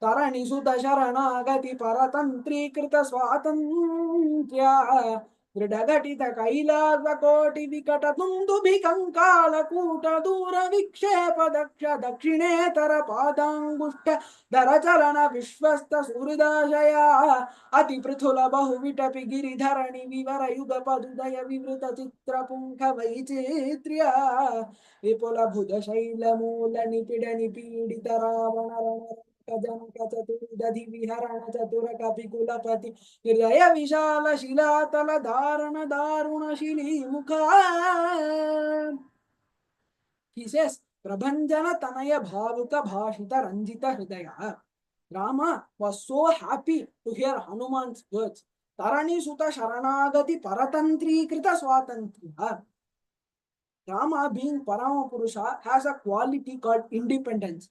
तरणिसुत शरणागति परतंत्रीकृत स्वातंत्र्या दृढघटित कैलासकोटि विकट दुन्दुभिकङ्कालकूट दूर विक्षेप दक्ष दक्षिणेतर पादाङ्गुष्ठ दरचलन विश्वस्त सुहृदाशया अति पृथुल बहुविटपि गिरिधरणि विवर युगपदुदय विवृत चित्रपुङ्ख वैचित्र्य विपुल भुज शैलमूल निपिड निपीडित रावण जनक चतुर्दधि विहरण चतुर कपिकुलपति हृदय विशाल शिलातल धारण दारुण शिली मुख. He says, Prabhanjana Tanaya Bhavuka Bhashita Ranjita Hridaya. Rama was so happy to hear Hanuman's words. Tarani Suta Sharanagati Paratantri Krita Swatantriya. Rama, being Parama Purusha, has a quality called independence.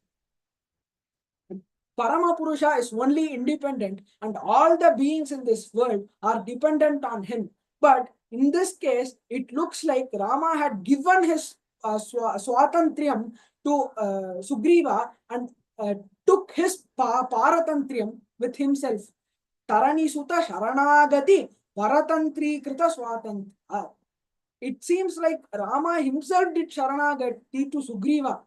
Parama Purusha is only independent, and all the beings in this world are dependent on him. But in this case, it looks like Rama had given his Swatantriyam to Sugriva and took his Paratantriyam with himself. Tarani Suta Sharanagati Paratantri Krita Swatantriya. It seems like Rama himself did Sharanagati to Sugriva.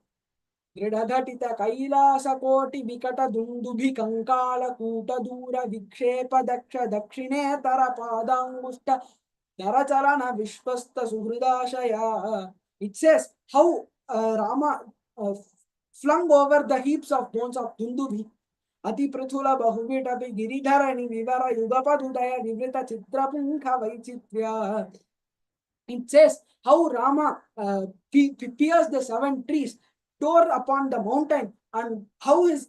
दृढघटित कैलासकोटि विकट दुन्दुभि कंकालकूट दूर विक्षेप दक्ष दक्षिणेतर पादाङ्गुष्ठ दरचलन विश्वस्त सुहृदाशया. It says how Rama flung over the heaps of bones of Dundubhi. अति पृथुल बहुविटपि गिरिधरणि विवर युगपदुदय विवृत चित्रपुङ्ख वैचित्र्य. It says how Rama pierced the 7 trees, tore upon the mountain, and how his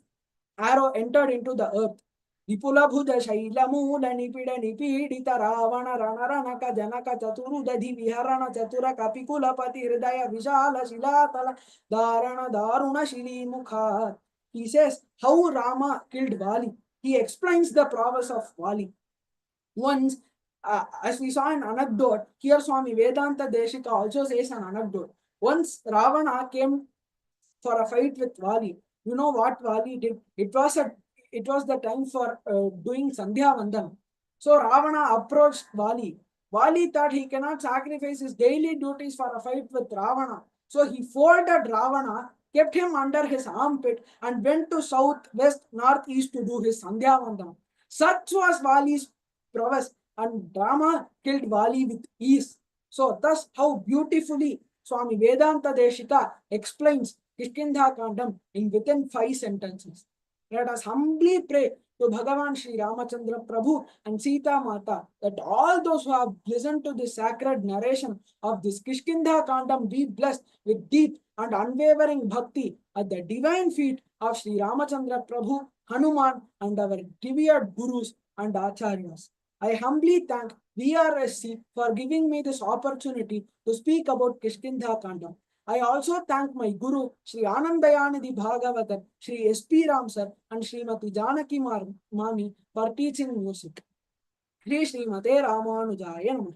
arrow entered into the earth. Vipula bhuja shaila moola nipida nipidita ravana rana ranaka janaka chaturudadhi viharana chatura kapikula pati hridaya vishala shilatala dharana daruna shili mukha. He says how Rama killed Vali. He explains the prowess of Vali. Once, as we saw an anecdote, here Swami Vedanta Deshika also says an anecdote. Once Ravana came for a fight with Vali. You know what Vali did? It was the time for doing Sandhya Vandanam. So Ravana approached Vali. Vali thought he cannot sacrifice his daily duties for a fight with Ravana. So he folded Ravana, kept him under his armpit, and went to south, west, north, east to do his Sandhya Vandanam. Such was Vali's prowess, and Rama killed Vali with ease. So thus how beautifully Swami Vedanta Deshika explains Kishkindha Kandam in within 5 sentences. Let us humbly pray to Bhagavan Sri Ramachandra Prabhu and Sita Mata that all those who have listened to the sacred narration of this Kishkindha Kandam be blessed with deep and unwavering bhakti at the divine feet of Sri Ramachandra Prabhu, Hanuman, and our revered gurus and acharyas. I humbly thank VRSC for giving me this opportunity to speak about Kishkindha Kandam. I also thank my Guru, Sri Anandayanidhi Bhagavatam, Sri S.P. Ram Sir, and Srimati Janaki Mami for teaching music. Sri Srimate Ramanujaya Namah.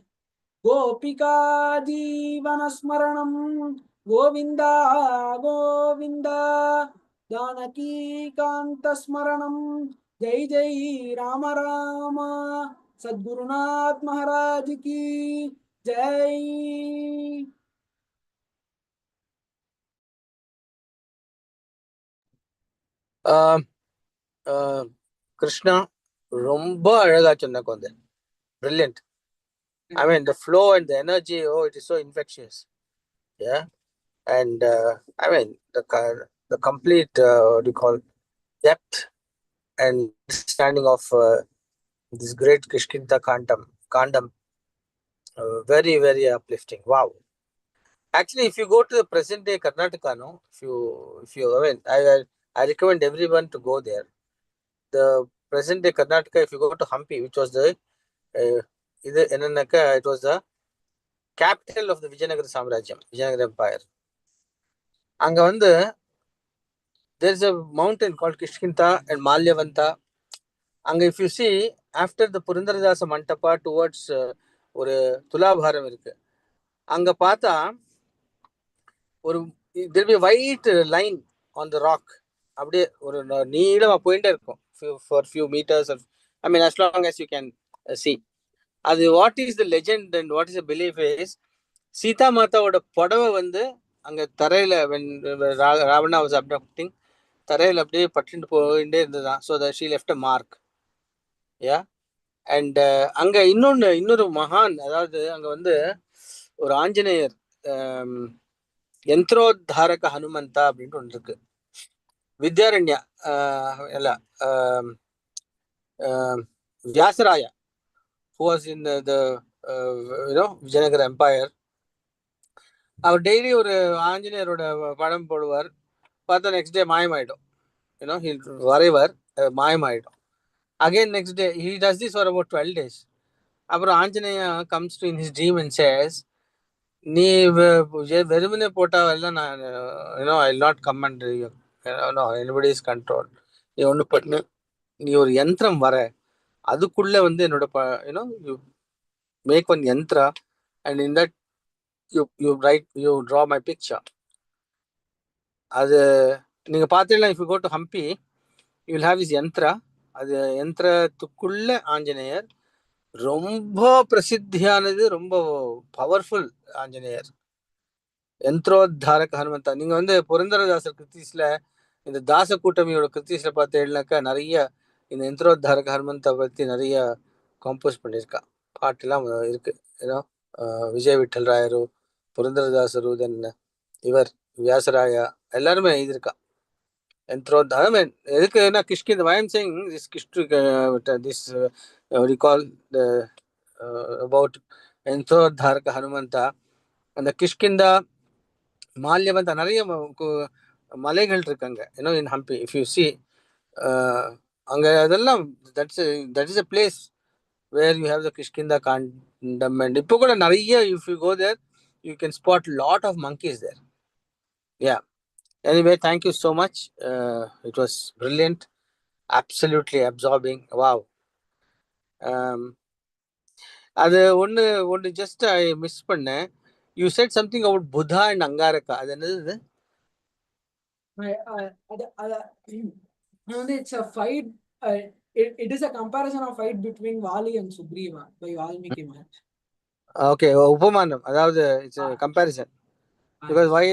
Gopika Jeevana Smaranam Govinda Govinda Janaki Kanta Smaranam Jai Jai Rama Rama Sadgurunath Maharaj Ki Jai. Krishna ரொம்ப அழகா சொன்ன கொஞ்சம் brilliant. I mean the flow and the energy, oh, it is so infectious. Yeah. And I mean the complete what do you call depth and understanding of this great Kishkinta Kandam, very very uplifting. Wow. Actually, if you go to the present day Karnataka, no, if you I mean I recommend everyone to go there. The present day Karnataka, if you go to Hampi, which was the it was the capital of the Vijayanagara Samrajyam, Vijayanagara Empire. அங்க வந்து there is a mountain called Kishkinta and Malyavanta. அங்க if you see after the Purandaradasa Mantapa towards ஒரு துலாபாரம் இருக்கு. அங்க பார்த்தா ஒரு there will be a white line on the rock. அப்படியே ஒரு நீளமா போயிட்டே இருக்கும் for few meters. I mean as long as you can see. அது what is the legend and what is the belief is, Sita மாதாவோட புடவை வந்து அங்கே தரையில் ராவணா வாஸ் அப்டக்டிங், தரையில் அப்படியே பட்டுட்டு போயிட்டே இருந்ததுதான். So the she left a mark. Yeah. And அங்கே இன்னொரு மகான், அதாவது அங்கே வந்து ஒரு ஆஞ்சநேயர், யந்திரோத்தாரக ஹனுமந்தா அப்படின்ட்டு ஒன்று இருக்கு. வித்யாரண்யா இல்ல, Vyasaraya, who was in the Vijayanagara empire, அவர் டெய்லி ஒரு ஆஞ்சநேயரோட படம் போடுவார். பார்த்தா நெக்ஸ்ட் டே மாயமாயிடும். வரைவர் மாயமாயிடும். Again next day he does this for about 12 days. அப்புறம் Anjaneya comes to in his dream and says, நீ வெறுமனே போட்டாவெல்லாம் நான் I will not come and anybody is control. நீ ஒன்று பண்ணு, நீ ஒரு யந்திரம் வர, அதுக்குள்ள வந்து என்னோட you make one yantra and in that you draw my picture. அது நீங்க பார்த்தீங்கன்னா, if you go to Hampi you will have is yantra. அது யந்திரத்துக்குள்ள ஆஞ்சநேயர் ரொம்ப பிரசித்தியானது, ரொம்ப பவர்ஃபுல் ஆஞ்சநேயர், யந்திரோத்தாரக ஹனுமந்தா. நீங்க வந்து புரந்தரதாசர் கிருத்தீஸ்ல, இந்த தாச கூட்டமியோட கிருத்தீஸ்ல பார்த்தீங்கன்னாக்கா நிறைய இந்த யந்திரோத்தாரக ஹனுமந்தா பத்தி நிறைய காம்போஸ் பண்ணியிருக்கா, பாட்டுலாம் இருக்கு. ஏன்னா விஜய் விட்டல் ராயரு, புரந்தரதாசரு, தென் இவர் வியாசராயா எல்லாருமே எழுதியிருக்கா யந்திரோத்தாரம். எதுக்குன்னா Kishkindha I am saying this this recall the about Yantrodharaka Hanumantha. அந்த கிஷ்கிந்தா, மால்யவந்தா நிறைய மலைகள் இருக்காங்க in Hampi. If you see அங்க அதெல்லாம் that is a place where you have the Kishkindha Kandam. And இப்போ கூட நிறைய, if you go there you can spot lot of monkeys there. Yeah. Anyway, thank you so much. It was brilliant, absolutely absorbing. Wow. அது ஒன்று ஒன்று just I miss பண்ணேன். You said something about Budha and Angaraka. அது என்னது? It's a fight. It is a comparison of fight between Vali and Sugriva by Valmiki Maharaj. Okay, உபமானம், அதாவது it's comparison. Because why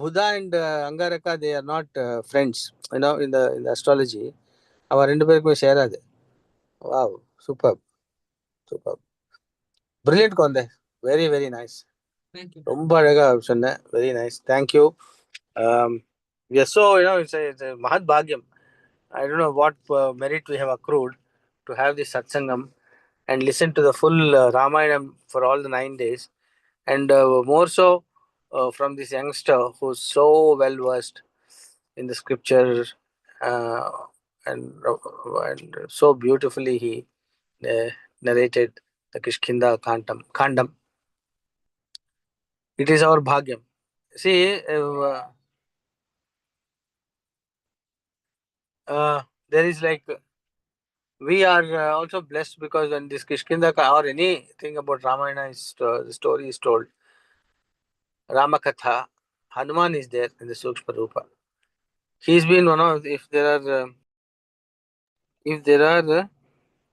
Budha and Angaraka they are not friends இந்த astrology. அவன் ரெண்டு பேருக்குமே சேராது. Wow, super super, brilliant குழந்தை, very very nice. ரொம்ப அழகா சொன்னேன், very nice, thank you. So it's மகத் பாக்யம். I don't know what merit we have accrued to have this satsangam and listen to the full Ramayanam for all the 9 days. And more so from this youngster who's so well versed in the scripture, uh, and so beautifully he narrated the Kishkinda Kandam. It is our bhagyam. See, there is like, we are also blessed because when this Kishkinda or anything about Ramayana is the story is told, Ramakatha, Hanuman is there in the Sukshma Rupa. He's been one of, if there are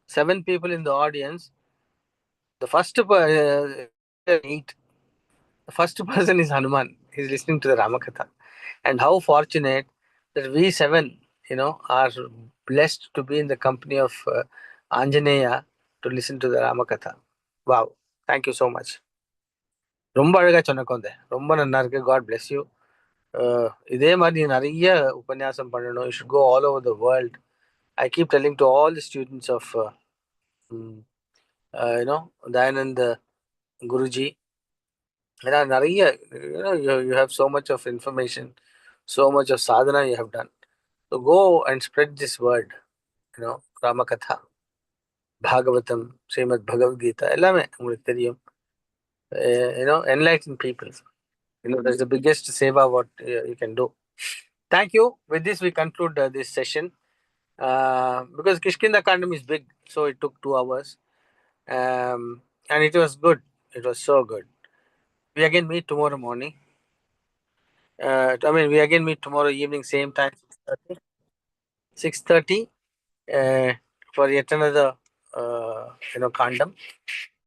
7 people in the audience, the first eight, the first person is Hanuman. He's listening to the Ramakatha, and how fortunate that we 7, are blessed to be in the company of Anjaneya to listen to the Ramakatha. Wow, thank you so much. ரொம்ப அழகா சொன்ன குழந்தை, ரொம்ப நல்லா இருக்கு. God bless you. இதே மாதிரி நீ நிறைய உபன்யாசம் பண்ணணும். You should go all over the world. I keep telling to all the students of Dayanand Guruji, ஏன்னா நிறைய you have so much of information, so much of sadhana you have done. So go and spread this word, Ramakatha, Bhagavatam, Srimad Bhagavad Gita, எல்லாமே உங்களுக்கு தெரியும். Enlighten people. That's the biggest seva what you can do. Thank you. With this, we conclude this session. Because Kishkinda Kandam is big, so it took 2 hours. And it was good. It was so good. We again meet tomorrow morning. We again meet tomorrow evening, same time, 6:30, for yet another, Kandam.